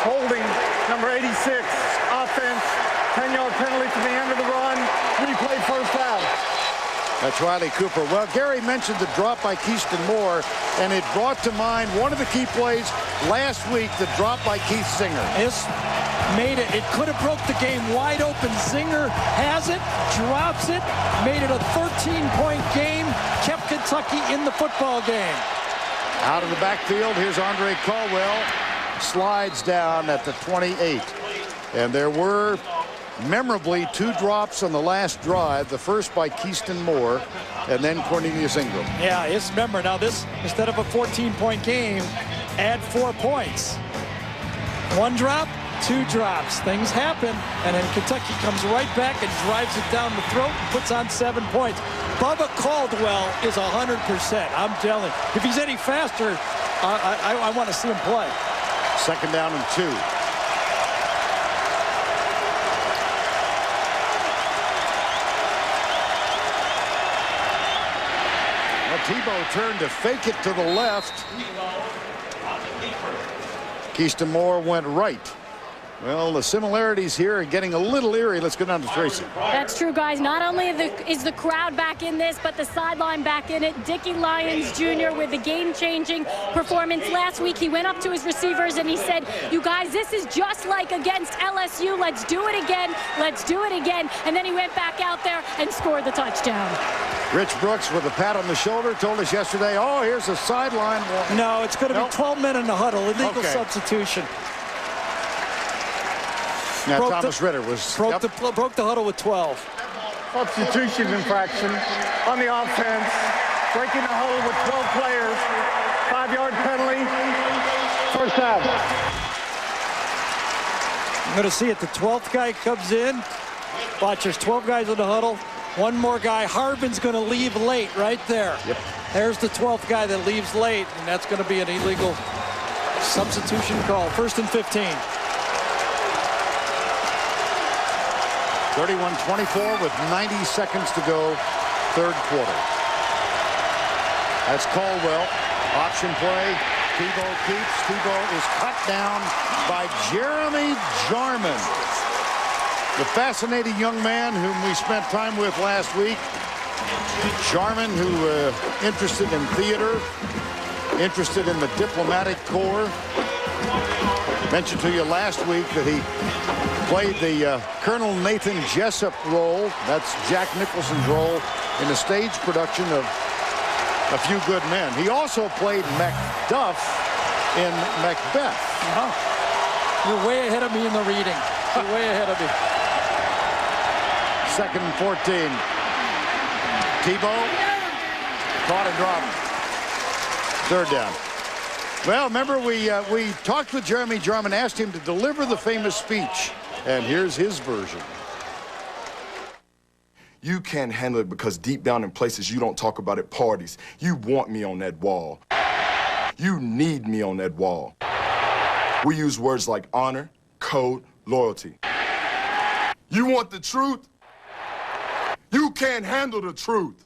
holding number 86, offense, 10-yard penalty to the end of the run, replay first down. That's Riley Cooper. Well, Gary mentioned the drop by Keyston Moore, and it brought to mind one of the key plays last week, the drop by Keith Zinger. This made it. It could have broke the game wide open. Zinger has it, drops it, made it a 13-point game, kept Kentucky in the football game. Out of the backfield, here's Andre Caldwell. Slides down at the 28. And there were memorably 2 drops on the last drive, the first by Keyston Moore and then Cornelius Ingram. Yeah, it's remember now this, instead of a 14-point game, add 4 points. 1 drop, 2 drops. Things happen, and then Kentucky comes right back and drives it down the throat and puts on 7 points. Bubba Caldwell is 100%. I'm telling you. If he's any faster, I want to see him play. 2nd down and 2. Well, Tebow turned to fake it to the left. Keyston Moore went right. Well, the similarities here are getting a little eerie. Let's go down to Tracy. That's true, guys. Not only is the crowd back in this, but the sideline back in it. Dickie Lyons Jr. with the game-changing performance. Last week, he went up to his receivers and he said, you guys, this is just like against LSU. Let's do it again. Let's do it again. And then he went back out there and scored the touchdown. Rich Brooks with a pat on the shoulder told us yesterday, oh, here's a sideline. No, it's going to be 12 men in the huddle. Illegal substitution. Now Thomas Ritter was broke the huddle with 12. Substitution infraction on the offense, breaking the huddle with 12 players. 5-yard penalty. First down. I'm going to see it. The 12th guy comes in. Watch, there's 12 guys in the huddle. One more guy. Harvin's going to leave late right there. Yep. There's the 12th guy that leaves late, and that's going to be an illegal substitution call. 1st and 15. 31-24 with 90 seconds to go, 3rd quarter. That's Caldwell. Option play. Tebow keeps. Tebow is cut down by Jeremy Jarman. The fascinating young man whom we spent time with last week. Jarman, who interested in theater, interested in the diplomatic corps. Mentioned to you last week that he played the Colonel Nathan Jessup role. That's Jack Nicholson's role in the stage production of A Few Good Men. He also played Macduff in Macbeth. You're way ahead of me in the reading. You're way ahead of me. 2nd and 14. Tebow caught and dropped. 3rd down. Well, remember we talked with Jeremy Jarman, asked him to deliver the famous speech, and here's his version. You can't handle it because deep down in places you don't talk about at parties, you want me on that wall. You need me on that wall. We use words like honor, code, loyalty. You want the truth? You can't handle the truth.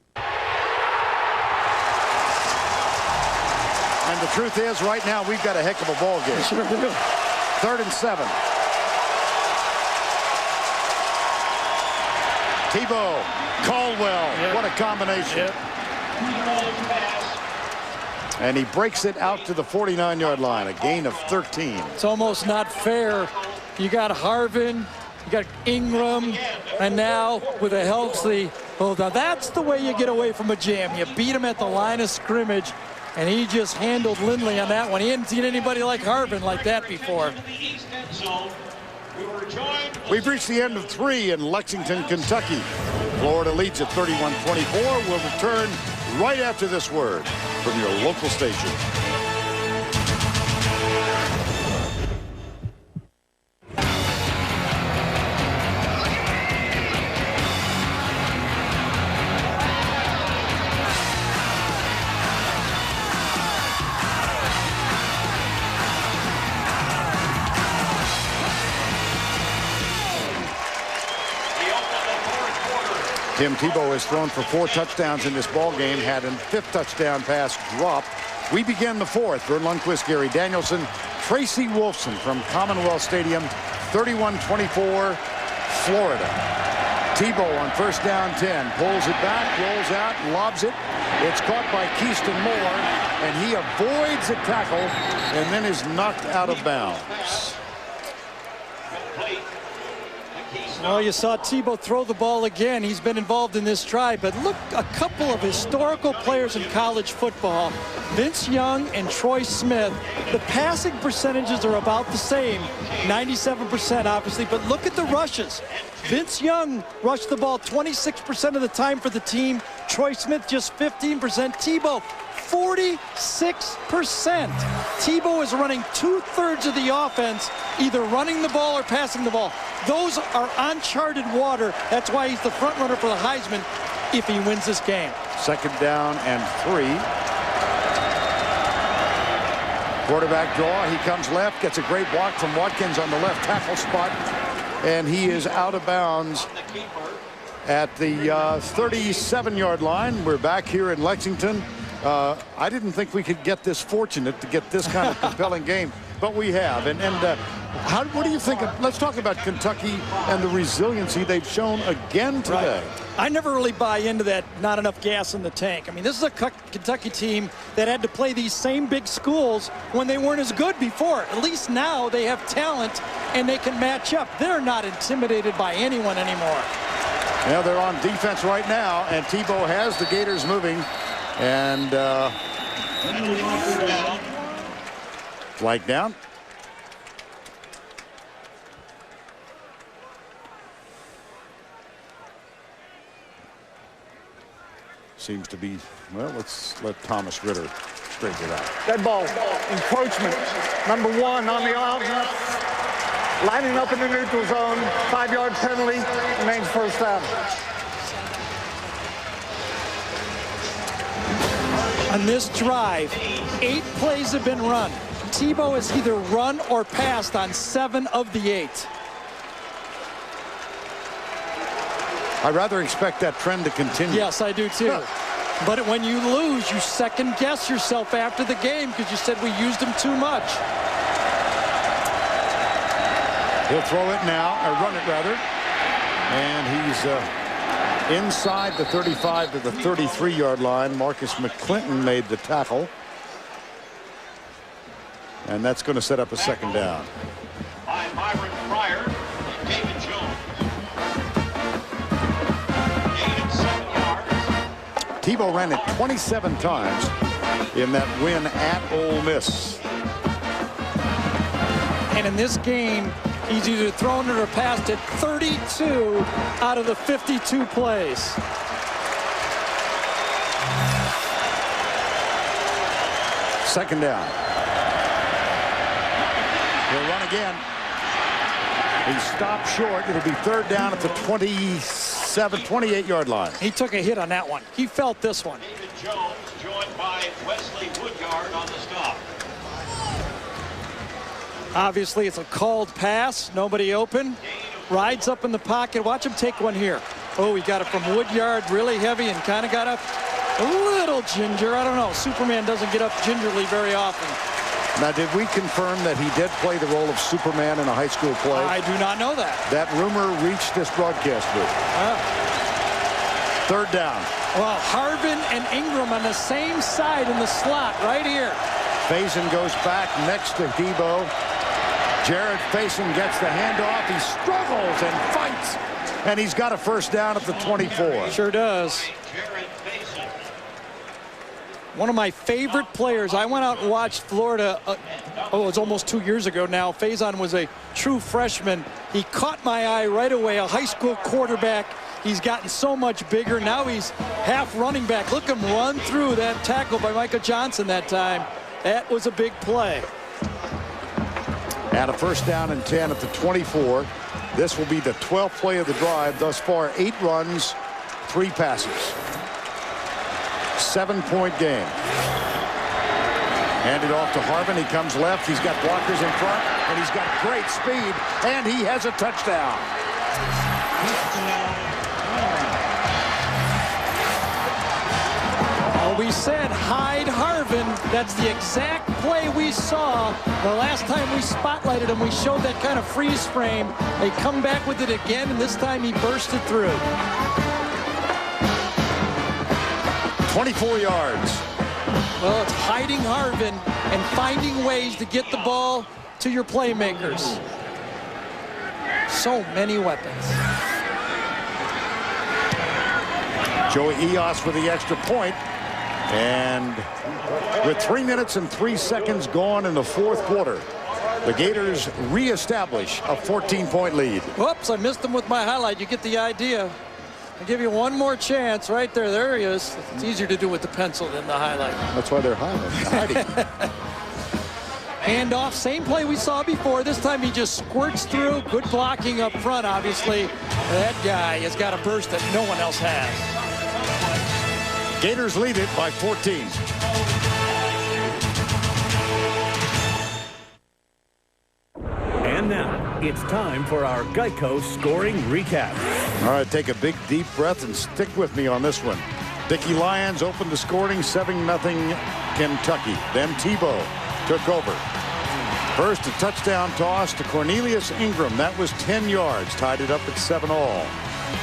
And the truth is, right now, we've got a heck of a ball game. Sure do. 3rd and 7. Tebow, Caldwell, Yep. what a combination. Yep. And he breaks it out to the 49-yard line, a gain of 13. It's almost not fair. You got Harvin, you got Ingram, and now with a healthy, well, now that's the way you get away from a jam. You beat him at the line of scrimmage, and he just handled Lindley on that one. He hadn't seen anybody like Harvin like that before. We've reached the end of 3 in Lexington, Kentucky. Florida leads at 31-24. We'll return right after this word from your local station. Tim Tebow has thrown for 4 touchdowns in this ball game, had a 5th touchdown pass dropped. We begin the 4th. Vern Lundquist, Gary Danielson, Tracy Wolfson from Commonwealth Stadium, 31-24, Florida. Tebow on 1st down 10, pulls it back, rolls out, lobs it. It's caught by Keyston Moore, and he avoids a tackle and then is knocked out of bounds. Well, you saw Tebow throw the ball again. He's been involved in this drive, but look, a couple of historical players in college football, Vince Young and Troy Smith. The passing percentages are about the same, 97% obviously, but look at the rushes. Vince Young rushed the ball 26% of the time for the team. Troy Smith just 15%. Tebow 46%. Tebow is running 2/3 of the offense, either running the ball or passing the ball. Those are uncharted water. That's why he's the front runner for the Heisman if he wins this game. 2nd down and 3. Quarterback draw. He comes left, gets a great block from Watkins on the left tackle spot, and he is out of bounds at the 37-yard line. We're back here in Lexington. I didn't think we could get this fortunate to get this kind of compelling game, but we have. What do you think let's talk about Kentucky and the resiliency they've shown again today. Right. I never really buy into that not enough gas in the tank. I mean, this is a Kentucky team that had to play these same big schools when they weren't as good before. At least now they have talent and they can match up. They're not intimidated by anyone anymore. Yeah, they're on defense right now, and Tebow has the Gators moving. And flag down. Seems to be, well, let's let Thomas Ritter straighten it out. Dead ball, encroachment, number 1 on the offense, lining up in the neutral zone, 5-yard penalty, remains 1st down. On this drive, 8 plays have been run. Tebow has either run or passed on 7 of the 8. I rather expect that trend to continue. Yes, I do too. But when you lose, you second guess yourself after the game because you said we used him too much. He'll throw it now, or run it rather. And he's inside the 35 to the 33-yard line. Marcus McClinton made the tackle. And that's going to set up a 2nd down. By Myron Pryor and David Jones. Gain of 7 yards. Tebow ran it 27 times in that win at Ole Miss. And in this game, he's either thrown it or passed it 32 out of the 52 plays. Second down. He'll run again. He stopped short. It'll be 3rd down at the 28-yard line. He took a hit on that one. He felt this one. David Jones joined by Wesley Woodyard on the stop. Obviously, it's a called pass. Nobody open. Rides up in the pocket. Watch him take one here. Oh, he got it from Woodyard, really heavy, and kind of got up a little ginger. I don't know. Superman doesn't get up gingerly very often. Now, did we confirm that he did play the role of Superman in a high school play? I do not know that. That rumor reached this broadcast booth. Third down. Well, Harvin and Ingram on the same side in the slot right here. Faison goes back next to Debo. Jared Faison gets the handoff. He struggles and fights. And he's got a first down at the 24. Sure does. One of my favorite players. I went out and watched Florida. It was almost 2 years ago now. Faison was a true freshman. He caught my eye right away. A high school quarterback. He's gotten so much bigger. Now he's half running back. Look him run through that tackle by Micah Johnson that time. That was a big play. And a first down and 10 at the 24. This will be the 12th play of the drive. Thus far, 8 runs, 3 passes. 7-point game. Handed off to Harvin. He comes left. He's got blockers in front, and he's got great speed, and he has a touchdown. Well, we said hide Harvin. That's the exact play we saw the last time we spotlighted him. We showed that kind of freeze frame. They come back with it again, and this time he bursted through. 24 yards. Well, it's hiding Harvin and finding ways to get the ball to your playmakers. So many weapons. Joey Eos with the extra point. And with 3 minutes and 3 seconds gone in the fourth quarter, the Gators reestablish a 14-point lead. Whoops, I missed him with my highlight. You get the idea. I'll give you one more chance right there. There he is. It's easier to do with the pencil than the highlight. That's why they're hiding. Handoff, same play we saw before. This time he just squirts through. Good blocking up front, obviously. That guy has got a burst that no one else has. Gators lead it by 14. And now it's time for our Geico scoring recap. All right, take a big deep breath and stick with me on this one. Dickey Lions opened the scoring 7-0 Kentucky. Then Tebow took over. First, a touchdown toss to Cornelius Ingram. That was 10 yards, tied it up at 7-all.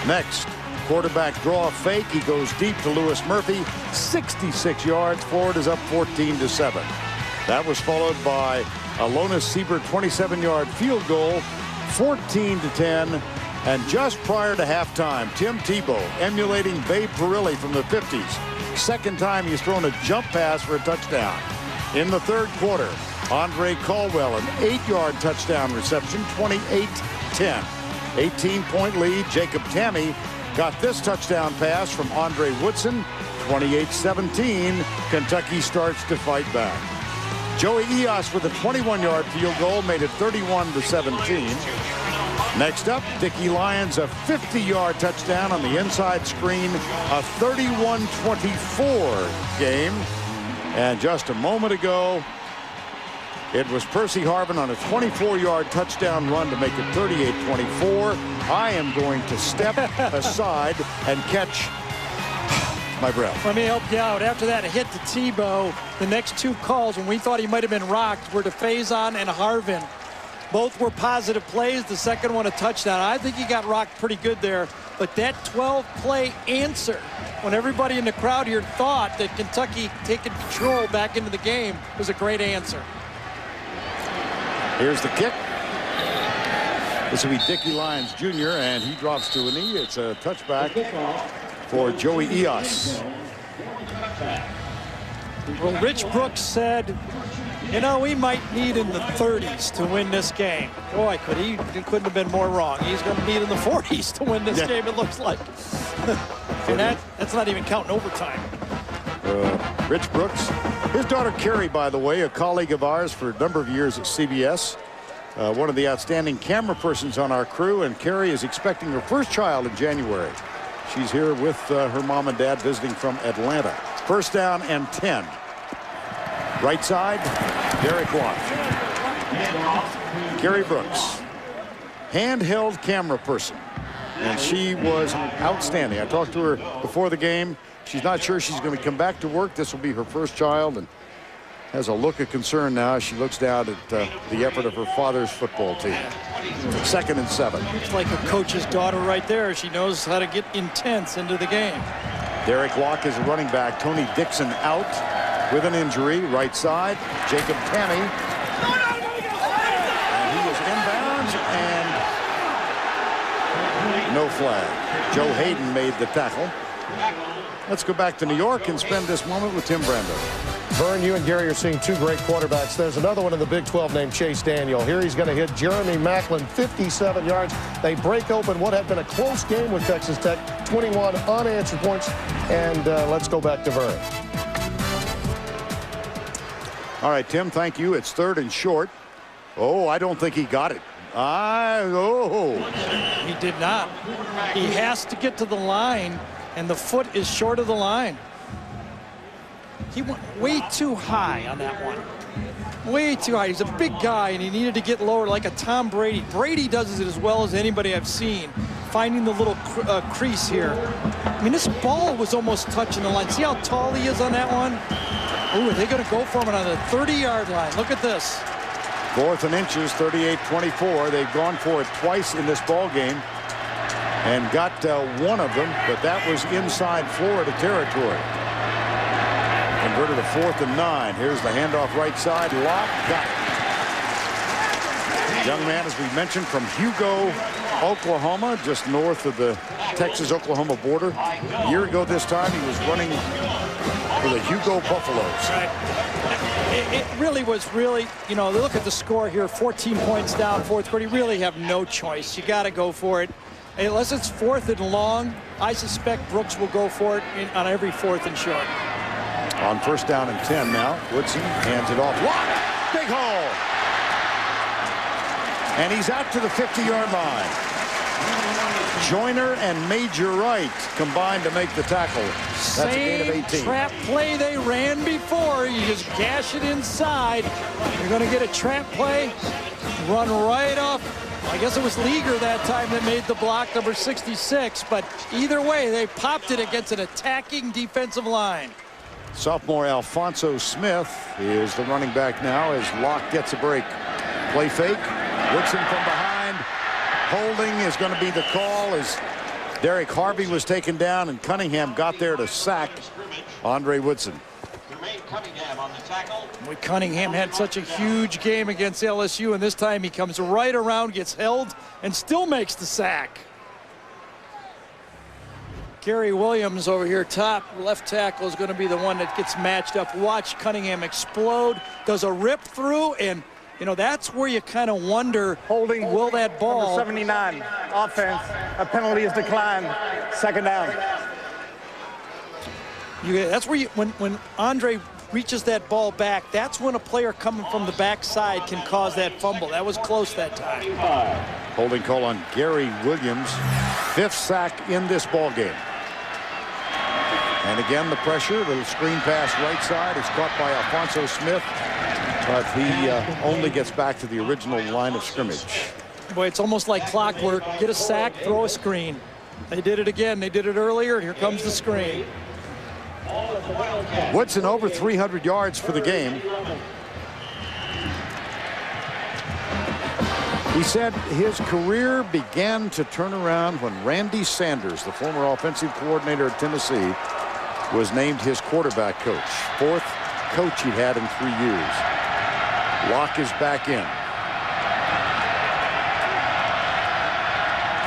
Next, quarterback draw fake. He goes deep to Lewis Murphy. 66 yards. Florida's up 14-7. That was followed by a Lonas Siebert 27-yard field goal, 14-10. And just prior to halftime, Tim Tebow emulating Babe Parilli from the 50s. Second time he's thrown a jump pass for a touchdown. In the third quarter, Andre Caldwell, an 8-yard touchdown reception, 28-10. 18-point lead. Jacob Tamme got this touchdown pass from Andre Woodson, 28-17. Kentucky starts to fight back. Joey Eos with a 21-yard field goal made it 31-17. Next up, Dickey Lions, a 50-yard touchdown on the inside screen, a 31-24 game. And just a moment ago, it was Percy Harvin on a 24-yard touchdown run to make it 38-24. I am going to step aside and catch my breath. Let me help you out. After that hit to Tebow, the next 2 calls when we thought he might have been rocked were to Faison and Harvin. Both were positive plays. The second one a touchdown. I think he got rocked pretty good there. But that 12-play answer, when everybody in the crowd here thought that Kentucky taking control back into the game, was a great answer. Here's the kick. This will be Dickey Lions Jr., and he drops to a knee. It's a touchback for Joey Eos. Well, Rich Brooks said, you know, we might need in the 30s to win this game. Boy, he couldn't have been more wrong. He's going to need in the 40s to win this game, it looks like. And that's not even counting overtime. Rich Brooks. His daughter Carrie, by the way, a colleague of ours for a number of years at CBS. One of the outstanding camera persons on our crew, and Carrie is expecting her first child in January. She's here with her mom and dad visiting from Atlanta. First down and 10. Right side, Derek Watt. Gary Brooks. Handheld camera person. and she was outstanding. I talked to her before the game. She's not sure she's going to come back to work. This will be her first child, and has a look of concern now as she looks down at the effort of her father's football team. 2nd and 7. It's like a coach's daughter right there. She knows how to get intense into the game. Derek Locke is a running back. Tony Dixon out with an injury. Right side, Jacob Tammy. And he is inbounds, and no flag. Joe Hayden made the tackle. Let's go back to New York and spend this moment with Tim Brando. Vern, you and Gary are seeing two great quarterbacks. There's another one in the Big 12 named Chase Daniel. Here he's going to hit Jeremy Maclin, 57 yards. They break open what had been a close game with Texas Tech, 21 unanswered points. And let's go back to Vern. All right, Tim, thank you. It's 3rd and short. Oh, I don't think he got it. He did not. He has to get to the line, and the foot is short of the line. He went way too high on that one. Way too high. He's a big guy, and he needed to get lower like a Tom Brady. Brady does it as well as anybody I've seen, finding the little crease here. I mean, this ball was almost touching the line. See how tall he is on that one? Ooh, are they going to go for him on the 30-yard line? Look at this. 4th and inches, 38-24. They've gone for it twice in this ball game and got one of them, but that was inside Florida territory. Converted to 4th and 9. Here's the handoff right side. Locke got it. Young man, as we mentioned, from Hugo, Oklahoma, just north of the Texas-Oklahoma border. A year ago this time, he was running for the Hugo Buffaloes. Right. It really was you know, look at the score here, 14 points down, 4th quarter. You really have no choice. You got to go for it. Unless it's 4th and long, I suspect Brooks will go for it on every 4th and short. On 1st down and 10 now, Woodson hands it off. Locke, big hole. And he's out to the 50-yard line. Joyner and Major Wright combined to make the tackle. That's a gain of 18. Same trap play they ran before. You just gash it inside. You're going to get a trap play, run right off. I guess it was Leaguer that time that made the block, number 66. But either way, they popped it against an attacking defensive line. Sophomore Alfonso Smith is the running back now as Locke gets a break. Play fake. Woodson from behind. Holding is going to be the call as Derek Harvey was taken down and Cunningham got there to sack Andre Woodson. Cunningham had such a huge game against LSU, and this time he comes right around, gets held, and still makes the sack. Gary Williams over here, top left tackle, is going to be the one that gets matched up. Watch Cunningham explode, does a rip through, and you know that's where you kind of wonder, will that ball? Number 79, offense. A penalty is declined. 2nd down. That's where when Andre reaches that ball back, that's when a player coming from the backside can cause that fumble. That was close that time. Holding call on Gary Williams, 5th sack in this ball game. And again, the pressure, little screen pass right side. It's caught by Alfonso Smith, but he only gets back to the original line of scrimmage. Boy, it's almost like clockwork. Get a sack, throw a screen. They did it again. They did it earlier, and here comes the screen. Woodson over 300 yards for the game. He said his career began to turn around when Randy Sanders, the former offensive coordinator at Tennessee, was named his quarterback coach. 4th coach he'd had in 3 years. Locke is back in.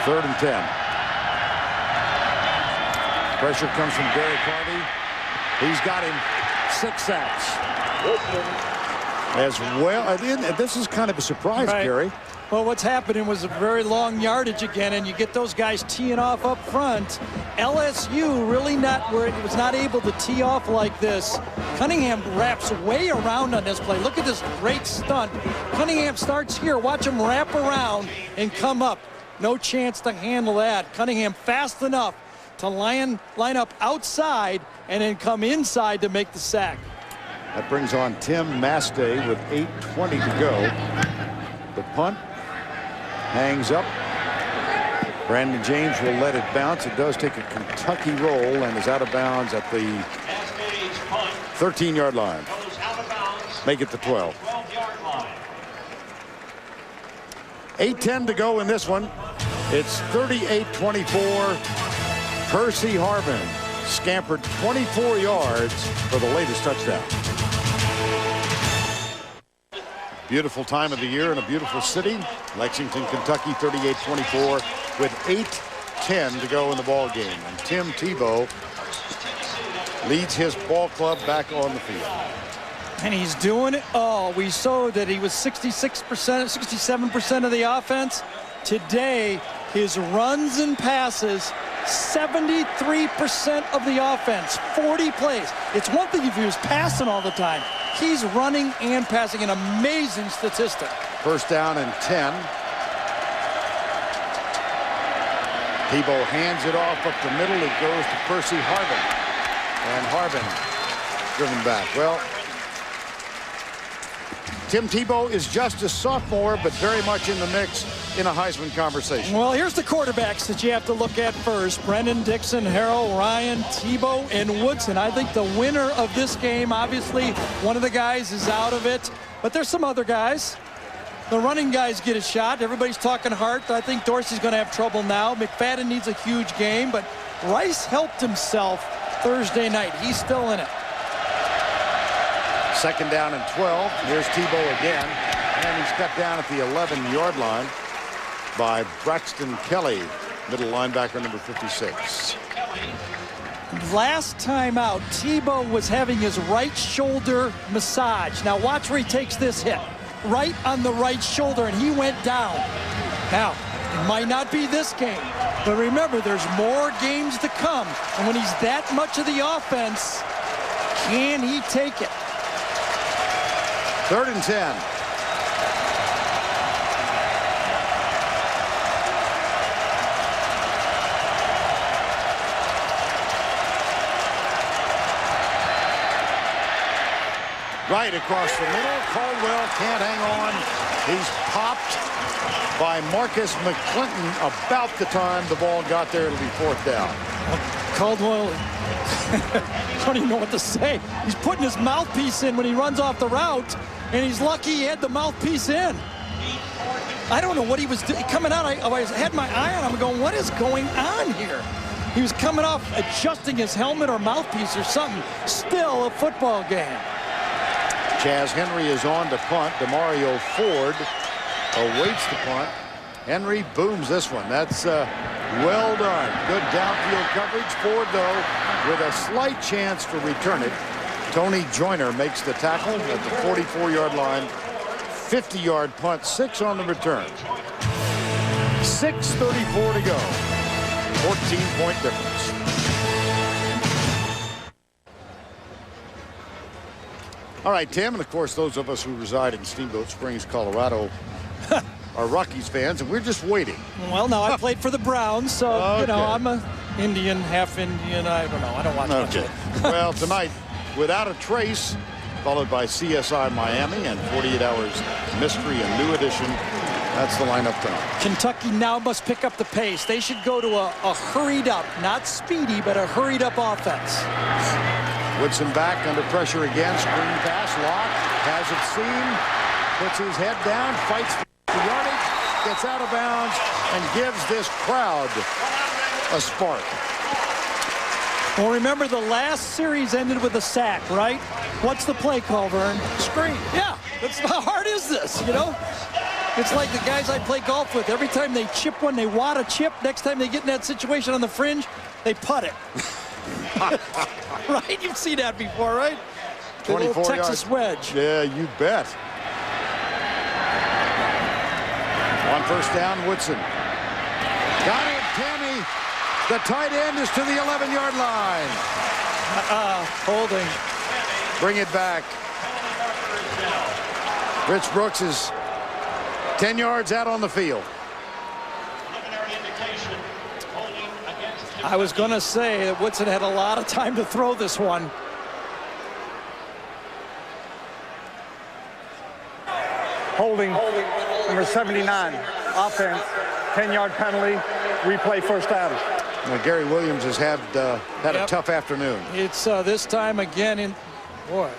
3rd and 10. Pressure comes from Derek Harvey. He's got him 6 sacks. As well, this is kind of a surprise, right. Gary. Well, what's happening was a very long yardage again, and you get those guys teeing off up front. LSU really was not able to tee off like this. Cunningham wraps way around on this play. Look at this great stunt. Cunningham starts here. Watch him wrap around and come up. No chance to handle that. Cunningham fast enough to line up outside and then come inside to make the sack. That brings on Tim Mastay with 8:20 to go. The punt hangs up. Brandon James will let it bounce. It does take a Kentucky roll and is out of bounds at the 13-yard line. Make it the 12. 8:10 to go in this one. It's 38-24. Percy Harvin scampered 24 yards for the latest touchdown. Beautiful time of the year in a beautiful city. Lexington, Kentucky, 38-24 with 8:10 to go in the ball game. And Tim Tebow leads his ball club back on the field. And he's doing it all. We saw that he was 66%, 67% of the offense. Today, his runs and passes, 73% of the offense, 40 plays. It's one thing if he was passing all the time. He's running and passing, an amazing statistic. First down and 10. Tebow hands it off up the middle. It goes to Percy Harvin. And Harvin driven back. Well, Tim Tebow is just a sophomore, but very much in the mix in a Heisman conversation. Well, here's the quarterbacks that you have to look at first. Brendan Dixon, Harrell, Ryan, Tebow, and Woodson. I think the winner of this game, obviously, one of the guys is out of it, but there's some other guys. The running guys get a shot. Everybody's talking Hart. I think Dorsey's going to have trouble now. McFadden needs a huge game, but Rice helped himself Thursday night. He's still in it. Second down and 12. Here's Tebow again. And he's cut down at the 11-yard line by Braxton Kelly, middle linebacker number 56. Last time out, Tebow was having his right shoulder massage. Now watch where he takes this hit. Right on the right shoulder, and he went down. Now, it might not be this game, but remember, there's more games to come. And when he's that much of the offense, can he take it? 3rd and 10. Right across the middle. Caldwell can't hang on. He's popped by Marcus McClinton about the time the ball got there. It'll be 4th down. Caldwell, I don't even know what to say. He's putting his mouthpiece in when he runs off the route, and he's lucky he had the mouthpiece in. I don't know what he was doing. Coming out, I had my eye on him going, what is going on here? He was coming off adjusting his helmet or mouthpiece or something. Still a football game. Chaz Henry is on to punt. DeMario Ford awaits the punt. Henry booms this one. That's well done. Good downfield coverage. Ford, though, with a slight chance to return it. Tony Joyner makes the tackle at the 44-yard line. 50-yard punt, 6 on the return. 6:34 to go. 14-point difference. All right, Tim, and of course, those of us who reside in Steamboat Springs, Colorado, are Rockies fans, and we're just waiting. Well, no, I played for the Browns, so, okay. You know, I'm a Indian, half Indian. I don't know. I don't watch much of it. Well, tonight, Without a Trace, followed by CSI Miami and 48 Hours Mystery, a new edition. That's the lineup tonight. Kentucky now must pick up the pace. They should go to a hurried up, not speedy, but a hurried up offense. Woodson back under pressure again. Screen pass. Locke has it seen. Puts his head down. Fights for the yardage. Gets out of bounds and gives this crowd a spark. Well, remember the last series ended with a sack, right? What's the play call, Vern? Screen. Yeah. That's, how hard is this, you know? It's like the guys I play golf with. Every time they chip one, they wad a chip. Next time they get in that situation on the fringe, they putt it. Right? You've seen that before, right? The 24 little Texas yards. wedge. Yeah, you bet. On first down, Woodson. Got it, Tammy. The tight end is to the 11-yard line. Holding. Bring it back. Rich Brooks is 10 yards out on the field. I was going to say that Woodson had a lot of time to throw this one. Holding, number 79, offense, 10-yard penalty, replay first down. Well, Gary Williams has had a tough afternoon. It's this time again in, boy,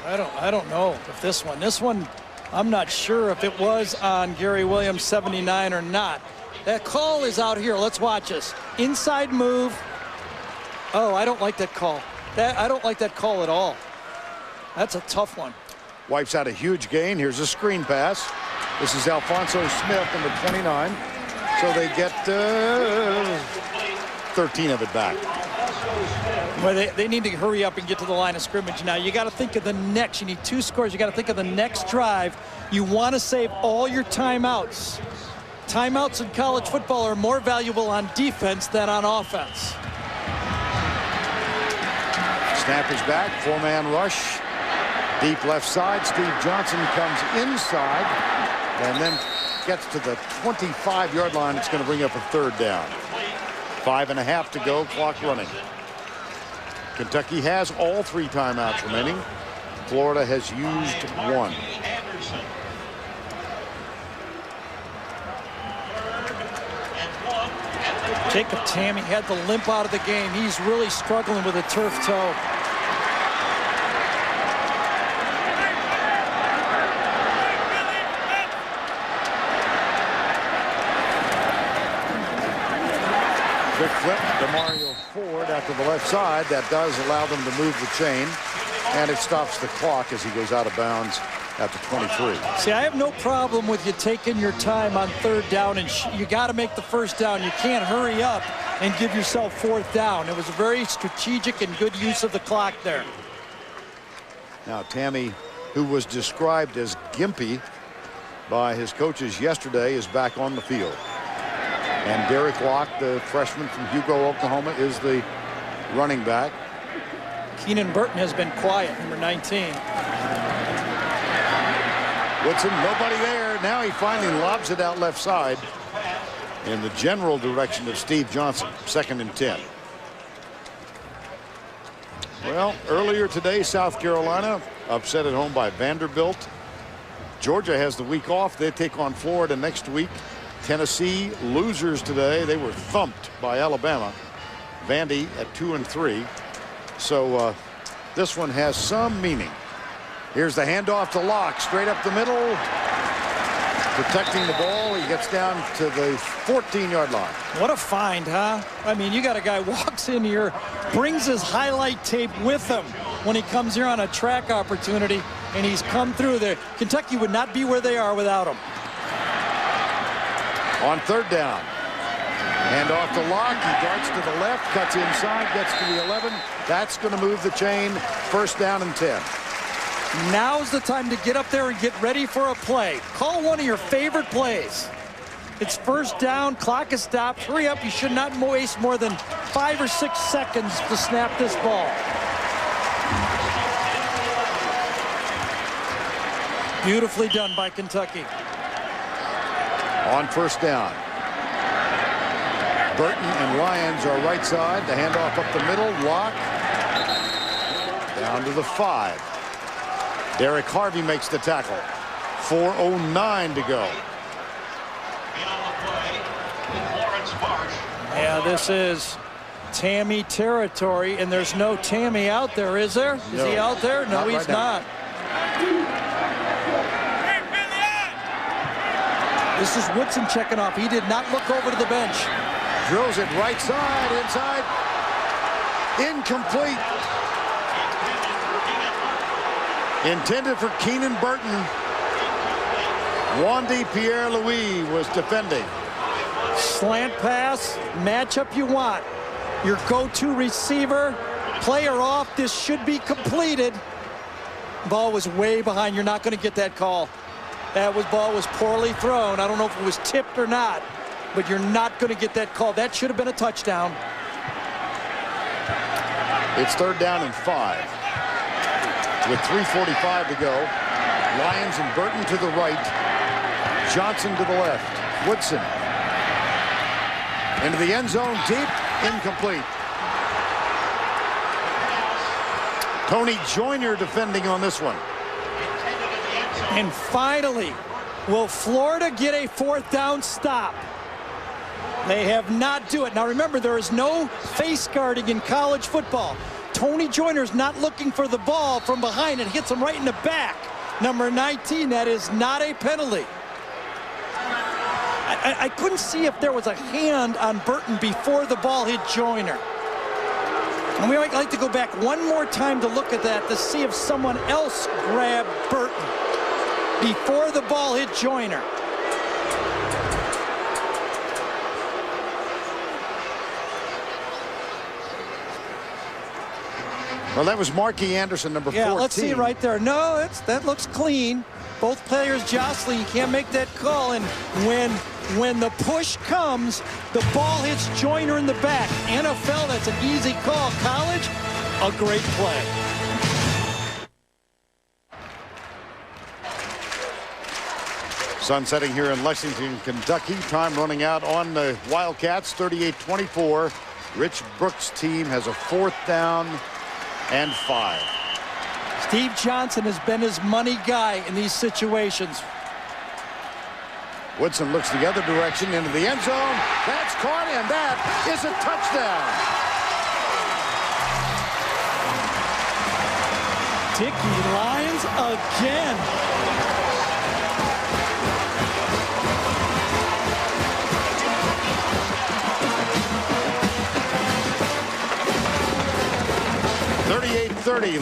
I don't know if this one, I'm not sure if it was on Gary Williams 79 or not. That call is out here. Let's watch this. Inside move. Oh, I don't like that call. I don't like that call at all. That's a tough one. Wipes out a huge gain. Here's a screen pass. This is Alfonso Smith, number 29. So they get 13 of it back. Well, they need to hurry up and get to the line of scrimmage now. You got to think of the next. You need 2 scores. You got to think of the next drive. You want to save all your timeouts. Timeouts in college football are more valuable on defense than on offense. Snap is back. 4-man rush. Deep left side. Steve Johnson comes inside and then gets to the 25-yard line. It's going to bring up a 3rd down. 5.5 to go. Clock running. Kentucky has all 3 timeouts remaining. Florida has used 1. Jacob Tamme had the limp out of the game. He's really struggling with a turf toe. Quick flip to Mario Ford out to the left side. That does allow them to move the chain, and it stops the clock as he goes out of bounds at the 23. See, I have no problem with you taking your time on 3rd down, and you got to make the 1st down. You can't hurry up and give yourself 4th down. It was a very strategic and good use of the clock there. Now Tamme, who was described as gimpy by his coaches yesterday, is back on the field. And Derek Locke, the freshman from Hugo, Oklahoma, is the running back. Keenan Burton has been quiet, number 19. Woodson, nobody there. Now he finally lobs it out left side in the general direction of Steve Johnson. 2nd and 10. Well, earlier today, South Carolina upset at home by Vanderbilt. Georgia has the week off. They take on Florida next week. Tennessee, losers today. They were thumped by Alabama. Vandy at 2-3. So this one has some meaning. Here's the handoff to Locke, straight up the middle. Protecting the ball. He gets down to the 14-yard line. What a find, huh? I mean, you got a guy walks in here, brings his highlight tape with him when he comes here on a track opportunity, and he's come through there. Kentucky would not be where they are without him. On 3rd down. Hand off to Locke. He darts to the left, cuts inside, gets to the 11. That's going to move the chain. 1st down and 10. Now's the time to get up there and get ready for a play. Call one of your favorite plays. It's 1st down. Clock is stopped. Hurry up. You should not waste more than 5 or 6 seconds to snap this ball. Beautifully done by Kentucky. On 1st down. Burton and Lyons are right side. The handoff up the middle. Locke down to the 5. Derek Harvey makes the tackle. 4:09 to go. Yeah, this is Tamme territory, and there's no Tamme out there, is there? Is he out there? No, he's not. This is Woodson checking off. He did not look over to the bench. Drills it right side, inside. Incomplete. Intended for Keenan Burton. Wandy Pierre-Louis was defending. Slant pass, matchup you want. Your go-to receiver, player off. This should be completed. Ball was way behind. You're not going to get that call. That ball was poorly thrown. I don't know if it was tipped or not, but you're not going to get that call. That should have been a touchdown. It's 3rd down and 5. With 3:45 to go. Lyons and Burton to the right. Johnson to the left. Woodson. Into the end zone, deep, incomplete. Tony Joyner defending on this one. And finally, will Florida get a 4th down stop? They have not do it. Now remember, there is no face guarding in college football. Tony Joyner's not looking for the ball from behind and hits him right in the back. Number 19, that is not a penalty. I couldn't see if there was a hand on Burton before the ball hit Joyner. And we might like to go back one more time to look at that to see if someone else grabbed Burton before the ball hit Joyner. Well, that was Marky Anderson, number 14. Yeah, let's see right there. No, that looks clean. Both players jostling. You can't make that call. And when the push comes, the ball hits Joyner in the back. NFL, that's an easy call. College, a great play. Sun setting here in Lexington, Kentucky. Time running out on the Wildcats, 38-24. Rich Brooks' team has a 4th down and 5. Steve Johnson has been his money guy in these situations. Woodson looks the other direction into the end zone. That's caught, and that is a touchdown. Dickey Lyons again.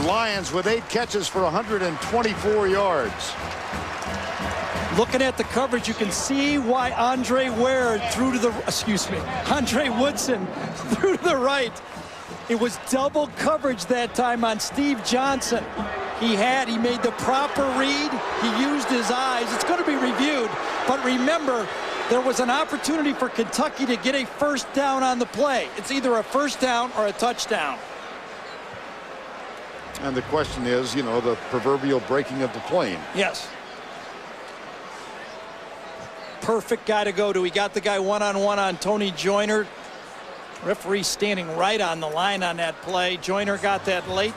Lions with 8 catches for 124 yards. Looking at the coverage, you can see why Andre Woodson threw to the right. It was double coverage that time on Steve Johnson. He made the proper read. He used his eyes. It's going to be reviewed. But remember, there was an opportunity for Kentucky to get a 1st down on the play. It's either a 1st down or a touchdown. And the question is, you know, the proverbial breaking of the plane. Yes. Perfect guy to go to. He got the guy one-on-one on Tony Joyner. Referee standing right on the line on that play. Joyner got that late.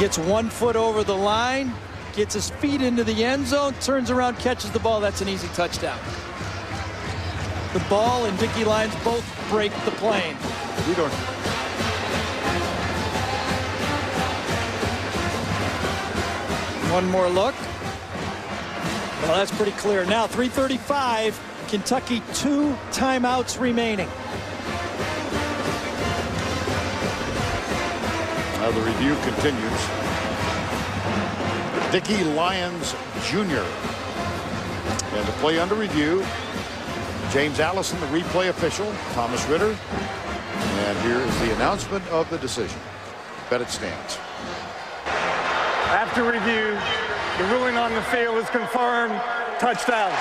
Gets 1 foot over the line. Gets his feet into the end zone. Turns around, catches the ball. That's an easy touchdown. The ball and Dickey Lyons both break the plane. We don't. One more look. Well, that's pretty clear. Now 3:35. Kentucky 2 timeouts remaining. Now the review continues. Dickey Lyons Jr. And the play under review. James Allison, the replay official. Thomas Ritter. And here is the announcement of the decision. Bet it stands. After review, the ruling on the field is confirmed. Touchdown.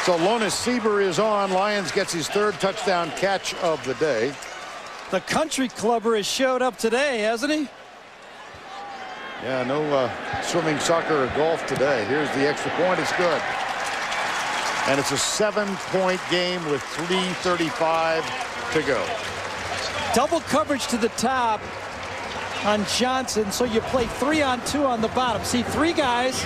So Lonis Sieber is on. Lyons gets his 3rd touchdown catch of the day. The country clubber has showed up today, hasn't he? Yeah, no swimming, soccer, or golf today. Here's the extra point. It's good. And it's a 7-point game with 3:35 to go. Double coverage to the top on Johnson, so you play 3-on-2 on the bottom. See, 3 guys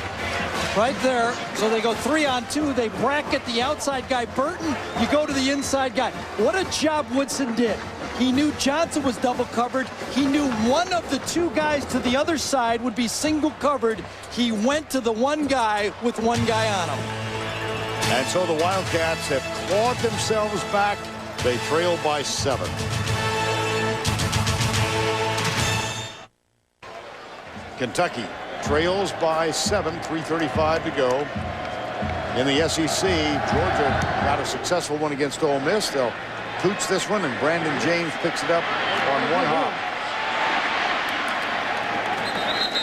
right there, so they go 3-on-2. They bracket the outside guy, Burton. You go to the inside guy. What a job Woodson did. He knew Johnson was double covered. He knew one of the 2 guys to the other side would be single covered. He went to the one guy with one guy on him. And so the Wildcats have clawed themselves back. They trail by 7. Kentucky trails by 7, 3:35 to go. In the SEC, Georgia got a successful one against Ole Miss. They'll pooch this one, and Brandon James picks it up on one hop.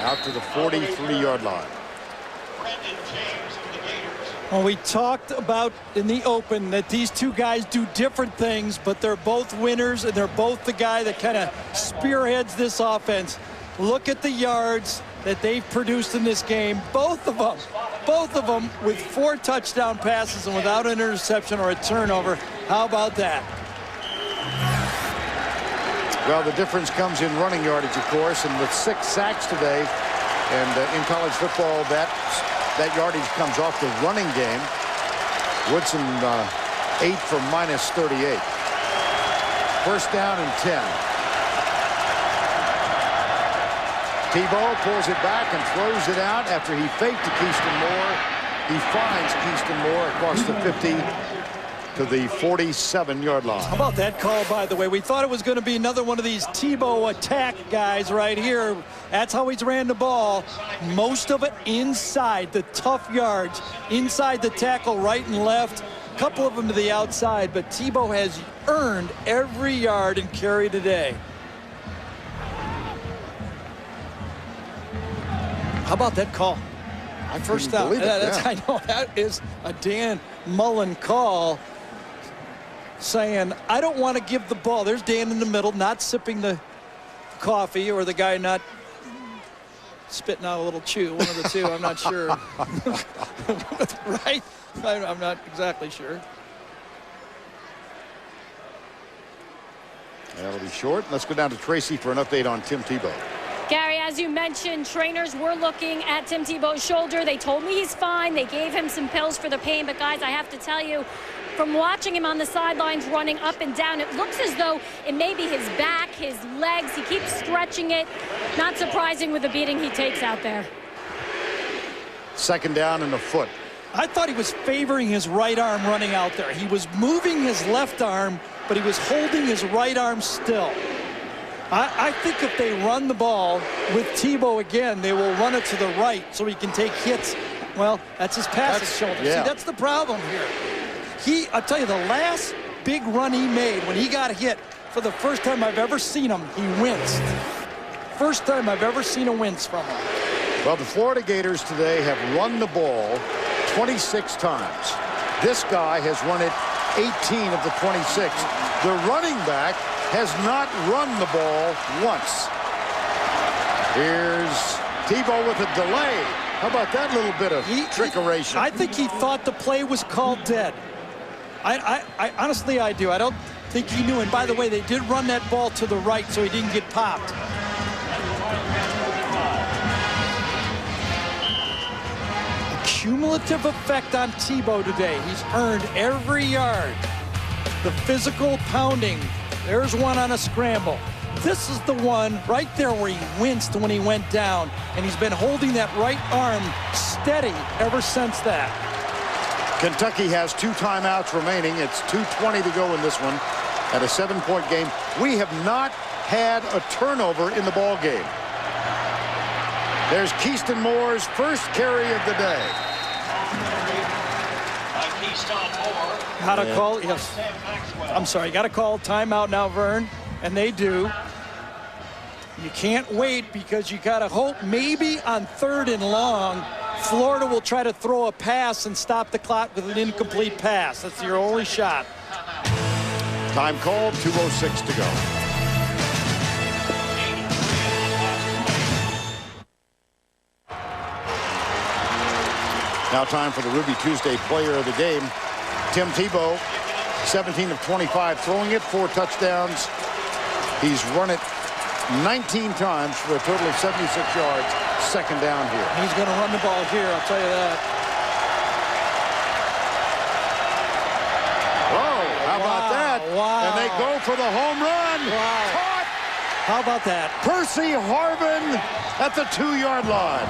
Out to the 43-yard line. Well, we talked about in the open that these 2 guys do different things, but they're both winners, and they're both the guy that kind of spearheads this offense. Look at the yards that they've produced in this game. Both of them with 4 touchdown passes and without an interception or a turnover. How about that? Well, the difference comes in running yardage, of course, and with 6 sacks today, and in college football, that yardage comes off the running game. Woodson 8 for -38. First down and 10. Tebow pulls it back and throws it out after he faked to Keyston Moore. He finds Keyston Moore across the 50 to the 47-yard line. How about that call, by the way? We thought it was going to be another one of these Tebow attack guys right here. That's how he's ran the ball. Most of it inside the tough yards, inside the tackle, right and left. A couple of them to the outside, but Tebow has earned every yard and carry today. How about that call? First down. I know that is a Dan Mullen call, saying, I don't want to give the ball. There's Dan in the middle, not sipping the coffee, or the guy not spitting out a little chew. One of the two, I'm not sure. Right? I'm not exactly sure. That'll be short. Let's go down to Tracy for an update on Tim Tebow. Gary, as you mentioned, trainers were looking at Tim Tebow's shoulder. They told me he's fine. They gave him some pills for the pain. But, guys, I have to tell you, from watching him on the sidelines running up and down, it looks as though it may be his back, his legs. He keeps stretching it. Not surprising with the beating he takes out there. Second down and a foot. I thought he was favoring his right arm running out there. He was moving his left arm, but he was holding his right arm still. I think if they run the ball with Tebow again, they will run it to the right so he can take hits. Well, that's his passing shoulder. Yeah. See, that's the problem here. I'll tell you, the last big run he made when he got hit, for the first time I've ever seen him, he winced. First time I've ever seen a wince from him. Well, the Florida Gators today have run the ball 26 times. This guy has run it 18 of the 26. The running back has not run the ball once. Here's Tebow with a delay. How about that little bit of trickery? I think he thought the play was called dead. I honestly, I do. I don't think he knew. And by the way, they did run that ball to the right so he didn't get popped. Cumulative effect on Tebow today. He's earned every yard. The physical pounding. There's one on a scramble. This is the one right there where he winced when he went down, and he's been holding that right arm steady ever since that. Kentucky has 2 timeouts remaining. It's 2:20 to go in this one at a 7-point game. We have not had a turnover in the ball game. There's Keyston Moore's first carry of the day. Got to call, yes. I'm sorry, got to call timeout now, Vern, and they do. You can't wait because you got to hope maybe on 3rd and long, Florida will try to throw a pass and stop the clock with an incomplete pass. That's your only shot. Time called, 2:06 to go. Now time for the Ruby Tuesday player of the game. Tim Tebow, 17 of 25 throwing it, 4 touchdowns. He's run it 19 times for a total of 76 yards. Second down here. He's going to run the ball here, I'll tell you that. Whoa, how about that? Wow. And they go for the home run. Wow. Caught. How about that? Percy Harvin at the 2-yard line.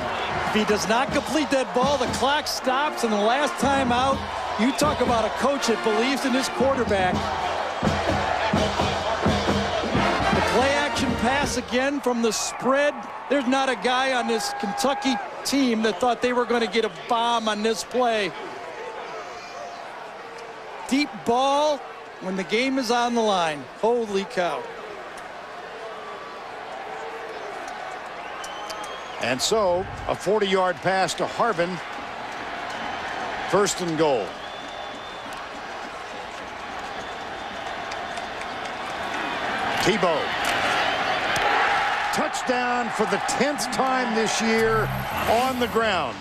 If he does not complete that ball, the clock stops, and the last time out, you talk about a coach that believes in his quarterback. The play-action pass again from the spread. There's not a guy on this Kentucky team that thought they were going to get a bomb on this play. Deep ball when the game is on the line. Holy cow. And so, a 40-yard pass to Harvin. First and goal. Tebow. Touchdown for the 10th time this year on the ground.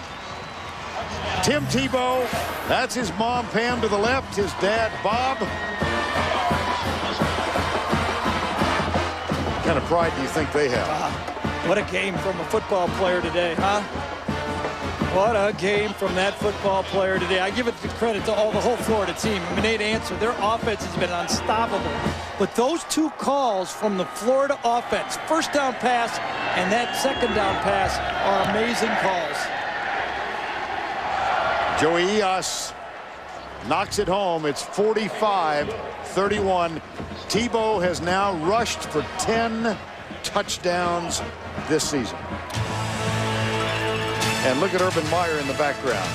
Tim Tebow, that's his mom Pam to the left, his dad Bob. kind of pride do you think they have? What a game from a football player today, huh? What a game from that football player today. I give it the credit to the whole Florida team. I mean, they'd answer. Their offense has been unstoppable. But those two calls from the Florida offense, first down pass and that second down pass, are amazing calls. Joey Ias knocks it home. It's 45-31. Tebow has now rushed for 10 touchdowns this season. And look at Urban Meyer in the background.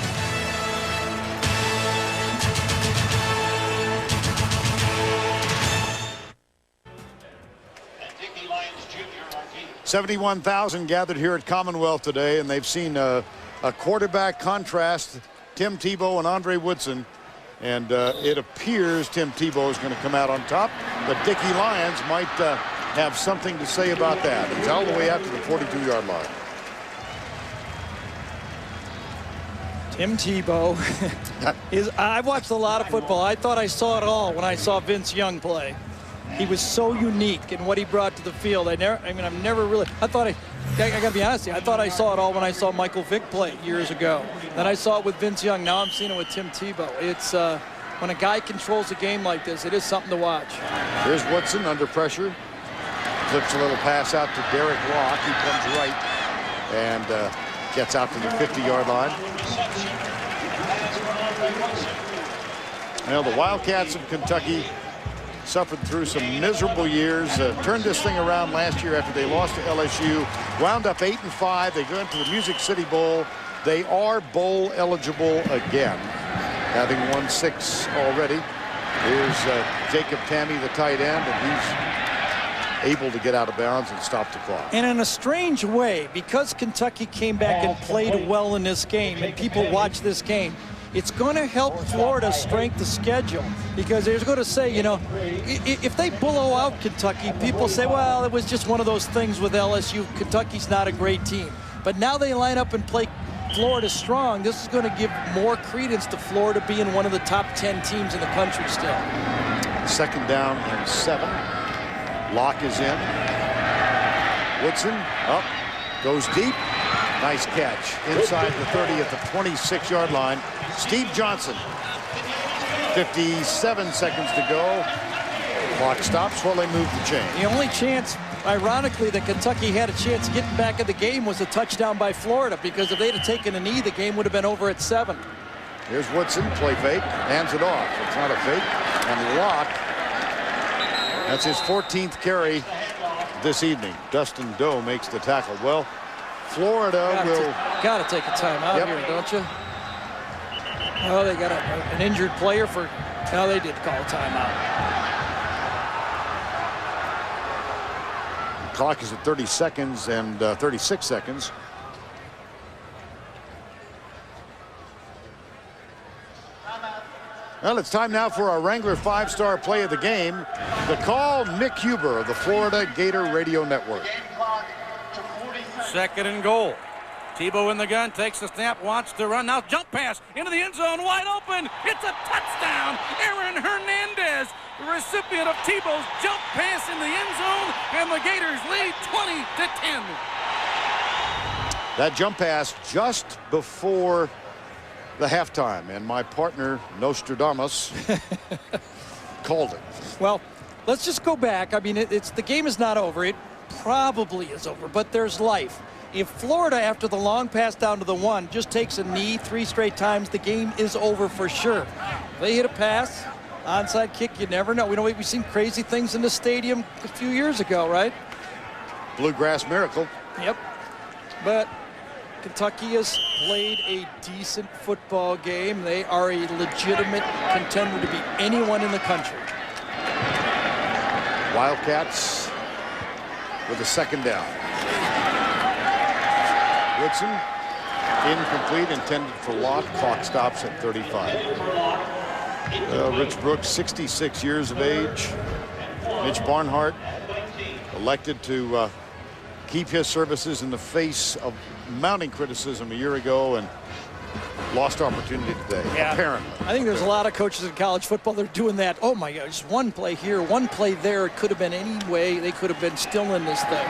And Dickie Lyons Jr. 71,000 gathered here at Commonwealth today, and they've seen a quarterback contrast, Tim Tebow and Andre Woodson. And it appears Tim Tebow is going to come out on top, but Dickie Lyons might have something to say about that. It's all the way out to the 42-yard line. Tim Tebow I've watched a lot of football. I thought I saw it all when I saw Vince Young play. He was so unique in what he brought to the field. I've never really, I gotta be honest with you, I thought I saw it all when I saw Michael Vick play years ago. Then I saw it with Vince Young. Now I'm seeing it with Tim Tebow. It's when a guy controls a game like this, it is something to watch. Here's Woodson under pressure. Flips a little pass out to Derek Locke. He comes right and gets out to the 50-yard line. Well, the Wildcats of Kentucky suffered through some miserable years, turned this thing around last year after they lost to LSU, wound up 8-5. They go into the Music City Bowl. They are bowl eligible again, having won 6 already. Here's Jacob Tammy, the tight end, and he's able to get out of bounds and stop the clock. And in a strange way, because Kentucky came back and played well in this game, and people watch this game, it's going to help Florida's strength of schedule, because they're going to say, you know, if they blow out Kentucky, people say, well, it was just one of those things with LSU. Kentucky's not a great team. But now they line up and play Florida strong. This is going to give more credence to Florida being one of the top 10 teams in the country still. Second down and 7. Locke is in. Woodson up, goes deep. Nice catch inside the 30 at the 26-yard line. Steve Johnson, 57 seconds to go. Clock stops while they move the chain. The only chance, ironically, that Kentucky had a chance of getting back in the game was a touchdown by Florida, because if they'd have taken a knee, the game would have been over at 7. Here's Woodson, play fake, hands it off. It's not a fake. And Locke, that's his 14th carry this evening. Dustin Doe makes the tackle. Well, Florida gotta take a timeout here, don't you? Oh, they got an injured player for. No, they did call a timeout. The clock is at 30 seconds and 36 seconds. Well, it's time now for our Wrangler 5-star play of the game. The call, Mick Huber of the Florida Gator Radio Network. 2nd and goal. Tebow in the gun, takes the snap, wants to run. Now jump pass into the end zone, wide open. It's a touchdown. Aaron Hernandez, the recipient of Tebow's jump pass in the end zone, and the Gators lead 20-10. That jump pass just before the halftime, and my partner Nostradamus called it. Well, let's just go back. I mean, the game is not over. It probably is over, but there's life. If Florida, after the long pass down to the 1, just takes a knee 3 straight times, the game is over for sure. If they hit a pass, onside kick, you never know. We've seen crazy things in the stadium a few years ago, right? Bluegrass miracle. Yep. But Kentucky has played a decent football game. They are a legitimate contender to beat anyone in the country. Wildcats with a 2nd down. Woodson, incomplete, intended for Locke. Clock stops at 35. Rich Brooks, 66 years of age. Mitch Barnhart elected to keep his services in the face of mounting criticism a year ago, and lost opportunity today, apparently. I think there's a lot of coaches in college football that are doing that. Oh, my God, just one play here, one play there. It could have been any way. They could have been still in this thing.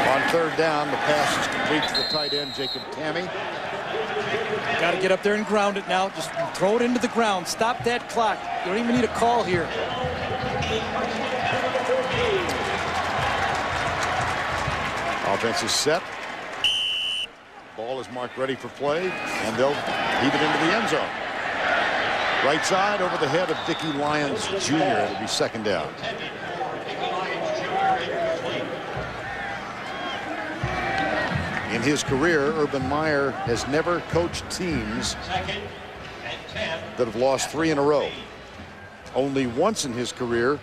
On third down, the pass is complete to the tight end, Jacob Tammy. Got to get up there and ground it now. Just throw it into the ground. Stop that clock. You don't even need a call here. Offense is set. Ball is marked ready for play, and they'll heave it into the end zone. Right side over the head of Dickie Lyons Jr. It'll be second down. In his career, Urban Meyer has never coached teams that have lost 3 in a row. Only once in his career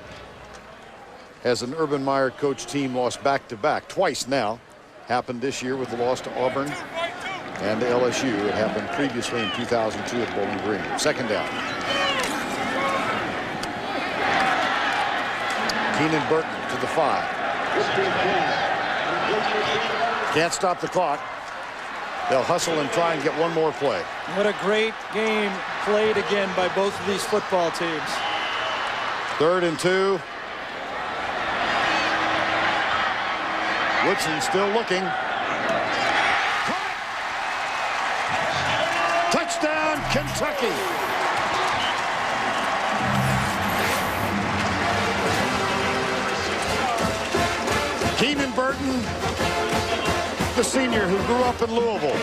has an Urban Meyer coached team lost back-to-back. Twice now. Happened this year with the loss to Auburn and to LSU. It happened previously in 2002 at Bowling Green. Second down. Keenan Burton to the 5. Can't stop the clock. They'll hustle and try and get one more play. What a great game played again by both of these football teams. 3rd and 2. Woodson still looking. Touchdown, Kentucky. Keenan Burton, the senior who grew up in Louisville.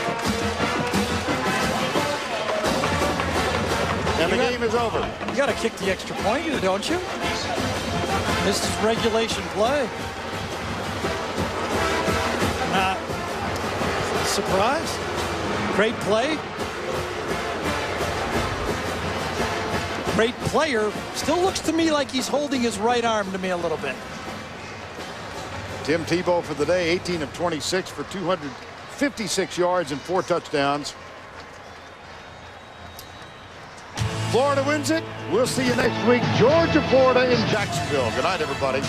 And the game is over. You got to kick the extra point, don't you? This is regulation play. Not surprised. Great play. Great player. Still looks to me like he's holding his right arm to me a little bit. Tim Tebow for the day, 18 of 26 for 256 yards and 4 touchdowns. Florida wins it. We'll see you next week. Georgia, Florida in Jacksonville. Good night, everybody.